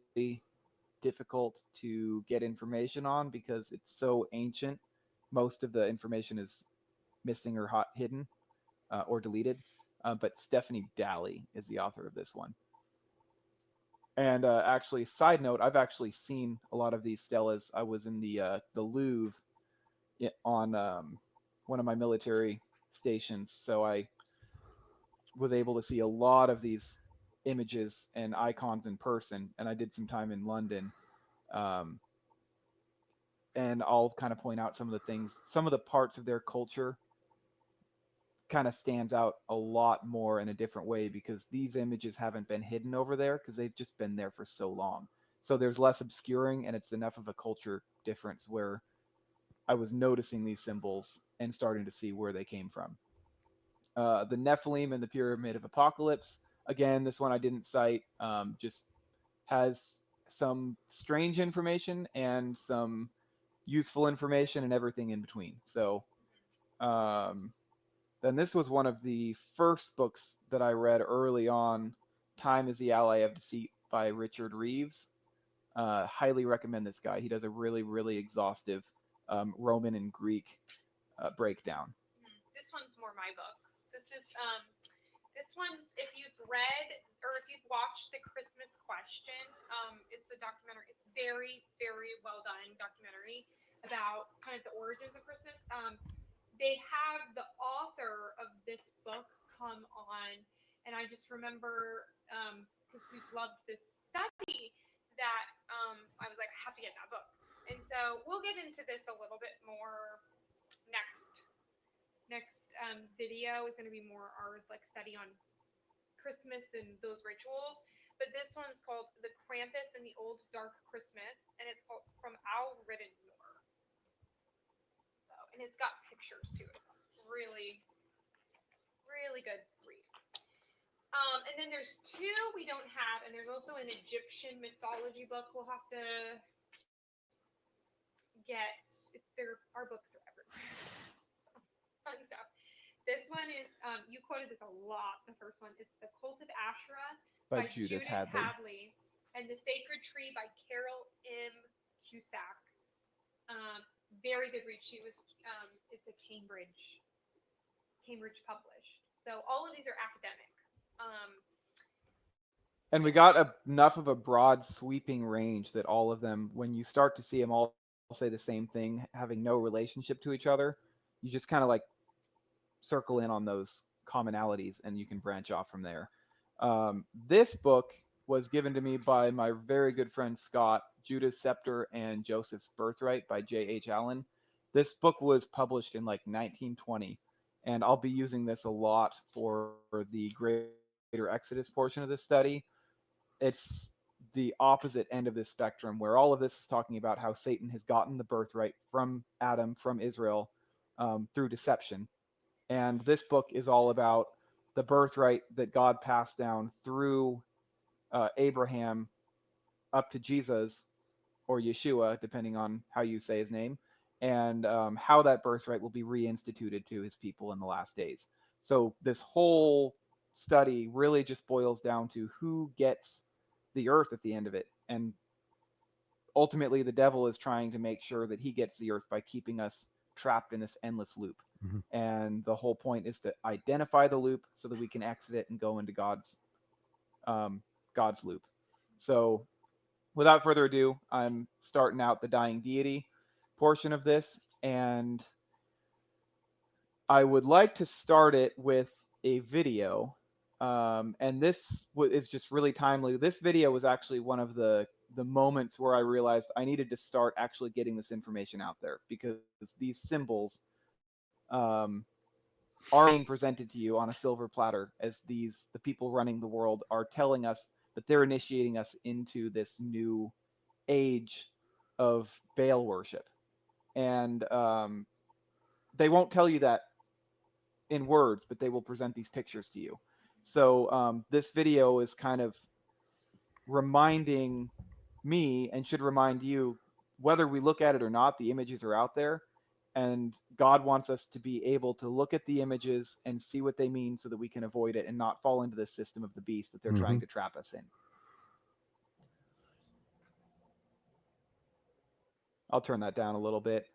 difficult to get information on because it's so ancient. Most of the information is missing or hidden or deleted. But Stephanie Daly is the author of this one. And actually, side note, I've actually seen a lot of these stelas. I was in the Louvre on one of my military stations, so I was able to see a lot of these images and icons in person. And I did some time in London, um, and I'll kind of point out some of the things, some of the parts of their culture kind of stands out a lot more in a different way because these images haven't been hidden over there because they've just been there for so long. So there's less obscuring and it's enough of a culture difference where I was noticing these symbols and starting to see where they came from. The Nephilim and the Pyramid of Apocalypse. Again, this one I didn't cite, just has some strange information and some useful information and everything in between. So then this was one of the first books that I read early on, Time is the Ally of Deceit by Richard Reeves. Highly recommend this guy. He does a really, really exhaustive Roman and Greek breakdown. This one's more my book. This one's, if you've read or if you've watched The Christmas Question, it's a documentary. It's very, very well done documentary about kind of the origins of Christmas. They have the author of this book come on, and I just remember because we've loved this study that I was like, I have to get that book. And so we'll get into this a little bit more next video is going to be more our like study on Christmas and those rituals. But this one's called The Krampus and the Old Dark Christmas, and it's called From Al Riddenor. So, and it's got pictures too. It's really, really good read. And then there's two we don't have, and there's also an Egyptian mythology book we'll have to get. Our books are everywhere. Fun stuff. This one is, you quoted this a lot, the first one. It's The Cult of Ashura By Judith Hadley. and The Sacred Tree by Carol M. Cusack. Very good read. She was, it's a Cambridge published. So all of these are academic. And we got enough of a broad sweeping range that all of them, when you start to see them all say the same thing, having no relationship to each other, you just kind of like circle in on those commonalities, and you can branch off from there. This book was given to me by my very good friend Scott, Judah's Scepter and Joseph's Birthright by J.H. Allen. This book was published in like 1920, and I'll be using this a lot for the Greater Exodus portion of this study. It's the opposite end of this spectrum, where all of this is talking about how Satan has gotten the birthright from Adam, from Israel, through deception. And this book is all about the birthright that God passed down through Abraham up to Jesus or Yeshua, depending on how you say his name, and how that birthright will be reinstituted to his people in the last days. So this whole study really just boils down to who gets the earth at the end of it. And ultimately, the devil is trying to make sure that he gets the earth by keeping us trapped in this endless loop. Mhm. And the whole point is to identify the loop so that we can exit it and go into God's loop. So without further ado, I'm starting out the dying deity portion of this, and I would like to start it with a video. And this is just really timely. This video was actually one of the moments where I realized I needed to start actually getting this information out there, because these symbols are being presented to you on a silver platter as the people running the world are telling us that they're initiating us into this new age of Baal worship. And they won't tell you that in words, but they will present these pictures to you. So this video is kind of reminding me, and should remind you, whether we look at it or not, the images are out there. And God wants us to be able to look at the images and see what they mean so that we can avoid it and not fall into the system of the beast that they're trying to trap us in. I'll turn that down a little bit.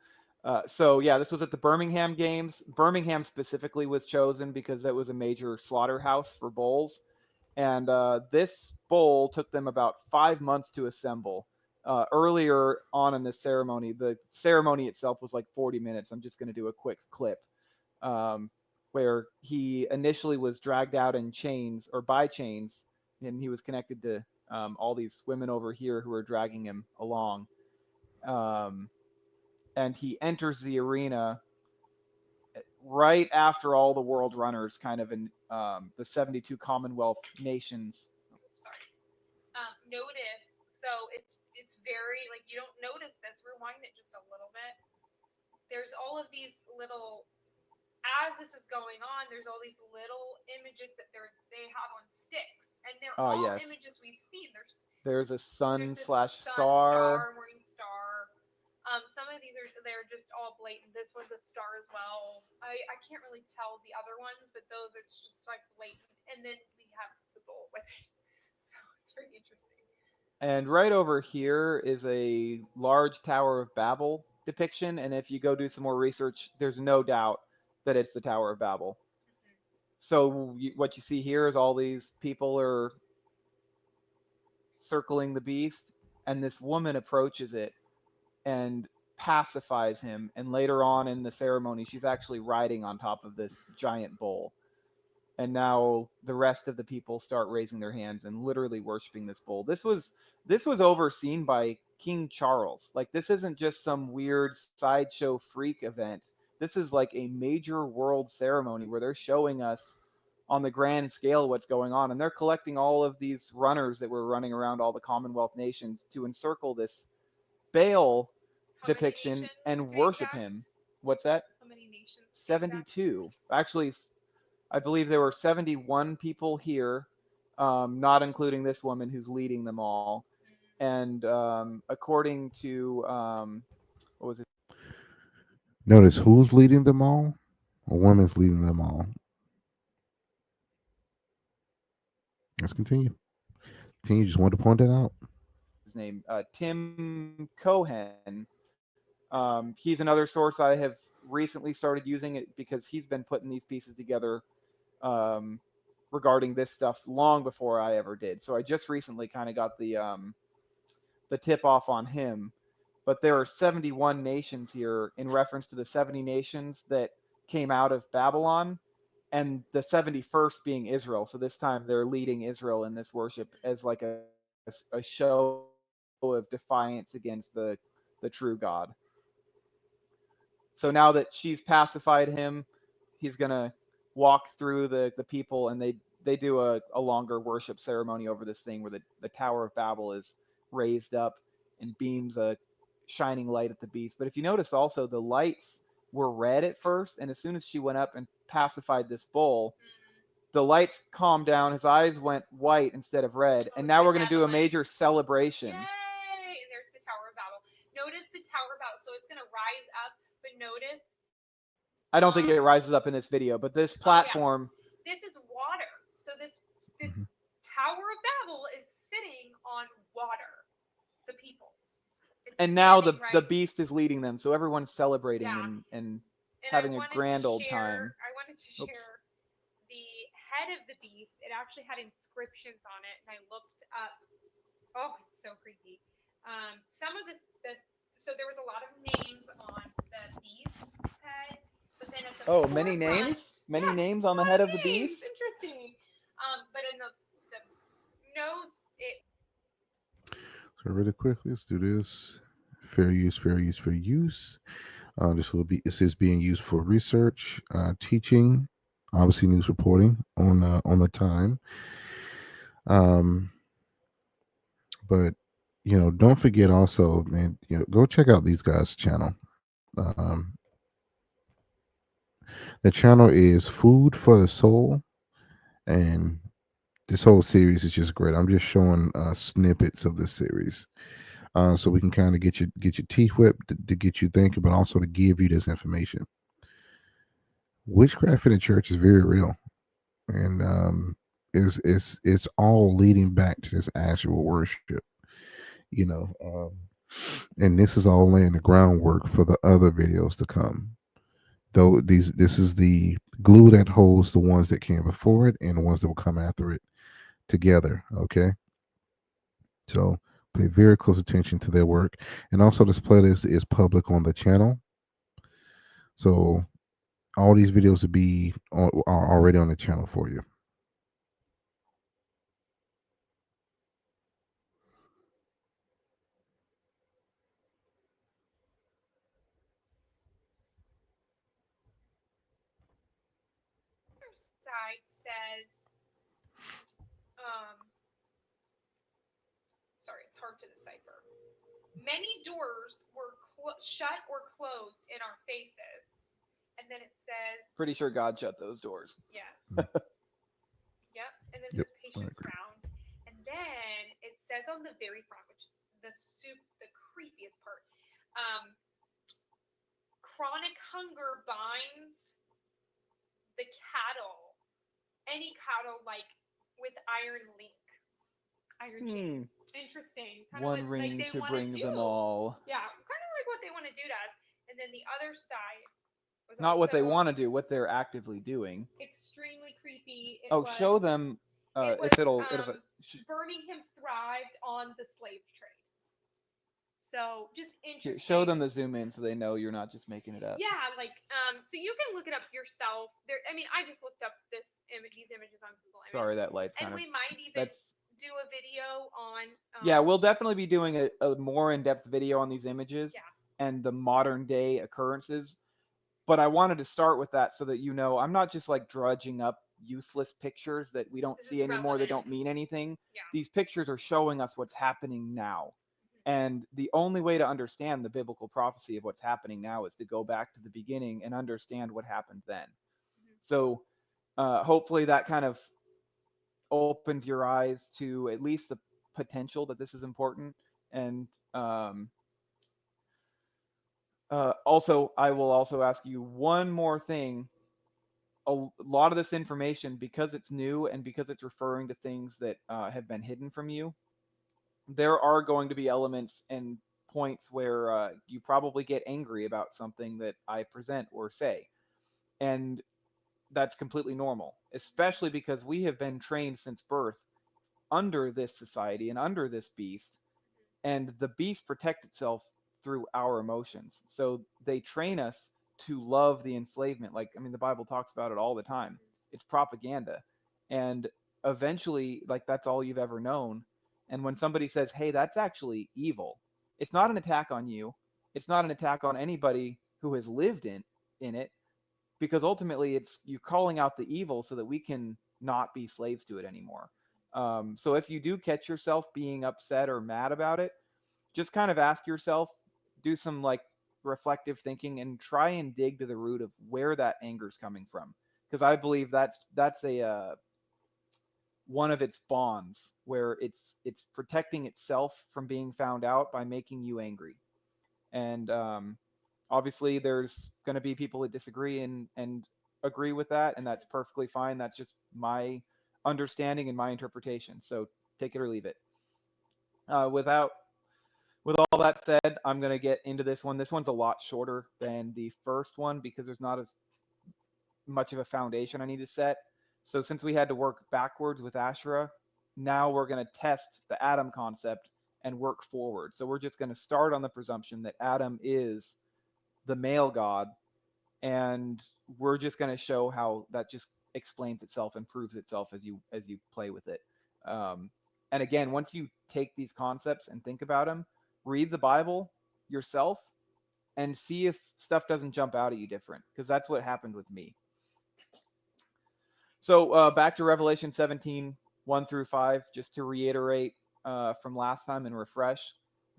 So yeah, this was at the Birmingham Games. Birmingham specifically was chosen because that was a major slaughterhouse for bulls. And this bull took them about 5 months to assemble. Earlier on in this ceremony, the ceremony itself was like 40 minutes. I'm just going to do a quick clip where he initially was dragged out in chains, or by chains, and he was connected to all these women over here who were dragging him along. And he enters the arena right after all the world runners, kind of in the 72 Commonwealth nations. Sorry. Notice, so it's very, like, you don't notice this. Rewind it just a little bit. There's all of these little, as this is going on, there's all these little images that they have on sticks, and they're all Yes. images we've seen. There's a sun There's this slash sun, star. morning star. Some of these they're just all blatant. This one's a star as well. I can't really tell the other ones, but those are just like blatant. And then we have the bull with it. So it's very interesting. And right over here is a large Tower of Babel depiction. And if you go do some more research, there's no doubt that it's the Tower of Babel. So what you see here is all these people are circling the beast, and this woman approaches it and pacifies him. And later on in the ceremony, she's actually riding on top of this giant bull. And now the rest of the people start raising their hands and literally worshiping this bull. This was overseen by King Charles. Like, this isn't just some weird sideshow freak event. This is like a major world ceremony where they're showing us on the grand scale what's going on, and they're collecting all of these runners that were running around all the Commonwealth nations to encircle this Baal depiction and worship him. What's that? How many nations? 72. Actually, I believe there were 71 people here, not including this woman who's leading them all. And according to what was it? Notice who's leading them all? A woman's leading them all. Let's continue. Continue. Just wanted to point that out. His name? Tim Cohen. He's another source I have recently started using it because he's been putting these pieces together regarding this stuff long before I ever did. So I just recently kind of got the tip off on him. But there are 71 nations here in reference to the 70 nations that came out of Babylon. and the 71st being Israel. So this time they're leading Israel in this worship as like a show of defiance against the true God. So now that she's pacified him, he's gonna walk through the people, and they do a longer worship ceremony over this thing where the Tower of Babel is raised up and beams a shining light at the beast. But if you notice also, the lights were red at first, and as soon as she went up and pacified this bull, the lights calmed down, his eyes went white instead of red, Oh, and now the we're gonna do a Babylon. major celebration. Yay! And there's the Tower of Babel. Notice the Tower of Babel. So it's gonna rise up, but notice. I don't think it rises up in this video, but this platform. This is water. So this Mhm. Tower of Babel is sitting on water. The people's. It's And now standing, the right? beast is leading them, so everyone's celebrating Yeah. and And having I a wanted grand to old share, time. I wanted to Oops. share the head of the beast. It actually had inscriptions on it, and I looked up. Oh, it's so creepy. Some of the so there was a lot of names on the beast's head, but then at the Oh, forefront, many names? Many yes, names on a the lot head of the names. beast? Interesting. But in the nose, it So really quick, let's do this. Fair use, fair use, fair use. This will be. This is being used for research, teaching, obviously news reporting on the time. Um, but don't forget also, man. Go check out these guys' channel. Um, the channel is Food for the Soul, and this whole series is just great. I'm just showing snippets of this series, so we can kind of get your teeth wet to get you thinking, but also to give you this information. Witchcraft in the church is very real, and it's all leading back to this actual worship. You know, and this is all laying the groundwork for the other videos to come. Though this is the glue that holds the ones that came before it and the ones that will come after it together. Okay, so pay very close attention to their work, and also this playlist is public on the channel, so all these videos will are already on the channel for you. other side says, um, sorry, it's hard to decipher. Many doors were shut or closed in our faces, and then it says, Pretty sure God shut those doors. yes, Mm. yep, and then Yep, says I patience agree. round, and then it says on the very front, which is the creepiest part, um, chronic hunger binds the cattle, any cattle like with iron link, iron chain. Interesting. Kind of One like ring they to want to bring do. them all. Yeah, kind of like what they want to do to us. And then the other side was Not what they also want to do, what they're actively doing. extremely creepy. It Oh, was show them it if was it'll Birmingham thrived on the slave trade. So just here, interesting. show them the zoom in so they know you're not just making it up. Yeah, like so you can look it up yourself. There, I mean, I just looked up these images on Google Images. Sorry, that light's And kind of we might even that's do a video on. yeah, we'll definitely be doing a more in-depth video on these images Yeah. and the modern day occurrences. But I wanted to start with that so that I'm not just like drudging up useless pictures that we don't This see is anymore that don't relevant. mean anything. Yeah. These pictures are showing us what's happening now. And the only way to understand the biblical prophecy of what's happening now is to go back to the beginning and understand what happened then. So hopefully that kind of opens your eyes to at least the potential that this is important. And also, I will also ask you one more thing. A lot of this information, because it's new and because it's referring to things that have been hidden from you, there are going to be elements and points where you probably get angry about something that I present or say. And that's completely normal, especially because we have been trained since birth under this society and under this beast. And the beast protects itself through our emotions. So they train us to love the enslavement. Like, I mean, the Bible talks about it all the time. it's propaganda. And eventually, like, that's all you've ever known. And when somebody says, hey, that's actually evil, it's not an attack on you. It's not an attack on anybody who has lived in it, because ultimately it's you calling out the evil so that we can not be slaves to it anymore. So if you do catch yourself being upset or mad about it, just kind of ask yourself, do some like reflective thinking, and try and dig to the root of where that anger is coming from. Because I believe that's a one of its bonds where it's protecting itself from being found out by making you angry. And obviously, there's going to be people that disagree and agree with that, and that's perfectly fine. That's just my understanding and my interpretation. So take it or leave it. Without with all that said, I'm going to get into this one. This one's a lot shorter than the first one because there's not as much of a foundation I need to set. So since we had to work backwards with Asherah, now we're going to test the Adam concept and work forward. So we're just going to start on the presumption that Adam is the male god, and we're just going to show how that just explains itself and proves itself as you play with it. And again, once you take these concepts and think about them, read the Bible yourself and see if stuff doesn't jump out at you different, because that's what happened with me. So back to Revelation 17, 1 through 5, just to reiterate from last time and refresh.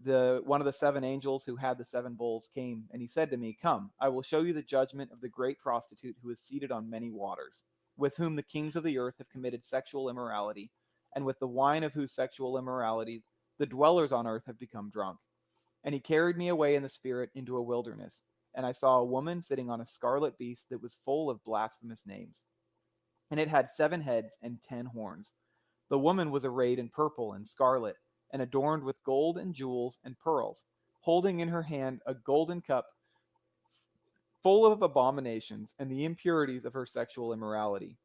One of the seven angels who had the seven bowls came, and he said to me, come, I will show you the judgment of the great prostitute who is seated on many waters, with whom the kings of the earth have committed sexual immorality, and with the wine of whose sexual immorality the dwellers on earth have become drunk. And he carried me away in the spirit into a wilderness, and I saw a woman sitting on a scarlet beast that was full of blasphemous names, and it had 7 heads and 10 horns. The woman was arrayed in purple and scarlet, and adorned with gold and jewels and pearls, holding in her hand a golden cup full of abominations and the impurities of her sexual immorality.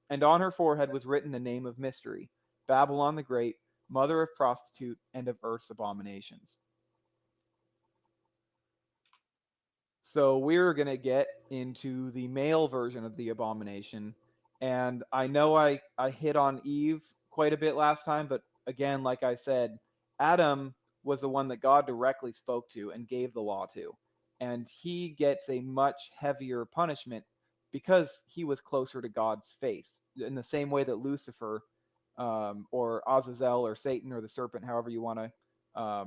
And on her forehead was written the name of mystery, Babylon the Great, mother of prostitute and of earth's abominations. So we're going to get into the male version of the abomination. And I know I hit on Eve quite a bit last time, but again, like I said, Adam was the one that God directly spoke to and gave the law to. And he gets a much heavier punishment because he was closer to God's face, in the same way that Lucifer, or Azazel, or Satan, or the serpent, however you want to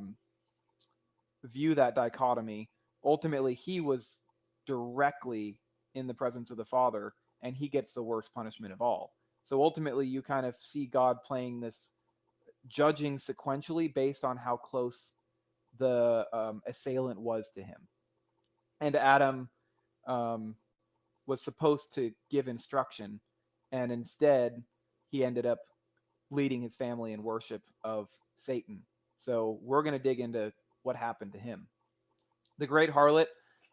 view that dichotomy, ultimately he was directly in the presence of the Father, and he gets the worst punishment of all. So ultimately, you kind of see God playing this judging sequentially based on how close the assailant was to him. And Adam was supposed to give instruction, and instead he ended up leading his family in worship of Satan. So we're going to dig into what happened to him. The Great Harlot,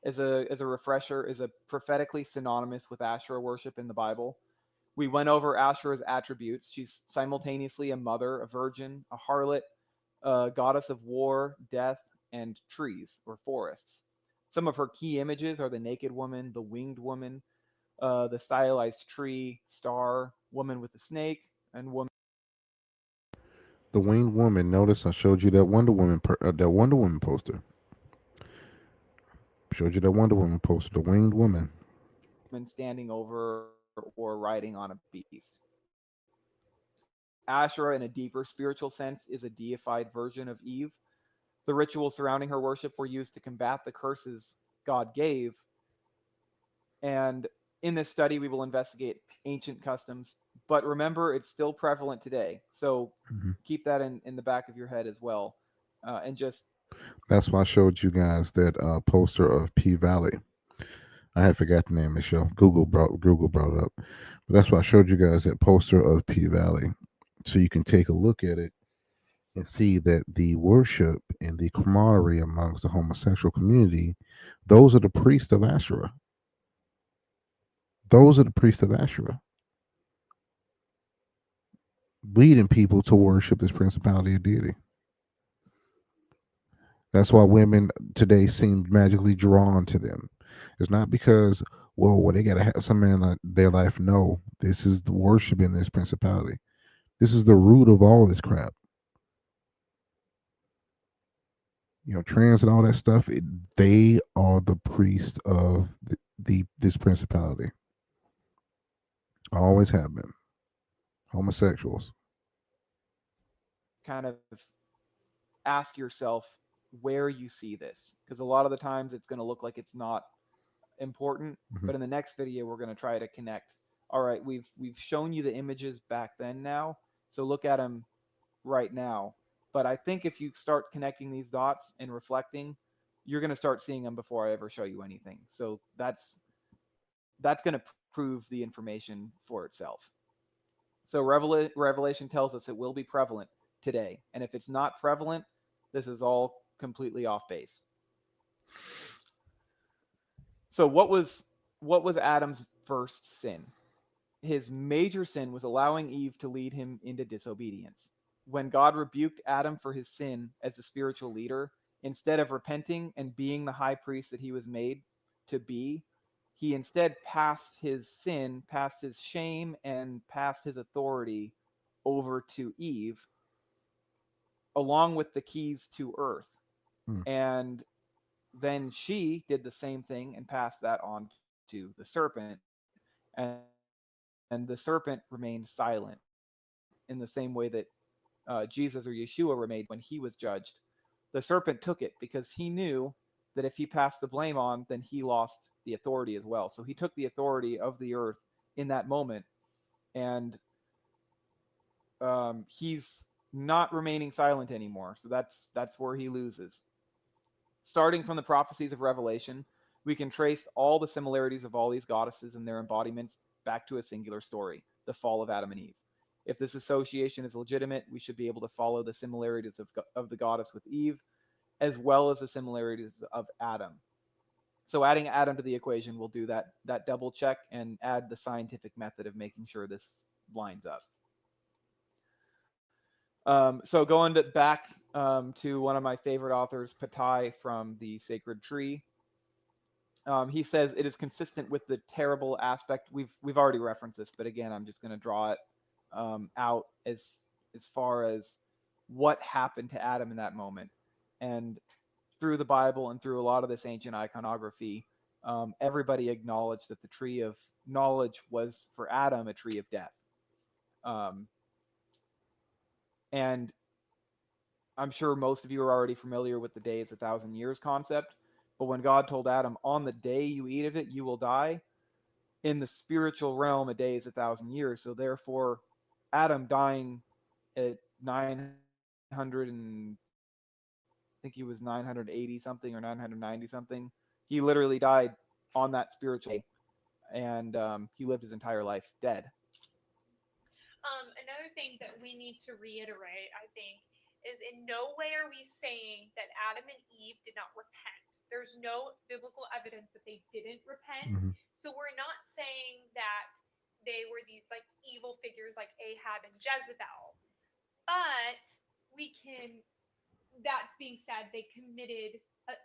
as a refresher, is a prophetically synonymous with Asherah worship in the Bible. We went over Asherah's attributes. She's simultaneously a mother, a virgin, a harlot, a goddess of war, death, and trees or forests. Some of her key images are the naked woman, the winged woman, the stylized tree, star, woman with the snake, and woman. The winged woman. Notice I showed you that Wonder Woman poster. Showed you that Wonder Woman poster. The winged woman. Standing over or riding on a beast. Asherah, in a deeper spiritual sense, is a deified version of Eve. The rituals surrounding her worship were used to combat the curses God gave. And in this study, we will investigate ancient customs. But remember, it's still prevalent today. So keep that in the back of your head as well. And just. That's why I showed you guys that poster of P Valley. I had forgot the name of the show. Google brought it up. But that's why I showed you guys that poster of P Valley. So you can take a look at it and see that the worship and the camaraderie amongst the homosexual community, those are the priests of Asherah. Those are the priests of Asherah, leading people to worship this principality of deity. That's why women today seem magically drawn to them. It's not because, well, they got to have some in their life. No, This is the worshiping this principality. This is the root of all this crap. Trans and all that stuff. They are the priest of this principality. Always have been. Homosexuals. Kind of ask yourself where you see this, because a lot of the times it's going to look like it's not important, Mhm. but in the next video we're going to try to connect. All right, we've shown you the images back then now, so look at them right now. But I think if you start connecting these dots and reflecting, you're going to start seeing them before I ever show you anything. So that's going to prove the information for itself. So Revelation tells us it will be prevalent today, and if it's not prevalent, this is all completely off base. So what was Adam's first sin? His major sin was allowing Eve to lead him into disobedience. When God rebuked Adam for his sin as the spiritual leader, instead of repenting and being the high priest that he was made to be, he instead passed his sin, passed his shame, and passed his authority over to Eve, along with the keys to earth. Hmm. And then she did the same thing and passed that on to the serpent. And the serpent remained silent in the same way that Jesus or Yeshua remained when he was judged. The serpent took it because he knew that if he passed the blame on, then he lost the authority as well. So he took the authority of the earth in that moment, and he's not remaining silent anymore. So that's where he loses. Starting from the prophecies of Revelation, we can trace all the similarities of all these goddesses and their embodiments back to a singular story, the fall of Adam and Eve. If this association is legitimate, we should be able to follow the similarities of the goddess with Eve, as well as the similarities of Adam. So adding Adam to the equation will do that double check and add the scientific method of making sure this lines up. So going back to one of my favorite authors, Patai from the Sacred Tree, he says it is consistent with the terrible aspect. We've already referenced this, but again, I'm just going to draw it out as far as what happened to Adam in that moment. And through the Bible and through a lot of this ancient iconography, everybody acknowledged that the tree of knowledge was for Adam a tree of death. Um, and I'm sure most of you are already familiar with the day is 1,000 years concept. But when God told Adam, on the day you eat of it, you will die, in the spiritual realm, a day is 1,000 years. So therefore, Adam dying at 900 and I think he was 980 something or 990 something. He literally died on that spiritual day, and he lived his entire life dead. Another thing that we need to reiterate, I think, is in no way are we saying that Adam and Eve did not repent. There's no biblical evidence that they didn't repent. Mhm. So we're not saying that they were these like evil figures like Ahab and Jezebel. But we can, that's being said, they committed,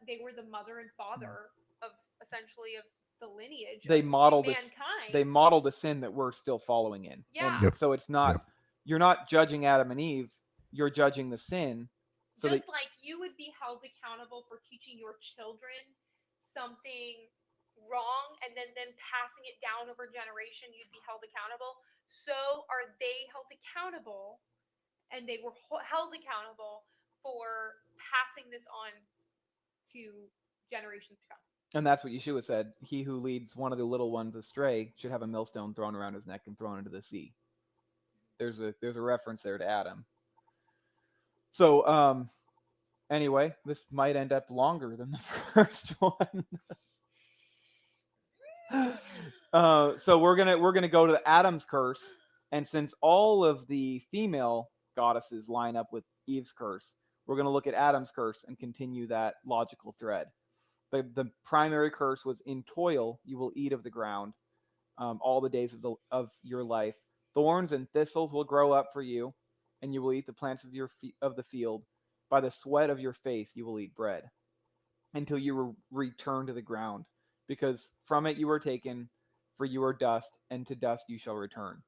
they were the mother and father of essentially of the lineage They of model this. mankind. They model the sin that we're still following in. Yeah. And Yep. so it's not. Yep. You're not judging Adam and Eve. You're judging the sin. So Just like you would be held accountable for teaching your children something wrong and then passing it down over generation, you'd be held accountable. So are they held accountable, and they were held accountable for passing this on to generations to come. and that's what Yeshua said. He who leads one of the little ones astray should have a millstone thrown around his neck and thrown into the sea. There's a reference there to Adam. So anyway, this might end up longer than the first one. So we're gonna go to the Adam's curse, and since all of the female goddesses line up with Eve's curse, we're gonna look at Adam's curse and continue that logical thread. The primary curse was, in toil you will eat of the ground all the days of your life. Thorns and thistles will grow up for you, and you will eat the plants of the field. By the sweat of your face you will eat bread until you return to the ground, because from it you were taken, for you are dust, and to dust you shall return.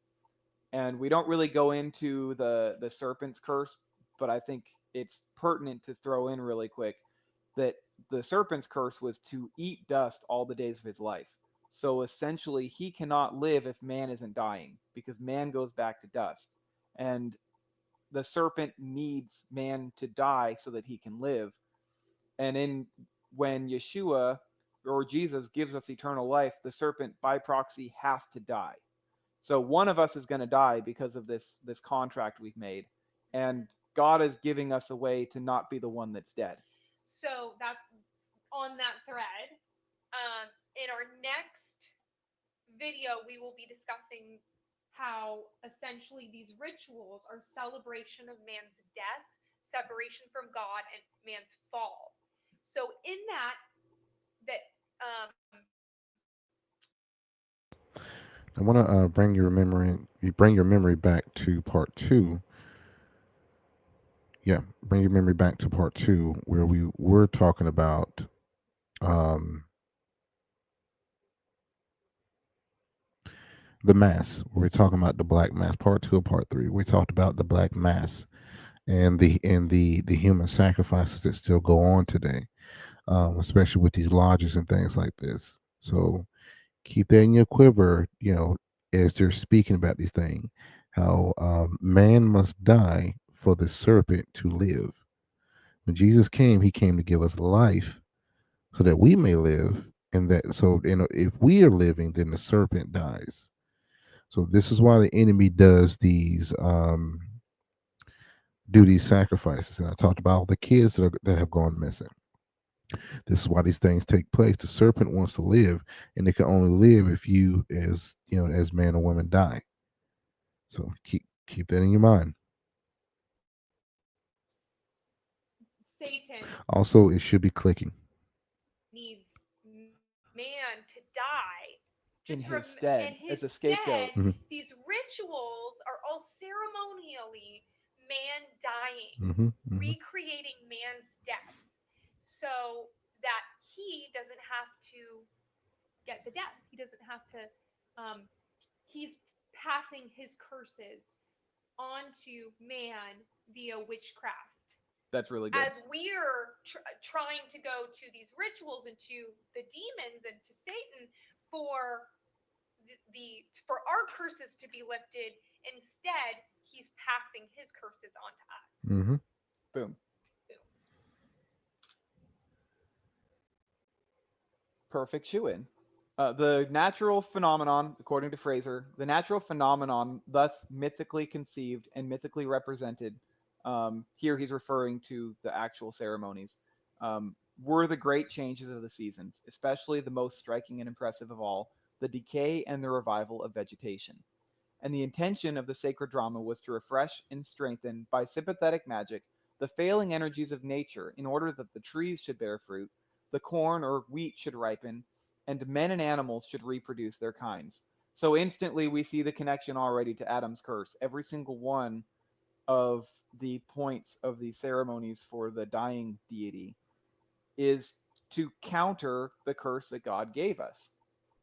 And we don't really go into the serpent's curse, but I think it's pertinent to throw in really quick that the serpent's curse was to eat dust all the days of his life. So essentially, he cannot live if man isn't dying because man goes back to dust. And the serpent needs man to die so that he can live. And in when Yeshua or Jesus gives us eternal life, the serpent by proxy has to die. So one of us is going to die because of this contract we've made, and God is giving us a way to not be the one that's dead. So that on that thread, in our next video, we will be discussing how essentially these rituals are celebration of man's death, separation from God, and man's fall. So in that I want to bring your memory back to part two. Yeah, bring your memory back to part two, where we were talking about um, the mass. We're talking about the black mass. Part two of part three. We talked about the black mass and the human sacrifices that still go on today, especially with these lodges and things like this. So keep that in your quiver. As they're speaking about these things, how man must die for the serpent to live. When Jesus came, he came to give us life so that we may live, and that so if we are living, then the serpent dies. So this is why the enemy does these sacrifices. And I talked about all the kids that have gone missing. This is why these things take place. The serpent wants to live, and it can only live if you, as man or woman, die. So keep that in your mind. Satan Also, it should be clicking. needs man to die In just his in stead, his as a stead. scapegoat. Hmm. These rituals are all ceremonially man dying, Hmm. Hmm. recreating man's death, so that he doesn't have to get the death. He doesn't have to. Um, he's passing his curses onto man via witchcraft. That's really good. As we're trying to go to these rituals and to the demons and to Satan for for our curses to be lifted, instead he's passing his curses onto us. Hmm. Boom. Boom. Perfect shoe in. The natural phenomenon, according to Fraser, the natural phenomenon, thus mythically conceived and mythically represented, here he's referring to the actual ceremonies, were the great changes of the seasons, especially the most striking and impressive of all, the decay and the revival of vegetation. And the intention of the sacred drama was to refresh and strengthen by sympathetic magic the failing energies of nature in order that the trees should bear fruit, the corn or wheat should ripen, and men and animals should reproduce their kinds. So instantly we see the connection already to Adam's curse. Every single one of the points of the ceremonies for the dying deity is to counter the curse that God gave us.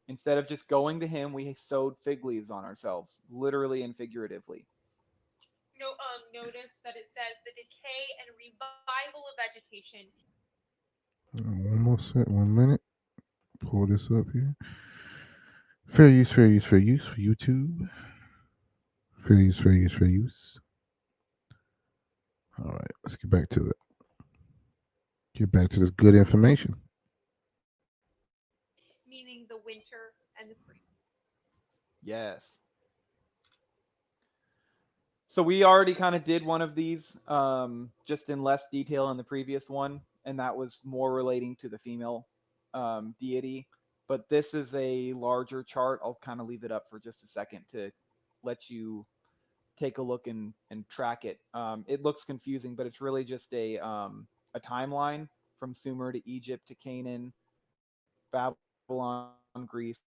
Instead of just going to him, we sewed fig leaves on ourselves, literally and figuratively. No, notice that it says the decay and revival of vegetation. One more set. 1 minute. Pull this up here. Fair use, fair use, fair use for YouTube. Fair use, fair use, fair use. All right, let's get back to it. Get back to this good information. Meaning the winter and the spring. Yes. So we already kind of did one of these, just in less detail in the previous one, and that was more relating to the female deity. But this is a larger chart. I'll kind of leave it up for just a second to let you take a look and track it. It looks confusing, but it's really just a timeline from Sumer to Egypt to Canaan, Babylon, Greece,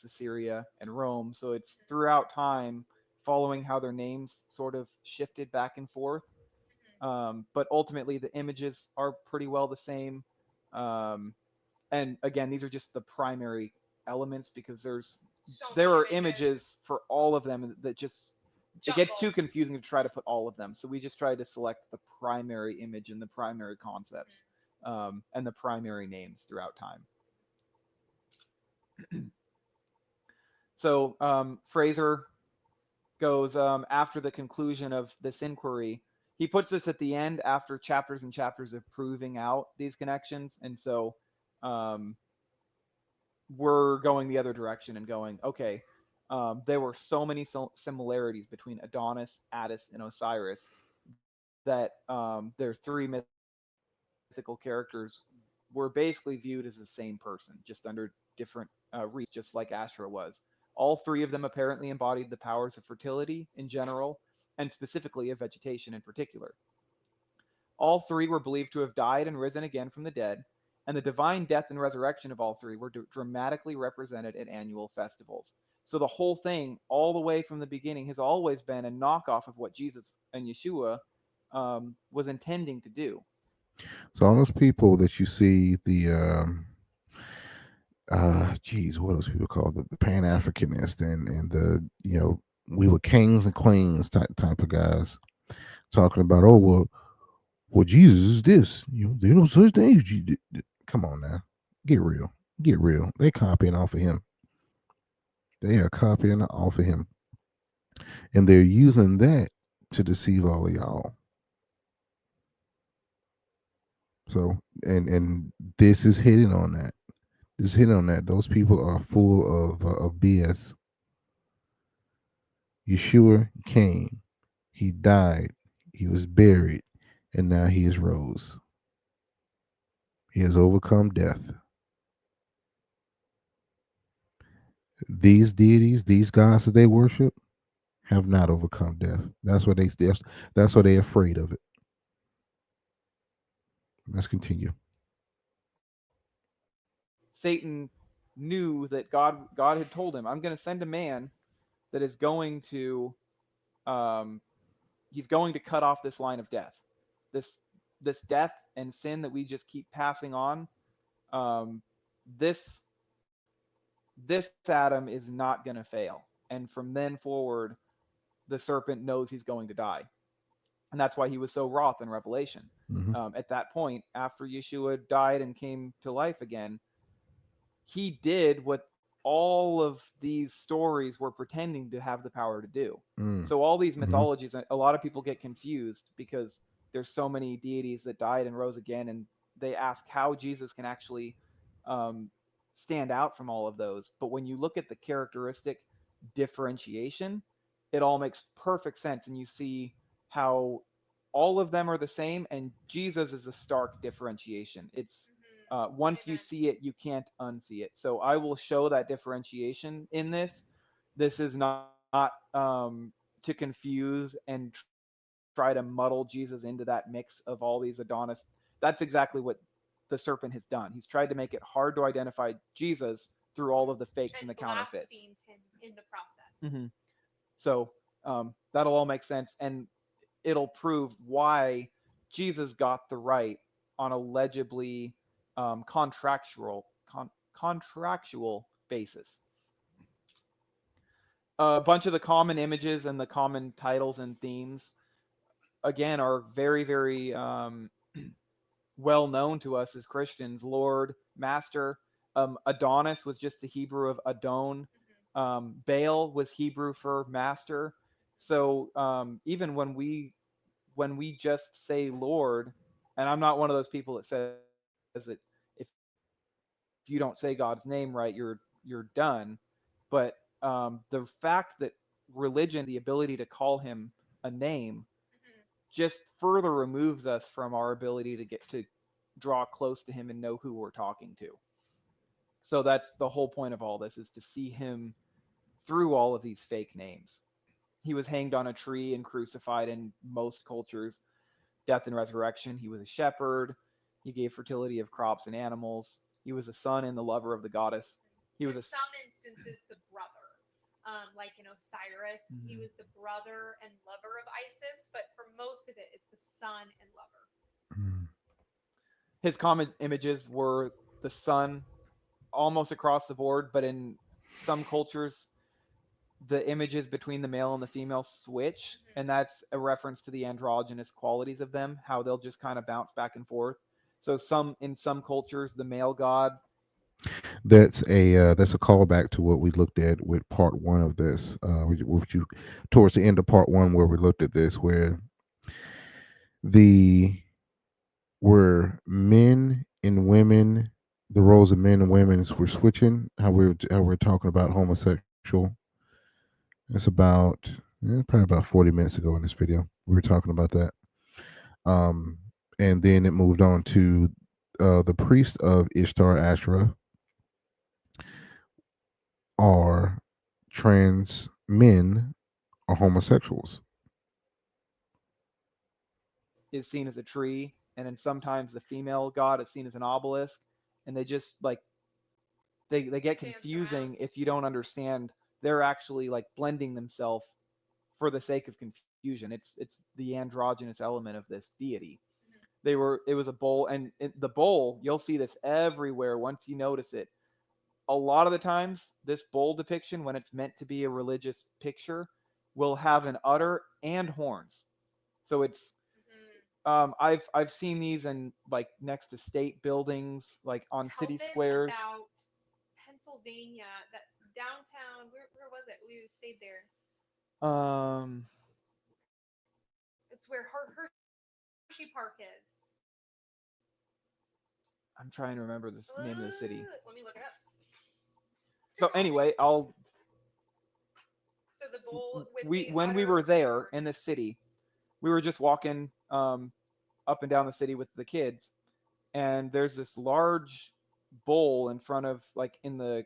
Assyria, and Rome. So it's throughout time, following how their names sort of shifted back and forth. But ultimately, the images are pretty well the same. Um, and again, these are just the primary elements because there's So there many are images for all of them that just it gets too Jumbled. confusing to try to put all of them. So we just tried to select the primary image and the primary concepts, and the primary names throughout time. So Fraser goes after the conclusion of this inquiry. He puts this at the end after chapters and chapters of proving out these connections, and so um, we're going the other direction and going, okay, there were so many similarities between Adonis, Attis, and Osiris that their three mythical characters were basically viewed as the same person, just under different reasons, just like Ashra was. All three of them apparently embodied the powers of fertility in general, and specifically of vegetation in particular. All three were believed to have died and risen again from the dead, and the divine death and resurrection of all three were dramatically represented at annual festivals. So the whole thing, all the way from the beginning, has always been a knockoff of what Jesus and Yeshua was intending to do. So all those people that you see, the geez, what are those people called? The Pan Africanists and the we were kings and queens type of guys talking about, oh well Jesus is this, there no such thing as Jesus. Come on now, get real, get real. They copying off of him. They are copying off of him, and they're using that to deceive all of y'all. So and this is hitting on that. This is hitting on that. Those people are full of BS. Yeshua came, he died, he was buried, and now he is rose. He has overcome death. These deities, these gods that they worship, have not overcome death. That's why they're afraid of it. Let's continue. Satan knew that God had told him, "I'm going to send a man that is going to um, he's going to cut off this line of death, this this death and sin that we just keep passing on. Um, this this Adam is not going to fail, and from then forward, the serpent knows he's going to die, and that's why he was so wroth in Revelation. Hmm. At that point, after Yeshua died and came to life again, he did what all of these stories were pretending to have the power to do. Mm. So all these Hmm. mythologies, a lot of people get confused because there's so many deities that died and rose again, and they ask how Jesus can actually um, stand out from all of those. But when you look at the characteristic differentiation, it all makes perfect sense, and you see how all of them are the same, and Jesus is a stark differentiation. It's once you Amen. see it, you can't unsee it. So I will show that differentiation in this. This is not to confuse and try to muddle Jesus into that mix of all these Adonis. That's exactly what the serpent has done. He's tried to make it hard to identify Jesus through all of the fakes and the And counterfeits. blasphemed him in the process. Hmm. So that'll all make sense, and it'll prove why Jesus got the right on a legibly contractual basis. A bunch of the common images and the common titles and themes again are very well known to us as Christians. Lord, Master. Adonis was just the Hebrew of Adon. Baal was Hebrew for master. So even when we just say Lord, and I'm not one of those people that says that if you don't say God's name right, you're done. But the fact that religion gives us the ability to call him a name Hmm. just further removes us from our ability to get to draw close to him and know who we're talking to. So that's the whole point of all this, is to see him through all of these fake names. He was hanged on a tree and crucified in most cultures. Death and resurrection. He was a shepherd. He gave fertility of crops and animals. He was a son and the lover of the goddess. He was In a some instances, the brother. Like in Osiris, he was the brother and lover of Isis, but for most of it, it's the son and lover. Mm. his common images were the sun almost across the board, but in some cultures the images between the male and the female switch, and that's a reference to the androgynous qualities of them, how they'll just kind of bounce back and forth. So in some cultures, the male god. That's a callback to what we looked at with part one of this. With you towards the end of part one, where we looked at this, where the where men and women, the roles of men and women were switching. How we're talking about homosexual. It's about probably about 40 minutes ago in this video. We were talking about that. Um, and then it moved on to the priest of Ishtar Ashra are trans men or homosexuals. Is seen as a tree, and then sometimes the female god is seen as an obelisk, and they just like they get Dance confusing around. if you don't understand. They're actually like blending themselves for the sake of confusion. It's the androgynous element of this deity. It was a bowl, and the bowl, you'll see this everywhere once you notice it. A lot of the times, this bowl depiction, when it's meant to be a religious picture, will have an udder and horns. So it's I've seen these in like next to state buildings, like on Tell city them squares. about Pennsylvania, that downtown. Where was it? We stayed there. Um, It's where Hershey Park is. I'm trying to remember the name of the city. Let me look it up. So anyway, I'll So the bowl with we the when we udders were and the there in horns. the city, we were just walking up and down the city with the kids, and there's this large bowl in front of like in the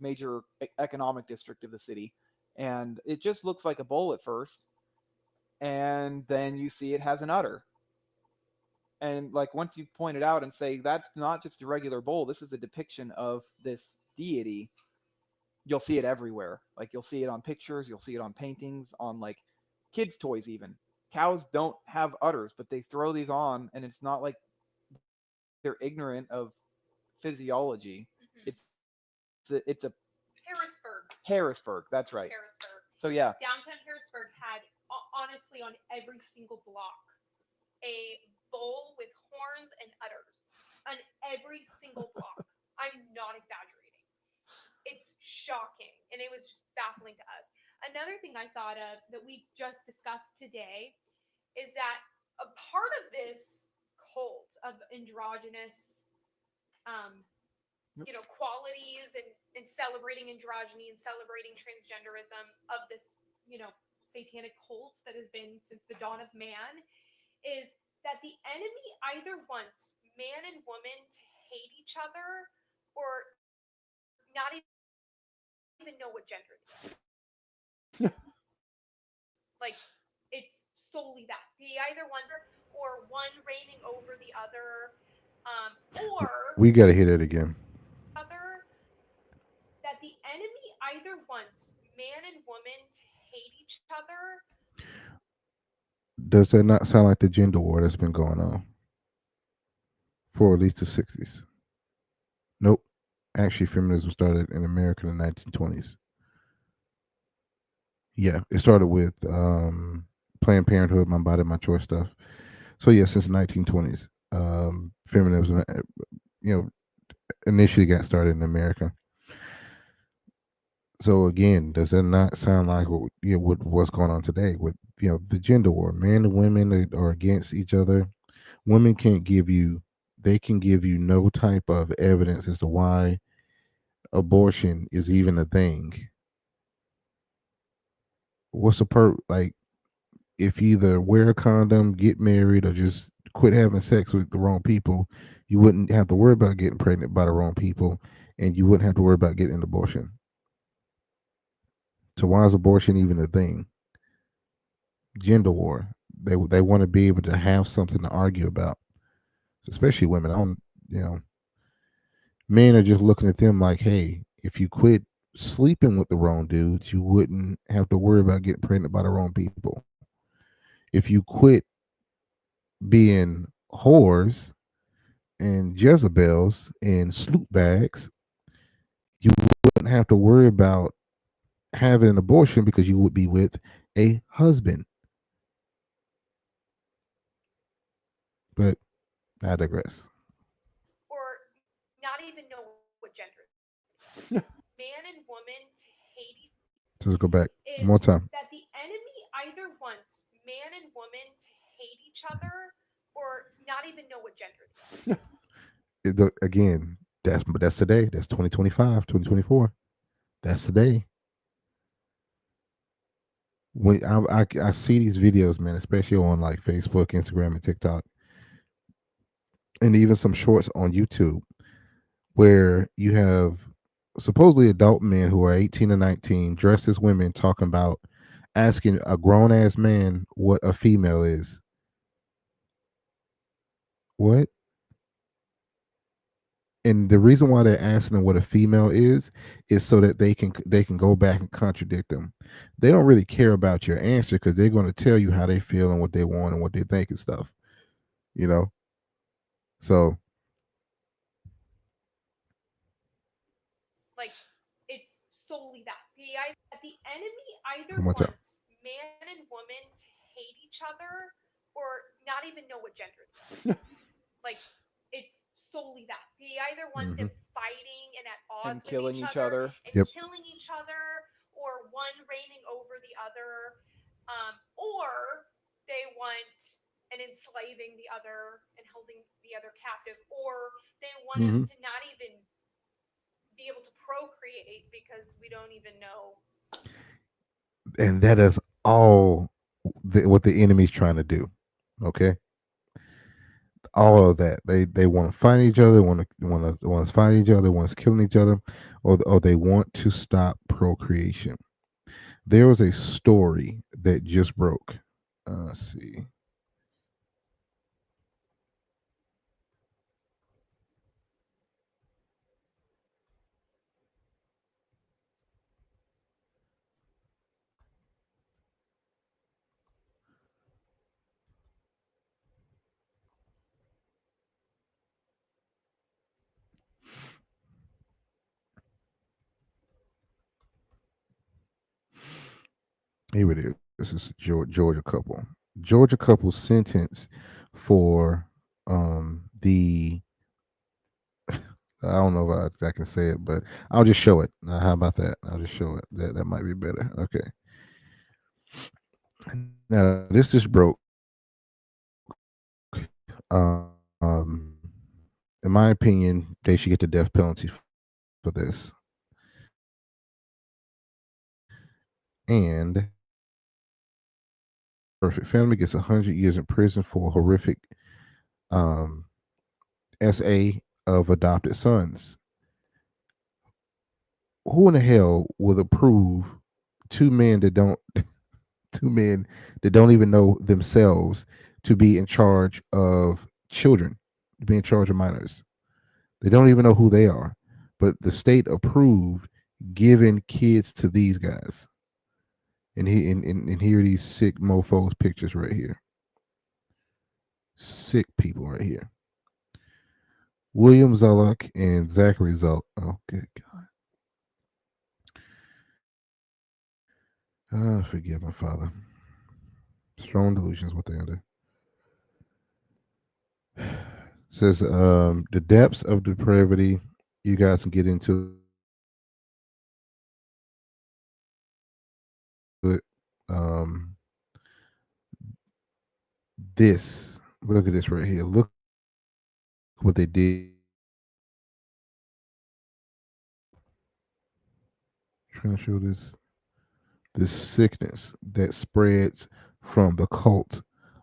major economic district of the city, and it just looks like a bowl at first, and then you see it has an udder. And like once you point it out and say that's not just a regular bowl, this is a depiction of this deity, you'll see it everywhere. Like you'll see it on pictures, you'll see it on paintings, on like kids' toys even. Cows don't have udders, but they throw these on, and it's not like they're ignorant of physiology. It's a Harrisburg. Harrisburg. That's right. Harrisburg. So yeah, Downtown Harrisburg had honestly on every single block a bowl with horns and udders on every single block. I'm not exaggerating. It's shocking, and it was just baffling to us. Another thing I thought of that we just discussed today is that a part of this cult of androgynous um, qualities and celebrating androgyny and celebrating transgenderism of this, satanic cult that has been since the dawn of man is that the enemy either wants man and woman to hate each other or not even know what gender they are. Like, it's solely that. He either wants or one reigning over the other, or We got to hear that again. other that the enemy either wants man and woman to hate each other. Does that not sound like the gender war that's been going on for at least the 60s? Nope. Actually, feminism started in America in the 1920s. Yeah, it started with Planned Parenthood, My Body, My Choice stuff. So yeah, since the 1920s, feminism, initially got started in America. So again, does that not sound like what's going on today with the gender war? Men and women are against each other. Women they can give you no type of evidence as to why abortion is even a thing. What's the like? If you either wear a condom, get married, or just quit having sex with the wrong people, you wouldn't have to worry about getting pregnant by the wrong people, and you wouldn't have to worry about getting an abortion. So why is abortion even a thing? Gender war. They want to be able to have something to argue about, especially women. I don't, men are just looking at them like, hey, if you quit sleeping with the wrong dudes, you wouldn't have to worry about getting pregnant by the wrong people. If you quit being whores and Jezebels and sloop bags, you wouldn't have to worry about having an abortion because you would be with a husband. But I digress. or not even know what gender it is. Man and woman to hate each So let's go back is one more time. that the enemy either wants man and woman to hate each other or not even know what gender it is. Again, that's today. That's 2025, 2024. That's today. When I see these videos, man, especially on like Facebook, Instagram, and TikTok, and even some shorts on YouTube, where you have supposedly adult men who are 18 or 19 dressed as women talking about asking a grown ass man what a female is. What? And the reason why they're asking them what a female is so that they can go back and contradict them. They don't really care about your answer because they're going to tell you how they feel and what they want and what they think and stuff. You know. So Like, it's solely that. The enemy either one more time. wants man and woman to hate each other or not even know what gender it is. Like, it's solely that. He either wants them fighting and at odds And killing with each other. and Yep. killing each other, or one reigning over the other, or they want and enslaving the other and holding the other captive, or they want us to not even be able to procreate because we don't even know. And that is all what the enemy's trying to do. Okay, all of that. They want to fight each other, want to fight each other, want to killing each other, or they want to stop procreation. There was a story that just broke. Let's see. Here it is. This is a Georgia couple. Georgia couple sentenced for the I don't know if I can say it, but I'll just show it. How about that? I'll just show it. That might be better. Okay. Now this just broke. In my opinion, they should get the death penalty for this. And perfect family gets 100 years in prison for horrific um, SA of adopted sons. Who in the hell would approve two men that don't two men that don't even know themselves to be in charge of children, to be in charge of minors? They don't even know who they are, but the state approved giving kids to these guys. And here are these sick mofos pictures right here. Sick people right here. William Zullock and Zachary Zullock. Oh, good God. Forgive my father. Strong delusions, what they under. Says the depths of depravity. You guys can get into it. This. Look at this right here. Look what they did. Trying to show this sickness that spreads from the cult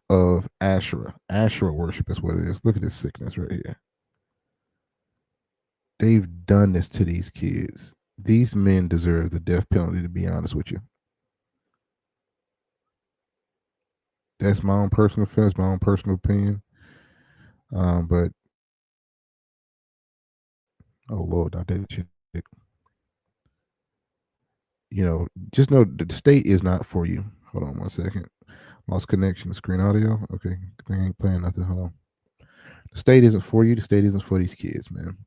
of Asherah. Asherah worship is what it is. Look at this sickness right here. They've done this to these kids. These men deserve the death penalty, to be honest with you. That's my own personal feelings, my own personal opinion. But oh Lord, not that shit. Just know that the state is not for you. Hold on one second. Lost connection. Screen audio. Okay, thing ain't playing nothing. Hold on. The state isn't for you. The state isn't for these kids, man.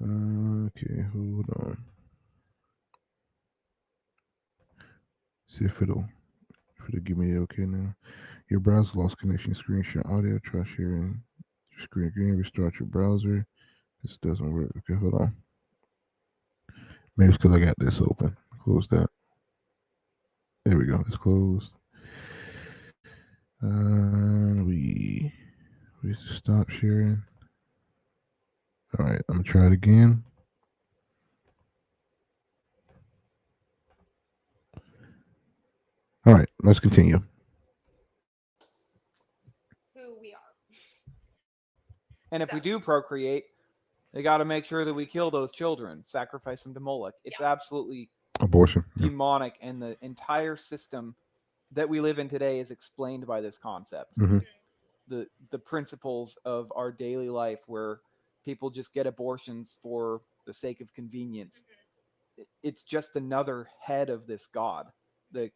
Okay, hold on. See if it'll give me okay now. Your browser lost connection. Screenshot audio. Try sharing. Screen again. Restart your browser. This doesn't work. Okay, hold on. Maybe it's because I got this open. Close that. There we go. It's closed. We stop sharing. All right, I'm gonna try it again. All right, let's continue. Who we are. And if we So- do procreate, they got to make sure that we kill those children, sacrifice them to Moloch. It's absolutely Abortion. Yeah. demonic, and the entire system that we live in today is explained by this concept. Mhm. The principles of our daily life, where people just get abortions for the sake of convenience. It's just another head of this god. The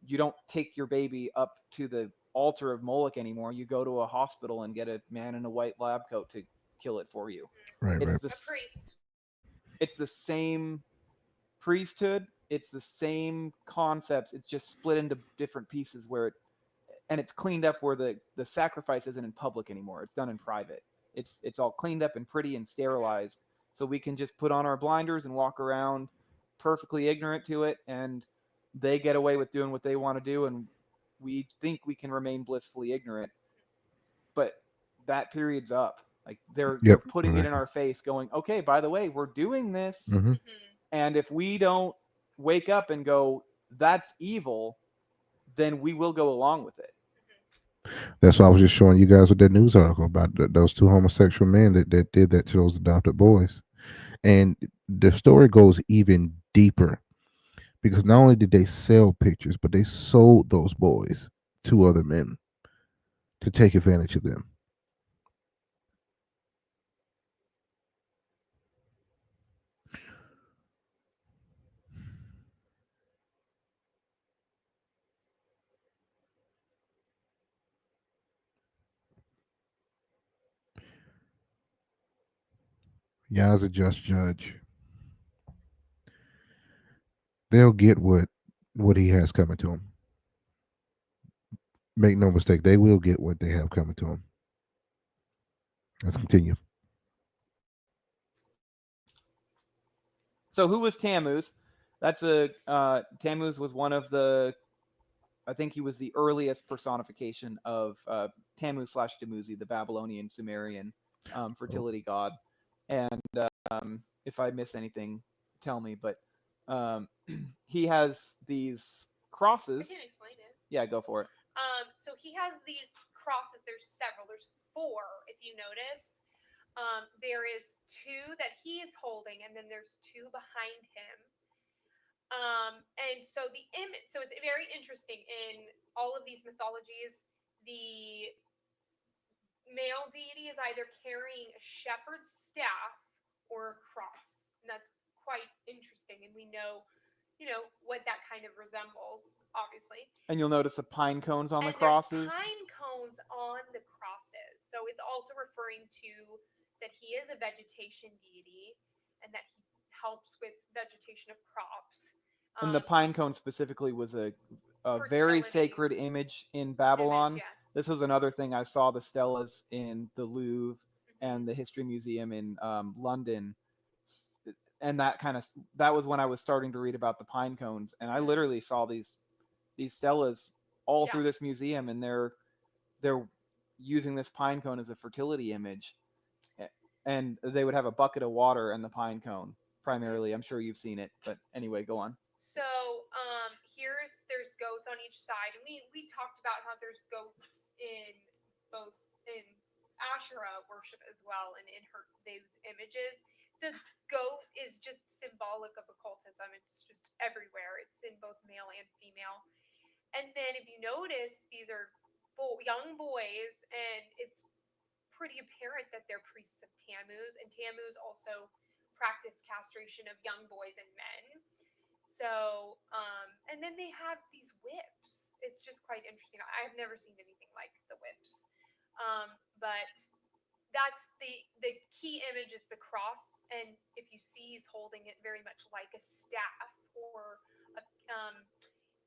You don't take your baby up to the altar of Moloch anymore. You go to a hospital and get a man in a white lab coat to kill it for you. Right, right. It's A priest. it's the same priesthood. It's the same concepts. It's just split into different pieces where it's cleaned up where the sacrifice isn't in public anymore. It's done in private. It's all cleaned up and pretty and sterilized, so we can just put on our blinders and walk around perfectly ignorant to it, and they get away with doing what they want to do, and we think we can remain blissfully ignorant. But that period's up. Like they're Yep. putting it in Exactly. our face, going, okay, by the way, we're doing this, Hmm. and if we don't wake up and go, that's evil, then we will go along with it. That's why I was just showing you guys with that news article about those two homosexual men that did that to those adopted boys. And the story goes even deeper because not only did they sell pictures, but they sold those boys to other men to take advantage of them. Yah's a just judge. They'll get what he has coming to them. Make no mistake, they will get what they have coming to them. Let's continue. So who was Tammuz? That's a Tammuz was one of the, I think he was the earliest personification of Tammuz slash Tamuzi, the Babylonian Sumerian fertility god. And if I miss anything, tell me. But um, he has these I crosses. can explain it. Yeah, go for it. So he has these crosses. There's several. There's 4, if you notice. There is 2 that he is holding, and then there's 2 behind him. And so the image. So it's very interesting in all of these mythologies. The male deity is either carrying a shepherd's staff or a cross, and that's quite interesting. And we know, what that kind of resembles, obviously. And you'll notice the pine cones on the And crosses. there's pine cones on the crosses, so it's also referring to that he is a vegetation deity and that he helps with vegetation of crops. And the pine cone specifically was a very Fertility. sacred image in Babylon. Image, yes. This was another thing I saw the stelas in the Louvre and the History Museum in London, and that was when I was starting to read about the pine cones, and I literally saw these stelas all through this museum, and they're using this pine cone as a fertility image, and they would have a bucket of water and the pine cone primarily. I'm sure you've seen it, but anyway, go on. So there's goats on each side, and we talked about how there's goats in Asherah worship as well, and in those images. The goat is just symbolic of occultism. It's just everywhere. It's in both male and female. And then if you notice, these are young boys, and it's pretty apparent that they're priests of Tammuz, and Tammuz also practiced castration of young boys and men. So, and then they have these whips. It's just quite interesting. I've never seen anything like the whips. But that's the key image is the cross, and if you see, he's holding it very much like a staff or a,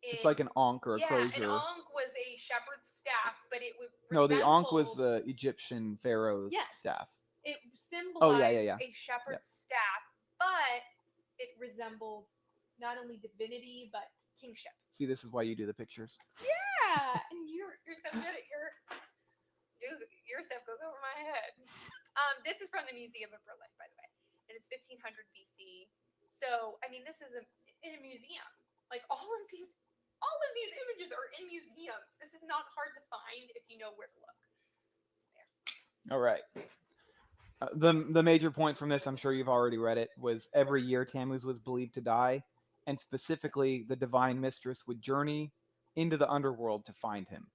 It's like an ankh or a yeah, crozier. an ankh was a shepherd's staff, but it would No, the ankh was resembled- the Egyptian pharaoh's Yes. staff. it symbolized yeah. a shepherd's staff, but it resembled not only divinity but kingship. See, this is why you do the pictures. Yeah, and you're so good at your stuff goes over my head. This is from the Museum of Berlin, by the way, and it's 1500 BC. So I mean, this is in a museum. Like all of these images are in museums. This is not hard to find if you know where to look. All right. The major point from this, I'm sure you've already read it, was every year Tammuz was believed to die, and specifically the divine mistress would journey into the underworld to find him.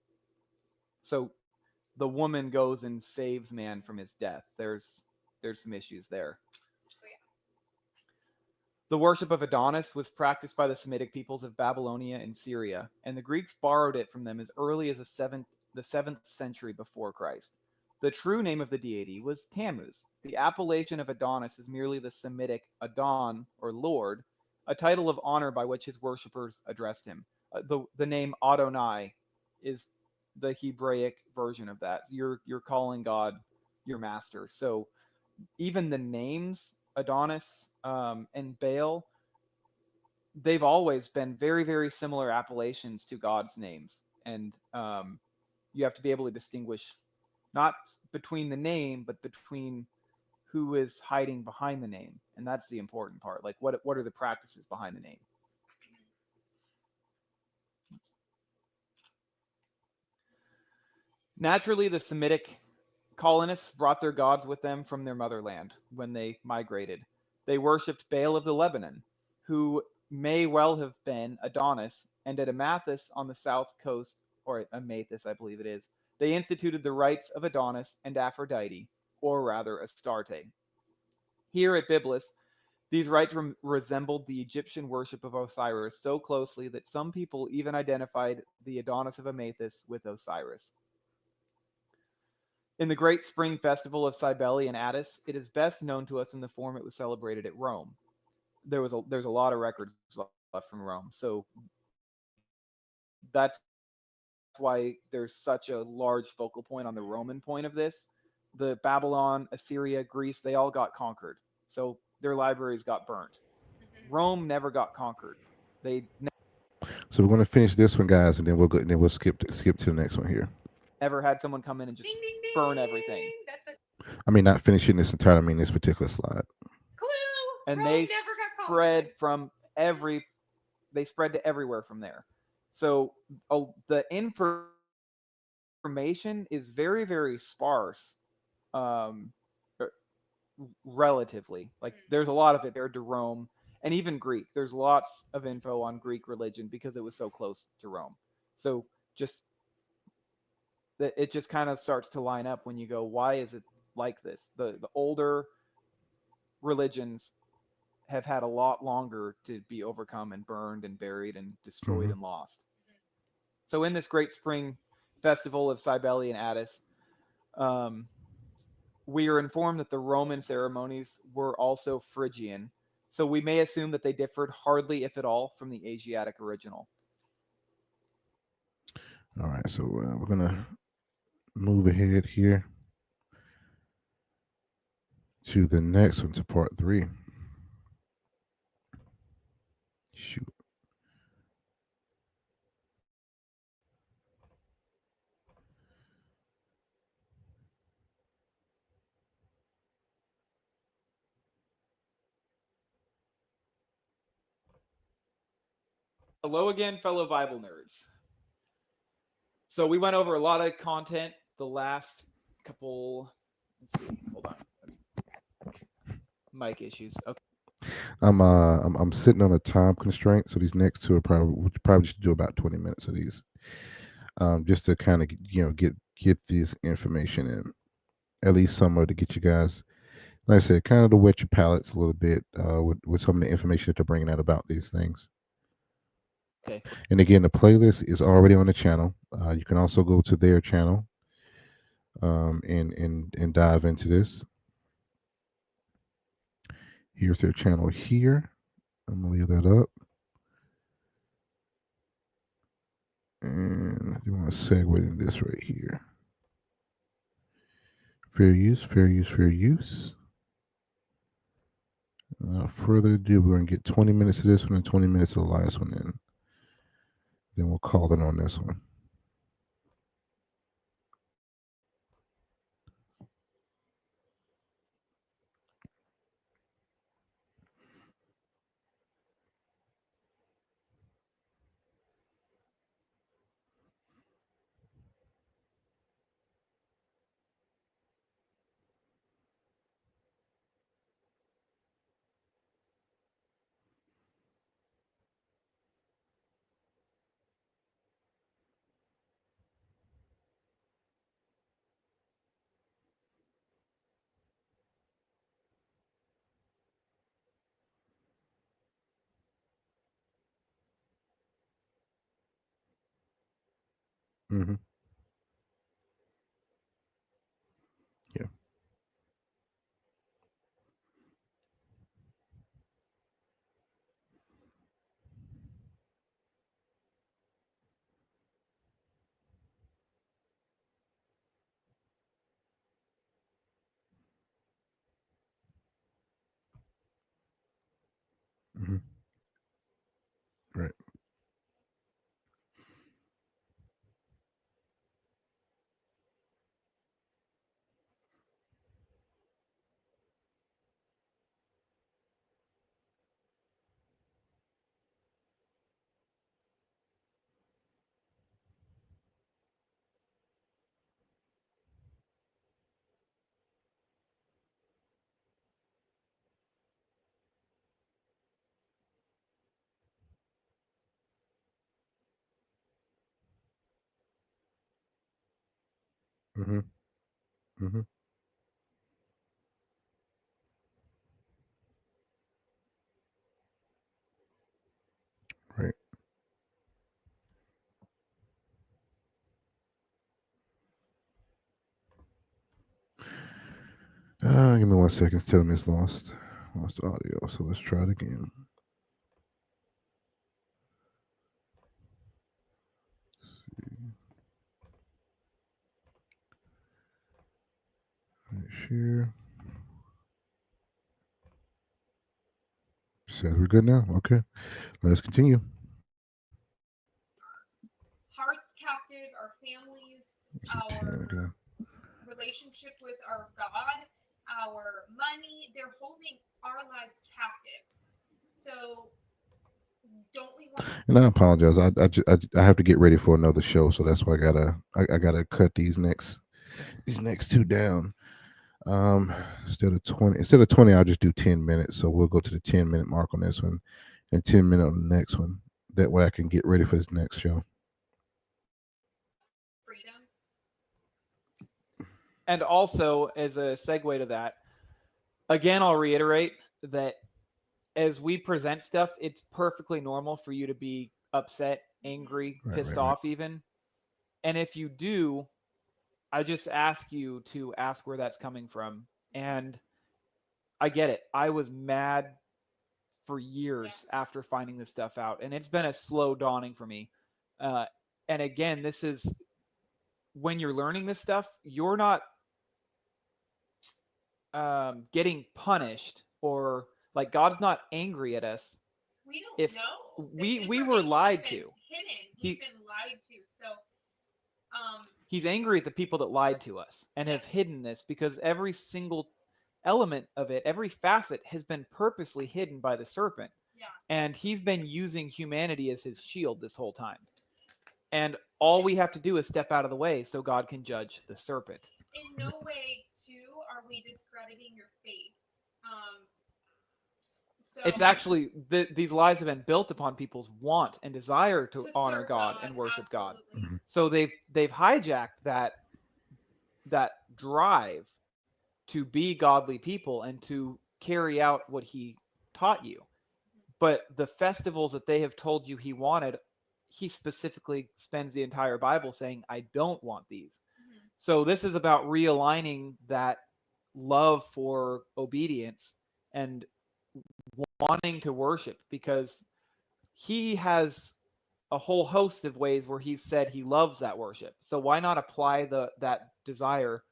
So the woman goes and saves man from his death. There's some issues there. Oh, yeah. The worship of Adonis was practiced by the Semitic peoples of Babylonia and Syria, and the Greeks borrowed it from them as early as the 7th century before Christ. The true name of the deity was Tammuz. The appellation of Adonis is merely the Semitic Adon, or Lord, a title of honor by which his worshippers addressed him. The name Adonai is the Hebraic version of that. You're calling God your master. So even the names Adonis and Baal, they've always been very, very similar appellations to God's names. And you have to be able to distinguish not between the name, but between who is hiding behind the name. And that's the important part. Like, what are the practices behind the name? Naturally, the Semitic colonists brought their gods with them from their motherland when they migrated. They worshipped Baal of the Lebanon, who may well have been Adonis, and at Amathus on the south coast, or Amathus, I believe it is, they instituted the rites of Adonis and Aphrodite, or rather Astarte. Here at Byblus, these rites resembled the Egyptian worship of Osiris so closely that some people even identified the Adonis of Amathus with Osiris. In the great spring festival of Cybele and Attis, it is best known to us in the form it was celebrated at Rome. There's a lot of records left from Rome, so that's why there's such a large focal point on the Roman point of this. The Babylon, Assyria, Greece, they all got conquered, so their libraries got burnt. Rome never got conquered. So we're going to finish this one, guys, and then we'll skip to the next one here. Never had someone come in and just Ding, ding, ding. burn everything. That's a I mean, not finishing this entirely. I mean, this particular slide. clue. And Rome they never got spread conquered. they spread to everywhere from there. So the information is very, very sparse, um, relatively. Like there's a lot of it compared to Rome and even Greek. There's lots of info on Greek religion because it was so close to Rome. So it just kind of starts to line up when you go, why is it like this? The older religions have had a lot longer to be overcome and burned and buried and destroyed and lost. So in this great spring festival of Cybele and Attis, we are informed that the Roman ceremonies were also Phrygian. So we may assume that they differed hardly, if at all, from the Asiatic original. All right, so we're going to move ahead here to the next one, to part 3. Shoot. Hello again, fellow Bible nerds. So we went over a lot of content the last couple. Let's see. Hold on. Mic issues. Okay. I'm sitting on a time constraint, so these next two are probably just do about 20 minutes of these, just to kind of get this information in, at least somewhere to get you guys, like I said, kind of to wet your palates a little bit with some of the information that they're bringing out about these things. Okay. And again, the playlist is already on the channel. You can also go to their channel, and dive into this. Here's their channel here. I'm gonna leave that up. And I want to segue in this right here. Fair use, fair use, fair use. Without further ado, we're going to get 20 minutes of this one and 20 minutes of the last one in. Then we'll call it on this one. Mm-hmm. Yeah. Mm-hmm. Right. Mm-hmm. Mm-hmm. Right. Give me 1 second. It's telling me it's lost. Lost audio. So let's try it again. Right, share. Says we're good now. Okay. Let's continue. Hearts captive, our families, Let's see, our 10, relationship with our God, our money. They're holding our lives captive. So don't we want? And I apologize. I have to get ready for another show, so that's why I gotta cut these next two down. Um, instead of 20, I'll just do 10 minutes. So we'll go to the 10-minute mark on this one, and 10 minute on the next one. That way I can get ready for this next show. Freedom. And also, as a segue to that, again, I'll reiterate that as we present stuff, it's perfectly normal for you to be upset, angry, pissed Right. off, even. And if you do, I just ask you to ask where that's coming from. And I get it. I was mad for years Yes. after finding this stuff out, and it's been a slow dawning for me. Uh, and again, this is when you're learning this stuff, you're not getting punished, or like God's not angry at us We don't if know. we were lied to. Hidden. He- We've been lied to. So, He's angry at the people that lied to us and have hidden this, because every single element of it, every facet has been purposely hidden by the serpent. yeah. And he's been using humanity as his shield this whole time. And all we have to do is step out of the way so God can judge the serpent. In no way, too, are we discrediting your faith. So It's actually these lies have been built upon people's want and desire to honor serve God and worship God. absolutely. Mhm. So they've hijacked that drive to be godly people and to carry out what he taught you. But the festivals that they have told you he wanted, he specifically spends the entire Bible saying, I don't want these. Mhm. So this is about realigning that love for obedience and wanting to worship, because he has a whole host of ways where he said he loves that worship. So why not apply that desire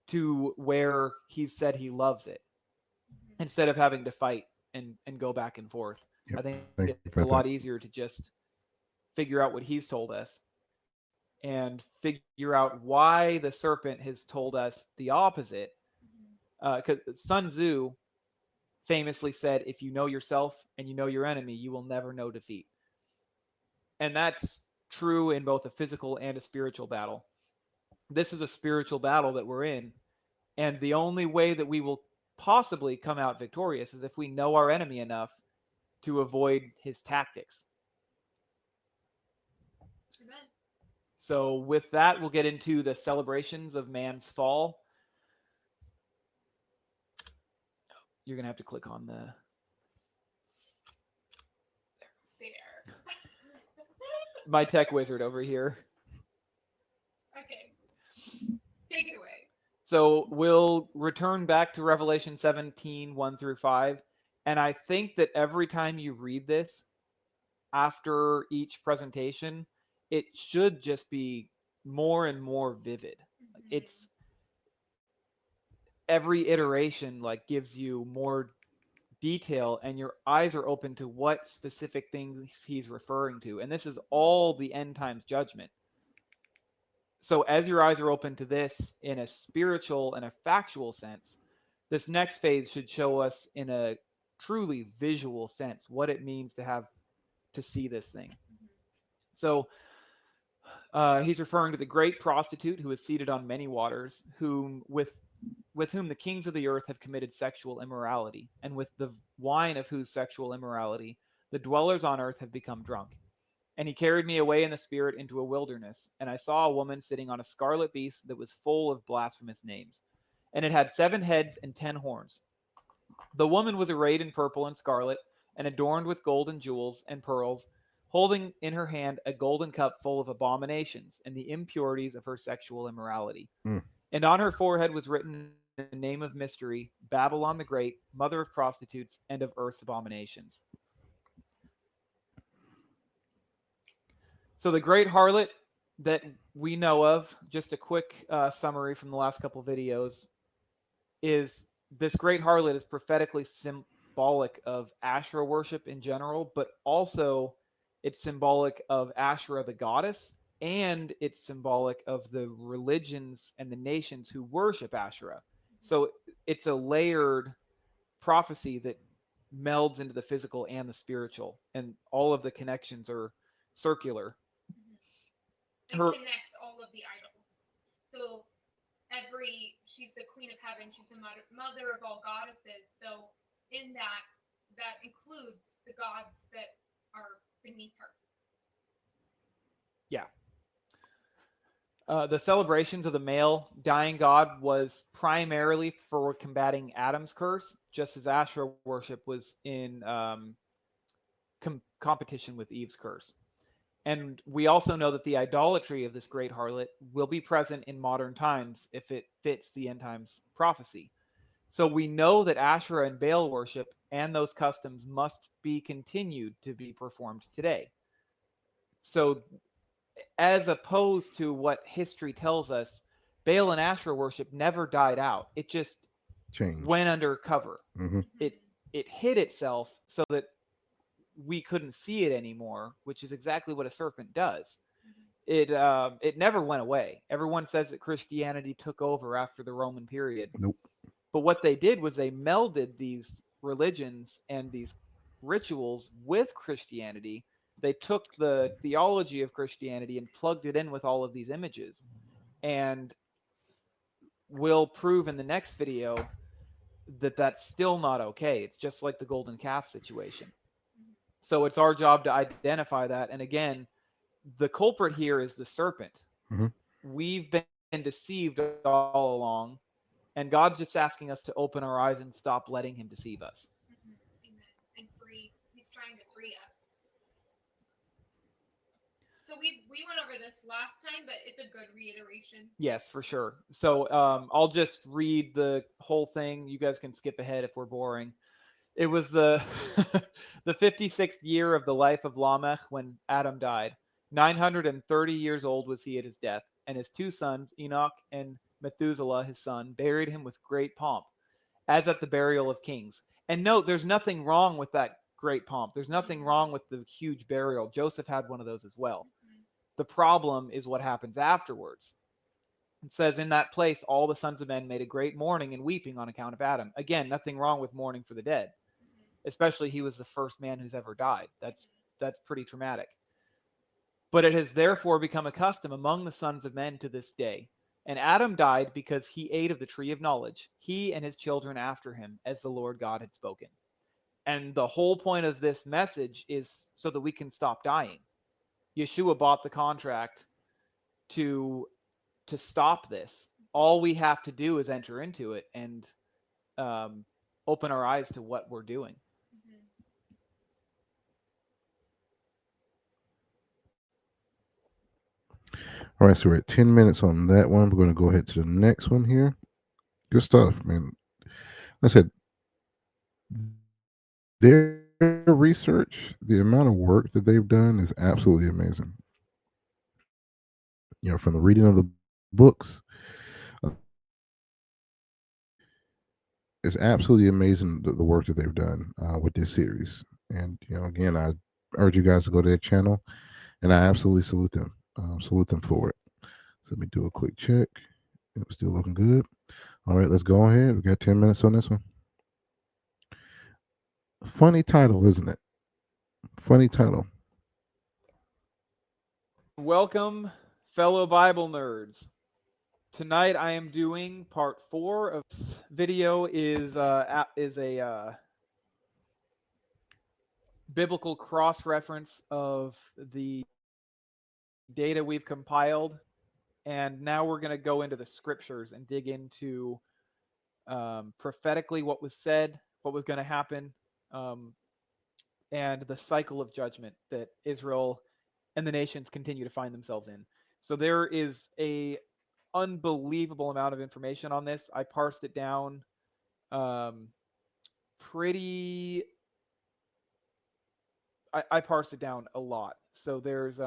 to where he said he loves it, instead of having to fight and go back and forth? Yep. I think Thank you it's for a lot that. easier to just figure out what he's told us and figure out why the serpent has told us the opposite. Because Sun Tzu famously said, if you know yourself and you know your enemy, you will never know defeat. And that's true in both a physical and a spiritual battle. This is a spiritual battle that we're in. And the only way that we will possibly come out victorious is if we know our enemy enough to avoid his tactics. Amen. So, with that, we'll get into the celebrations of man's fall. You're going to have to click on the. There. My tech wizard over here. Okay. Take it away. So we'll return back to Revelation 17, 1 through 5. And I think that every time you read this after each presentation, it should just be more and more vivid. It's every iteration like gives you more detail, and your eyes are open to what specific things he's referring to. And this is all the end times judgment. So as your eyes are open to this in a spiritual and a factual sense, this next phase should show us in a truly visual sense what it means to see this thing. So he's referring to the great prostitute who is seated on many waters, with whom the kings of the earth have committed sexual immorality, and with the wine of whose sexual immorality the dwellers on earth have become drunk. And he carried me away in the spirit into a wilderness, and I saw a woman sitting on a scarlet beast that was full of blasphemous names, and it had 7 heads and 10 horns. The woman was arrayed in purple and scarlet, and adorned with gold and jewels and pearls, holding in her hand a golden cup full of abominations and the impurities of her sexual immorality. Mm. And on her forehead was written the name of mystery, Babylon the Great, mother of prostitutes and of earth's abominations. So the great harlot that we know of, just a quick summary from the last couple videos, is this great harlot is prophetically symbolic of Asherah worship in general, but also it's symbolic of Asherah the goddess, and it's symbolic of the religions and the nations who worship Asherah. So it's a layered prophecy that melds into the physical and the spiritual, and all of the connections are circular. And connects all of the idols. So she's the queen of heaven, she's the mother of all goddesses. So in that includes the gods that are beneath her. Yeah. The celebrations of the male dying god was primarily for combating Adam's curse, just as Asherah worship was in competition with Eve's curse. And we also know that the idolatry of this great harlot will be present in modern times if it fits the end times prophecy. So we know that Asherah and Baal worship and those customs must be continued to be performed today. So as opposed to what history tells us, Baal and Asherah worship never died out. It just Changed. went under cover. Mm-hmm. It hid itself so that we couldn't see it anymore, which is exactly what a serpent does. It never went away. Everyone says that Christianity took over after the Roman period. Nope. But what they did was they melded these religions and these rituals with Christianity. They took the theology of Christianity and plugged it in with all of these images. And we'll prove in the next video that that's still not okay. It's just like the golden calf situation. So it's our job to identify that. And again, the culprit here is the serpent. Mm-hmm. We've been deceived all along, and God's just asking us to open our eyes and stop letting him deceive us. Amen. And he's trying to free us. So we went over this last time, but it's a good reiteration. Yes, for sure. So I'll just read the whole thing. You guys can skip ahead if we're boring. It was the the 56th year of the life of Lamech when Adam died. 930 years old was he at his death, and his two sons, Enoch and Methuselah, his son, buried him with great pomp, as at the burial of kings. And note, there's nothing wrong with that great pomp. There's nothing wrong with the huge burial. Joseph had one of those as well. The problem is what happens afterwards. It says, in that place, all the sons of men made a great mourning and weeping on account of Adam. Again, nothing wrong with mourning for the dead, especially he was the first man who's ever died. That's pretty traumatic. But it has therefore become a custom among the sons of men to this day. And Adam died because he ate of the tree of knowledge, he and his children after him, as the Lord God had spoken. And the whole point of this message is so that we can stop dying. Yeshua bought the contract to stop this. All we have to do is enter into it and um, open our eyes to what we're doing. All right, so we're at 10 minutes on that one. We're going to go ahead to the next one here. Good stuff, man. Like I said, their research, the amount of work that they've done is absolutely amazing. From the reading of the books, uh, it's absolutely amazing the work that they've done with this series. And again, I urge you guys to go to their channel, and I absolutely salute them for it. So let me do a quick check. It's still looking good. All right, let's go ahead. We got 10 minutes on this one. Funny title, isn't it? Funny title. Welcome, fellow Bible nerds. Tonight I am doing part 4 of this video. Is a biblical cross-reference of the data we've compiled, and now we're going to go into the scriptures and dig into prophetically what was said, what was going to happen, um, and the cycle of judgment that Israel and the nations continue to find themselves in. So there is a unbelievable amount of information on this. I parsed it down um, pretty. I parsed it down a lot. So there's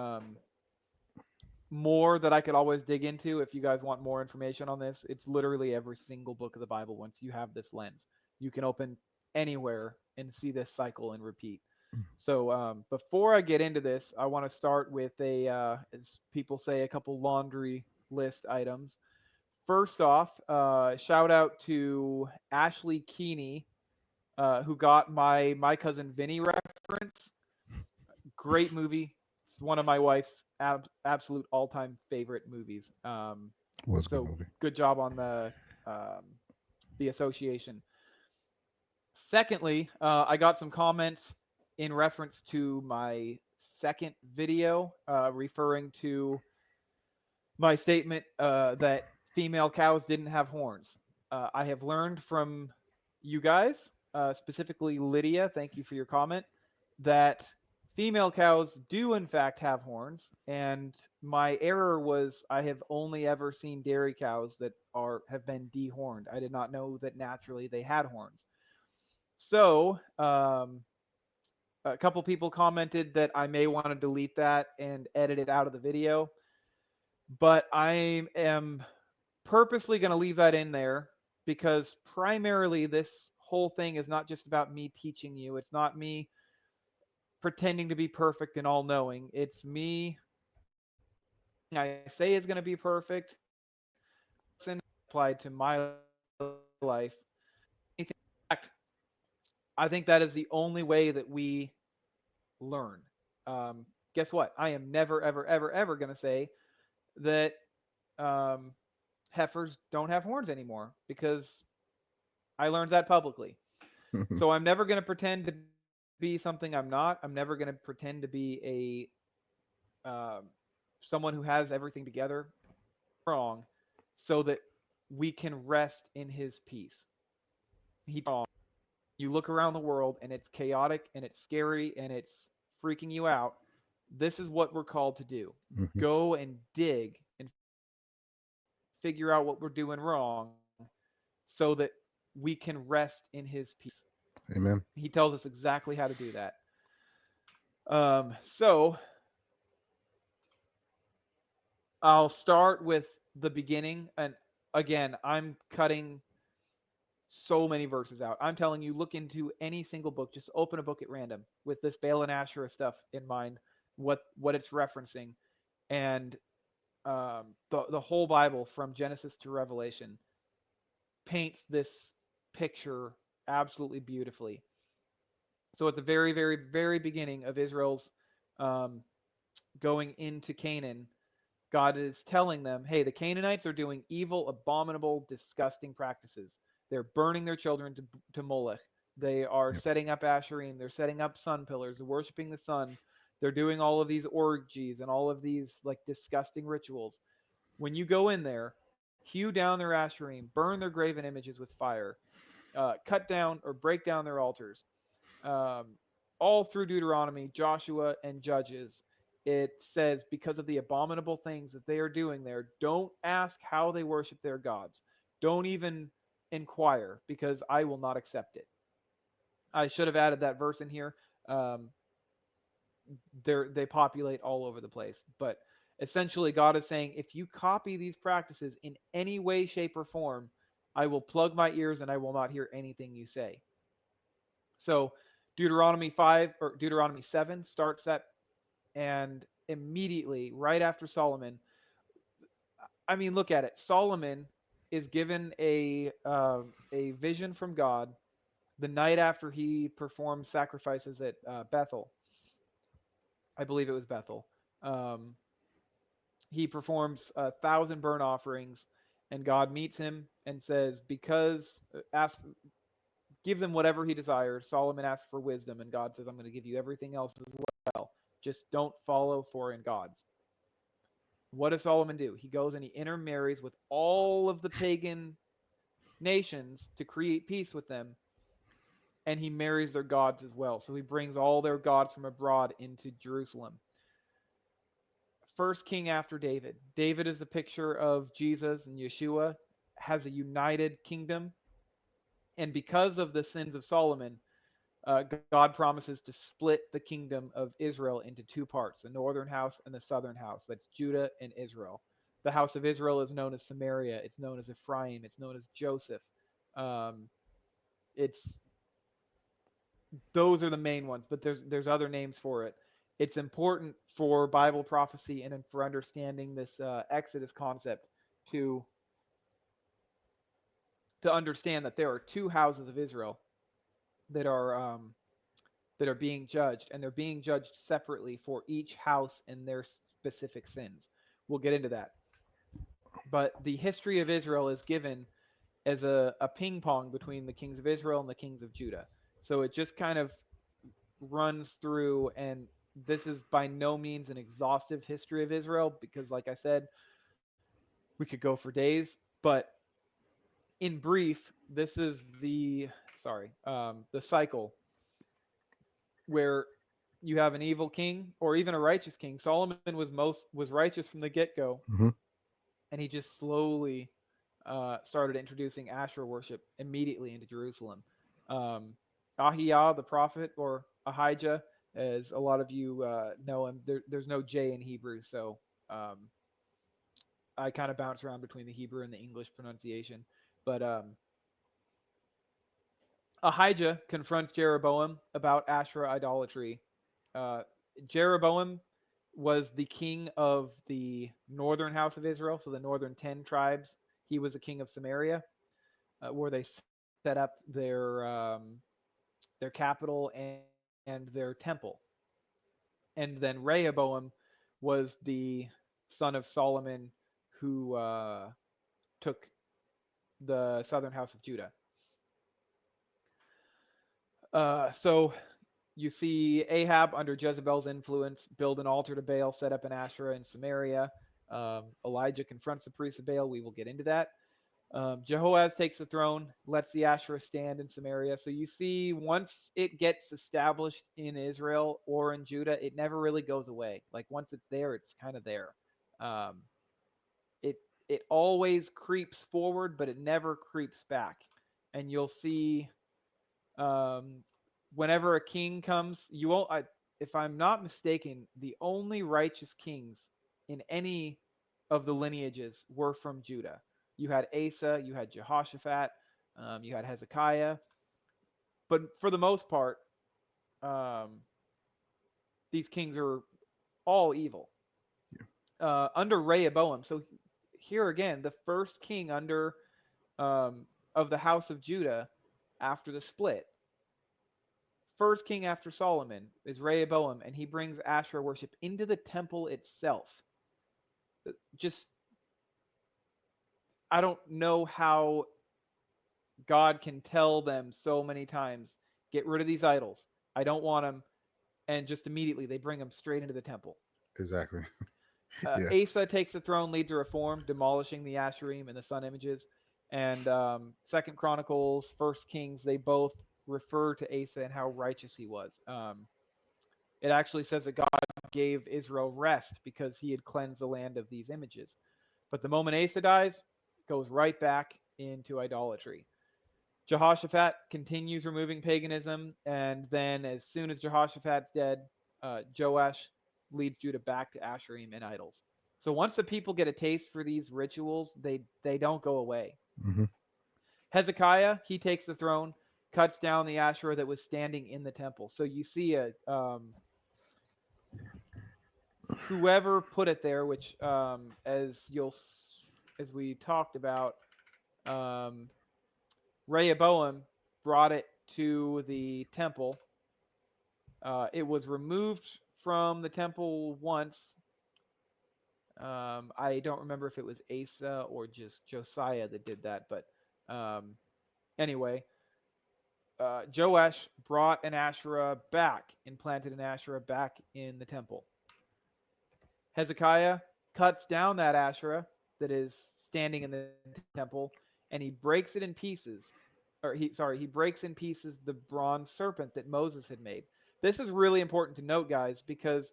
more that I could always dig into if you guys want more information on this. It's literally every single book of the Bible. Once you have this lens, you can open anywhere and see this cycle and repeat. So before I get into this, I want to start with as people say, a couple laundry list items. First off, shout out to Ashley Keeney, who got my cousin Vinny reference. Great movie. It's one of my wife's absolute all-time favorite movies. Was a good So movie. good job on the association. Secondly, I got some comments in reference to my second video, referring to my statement that female cows didn't have horns. I have learned from you guys, specifically Lydia, thank you for your comment, that female cows do in fact have horns. And my error was I have only ever seen dairy cows that have been dehorned. I did not know that naturally they had horns. So a couple people commented that I may want to delete that and edit it out of the video, but I am purposely going to leave that in there because primarily this whole thing is not just about me teaching you. It's not me pretending to be perfect and all knowing. It's me I say is going to be perfect and applied to my life. In fact, I think that is the only way that we learn. Guess what? I am never, ever, ever, ever going to say that um, heifers don't have horns anymore because I learned that publicly. So I'm never going to pretend to be something I'm not. I'm never going to pretend to be a someone who has everything together wrong, so that we can rest in His peace. He wrong. You look around the world and it's chaotic and it's scary and it's freaking you out. This is what we're called to do. Hmm. Go and dig and figure out what we're doing wrong so that we can rest in his peace. Amen. He tells us exactly how to do that. So I'll start with the beginning. And again, I'm cutting so many verses out. I'm telling you, look into any single book. Just open a book at random with this Baal and Asherah stuff in mind, what it's referencing, and the whole Bible from Genesis to Revelation paints this picture absolutely beautifully. So at the very, very, very beginning of Israel's um, going into Canaan, God is telling them, hey, the Canaanites are doing evil, abominable, disgusting practices. They're burning their children to Molech. They are Yep. setting up Asherim. They're setting up sun pillars. They're worshiping the sun. They're doing all of these orgies and all of these like disgusting rituals. When you go in there, hew down their Asherim, burn their graven images with fire, cut down or break down their altars. Um, all through Deuteronomy, Joshua, and Judges, it says, because of the abominable things that they are doing there, don't ask how they worship their gods. Don't even inquire, because I will not accept it. I should have added that verse in here. Um, they populate all over the place. But essentially, God is saying, if you copy these practices in any way, shape, or form, I will plug my ears and I will not hear anything you say. So Deuteronomy 5 or Deuteronomy 7 starts that, and immediately right after Solomon, I mean, look at it. Solomon is given a vision from God the night after he performed sacrifices at Bethel. I believe it was Bethel. Um, he performs 1,000 burnt offerings, and God meets him and says, "Because ask, give them whatever he desires." Solomon asks for wisdom, and God says, "I'm going to give you everything else as well. Just don't follow foreign gods." What does Solomon do? He goes and he intermarries with all of the pagan nations to create peace with them, and he marries their gods as well. So he brings all their gods from abroad into Jerusalem. First king after David. David is the picture of Jesus, and Yeshua has a united kingdom. And because of the sins of Solomon, God promises to split the kingdom of Israel into two parts, the northern house and the southern house. That's Judah and Israel. The house of Israel is known as Samaria. It's known as Ephraim. It's known as Joseph. Um, it's those are the main ones, but there's other names for it. It's important for Bible prophecy and for understanding this Exodus concept to to understand that there are two houses of Israel that are being judged, and they're being judged separately for each house and their specific sins. We'll get into that. But the history of Israel is given as a ping pong between the kings of Israel and the kings of Judah. So it just kind of runs through, and this is by no means an exhaustive history of Israel because, like I said, we could go for days. But in brief, this is the cycle where you have an evil king or even a righteous king. Solomon was righteous from the get go, Hmm. and he just slowly started introducing Asherah worship immediately into Jerusalem. Um, Ahijah the prophet, or Ahijah, as a lot of you know him. There's no J in Hebrew, so um, I kind of bounce around between the Hebrew and the English pronunciation. But Ahijah confronts Jeroboam about Asherah idolatry. Uh, Jeroboam was the king of the northern house of Israel, so the northern 10 tribes. He was a king of Samaria, where they set up their capital and their temple. And then Rehoboam was the son of Solomon who took the southern house of Judah. So you see Ahab under Jezebel's influence build an altar to Baal, set up an Asherah in Samaria. Elijah confronts the priests of Baal. We will get into that. Jehoaz takes the throne, lets the Asherah stand in Samaria. So you see, once it gets established in Israel or in Judah, it never really goes away. Like once it's there, it's kind of there. Um, it it always creeps forward, but it never creeps back. And you'll see, um, whenever a king comes, you won't. If I'm not mistaken, the only righteous kings in any of the lineages were from Judah. You had Asa, you had Jehoshaphat, you had Hezekiah, but for the most part, um, these kings are all evil. Under Rehoboam, so here again, the first king under of the house of Judah after the split, first king after Solomon is Rehoboam, and he brings Asherah worship into the temple itself. Just, I don't know how God can tell them so many times, get rid of these idols. I don't want them. And just immediately they bring them straight into the temple. Exactly. Yeah. Asa takes the throne, leads a reform, demolishing the Asherim and the sun images. And Second Chronicles, First Kings, they both refer to Asa and how righteous he was. It actually says that God gave Israel rest because he had cleansed the land of these images. But the moment Asa dies, it goes right back into idolatry. Jehoshaphat continues removing paganism, and then as soon as Jehoshaphat's dead, Joash leads Judah back to Asherim and idols. So once the people get a taste for these rituals, they don't go away. Hmm. Hezekiah, he takes the throne, cuts down the Asherah that was standing in the temple. So you see whoever put it there, which as we talked about, um, Rehoboam brought it to the temple. It was removed from the temple once. I don't remember if it was Asa or just Josiah that did that, but um, anyway, Joash brought an Asherah back and planted an Asherah back in the temple. Hezekiah cuts down that Asherah that is standing in the temple, and he breaks it in pieces. He breaks in pieces the bronze serpent that Moses had made. This is really important to note, guys, because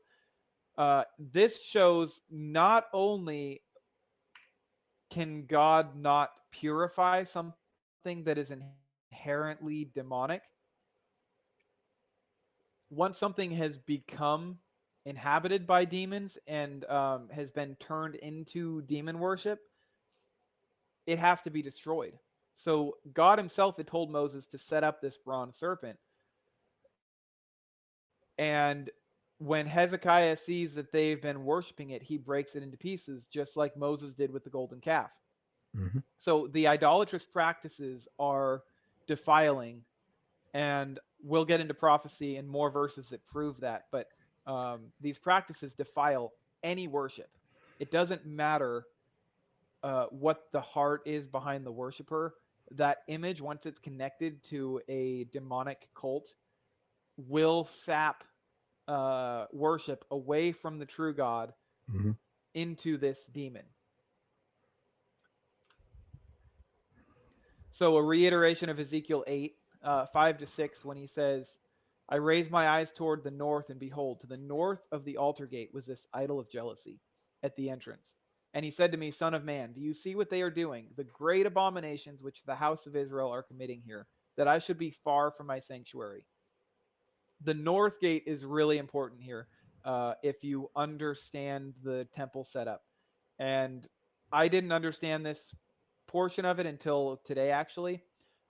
this shows not only can God not purify something that is inherently demonic, once something has become inhabited by demons and has been turned into demon worship, it has to be destroyed. So God himself had told Moses to set up this bronze serpent. And when Hezekiah sees that they've been worshiping it, he breaks it into pieces, just like Moses did with the golden calf. Hmm. So the idolatrous practices are defiling, and we'll get into prophecy and more verses that prove that. But these practices defile any worship. It doesn't matter what the heart is behind the worshiper. That image, once it's connected to a demonic cult, will sap worship away from the true God Hmm. into this demon. So a reiteration of Ezekiel 8, 5 to 6, when he says, I raised my eyes toward the north, and behold, to the north of the altar gate was this idol of jealousy at the entrance. And he said to me, Son of man, do you see what they are doing, the great abominations which the house of Israel are committing here, that I should be far from my sanctuary? The north gate is really important here if you understand the temple setup. And I didn't understand this portion of it until today, actually.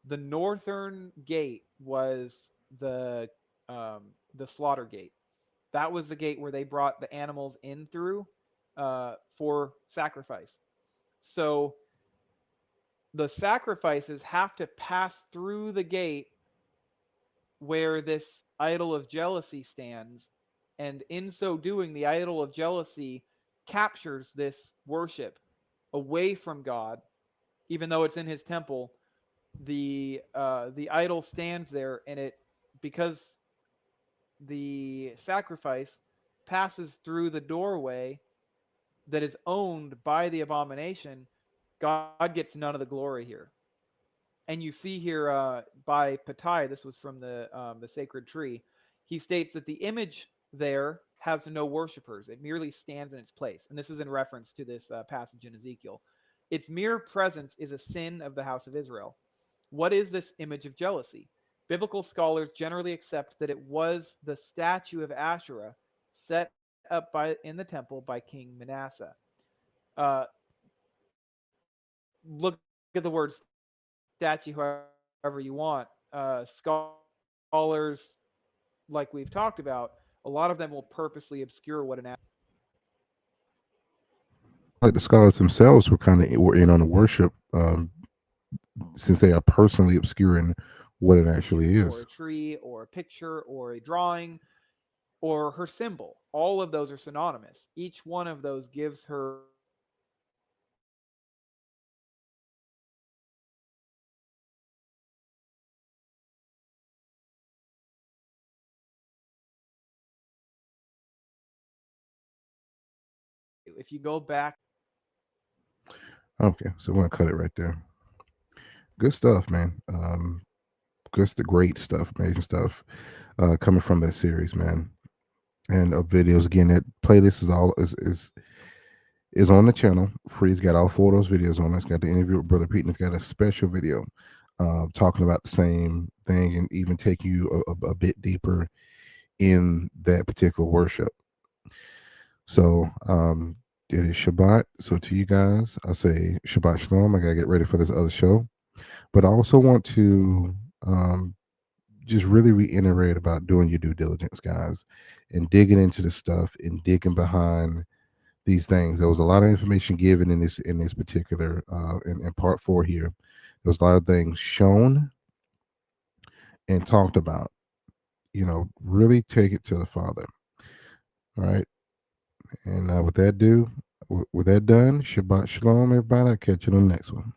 The northern gate was the the slaughter gate. That was the gate where they brought the animals in through for sacrifice. So the sacrifices have to pass through the gate where this idol of jealousy stands, and in so doing, the idol of jealousy captures this worship away from God, even though it's in His temple. The idol stands there, and it, because the sacrifice passes through the doorway that is owned by the abomination, God gets none of the glory here. And you see here by Patai, this was from the sacred tree. He states that the image there has no worshippers; it merely stands in its place. And this is in reference to this passage in Ezekiel. Its mere presence is a sin of the house of Israel. What is this image of jealousy? Biblical scholars generally accept that it was the statue of Asherah set up in the temple by King Manasseh. Uh, look at the word statue however you want. Scholars, like we've talked about, a lot of them will purposely obscure what an Like the scholars themselves were in on the worship, since they are personally obscuring what it actually or a is. tree or a picture or a drawing or her symbol. All of those are synonymous. Each one of those gives her if you go back. Okay, so we're gonna cut it right there. Good stuff, man. Just the great stuff, amazing stuff, coming from that series, man. And videos again. That playlist is on the channel. Free's got all four of those videos on. It's got the interview with Brother Pete, and it's got a special video talking about the same thing and even taking you a bit deeper in that particular worship. So it is Shabbat. So to you guys, I say Shabbat Shalom. I gotta get ready for this other show. But I also want to just really reiterate about doing your due diligence, guys, and digging into the stuff and digging behind these things. There was a lot of information given in this particular in part 4 here. There was a lot of things shown and talked about. Really take it to the Father. All right. And with that done, Shabbat Shalom, everybody. I'll catch you on the next one.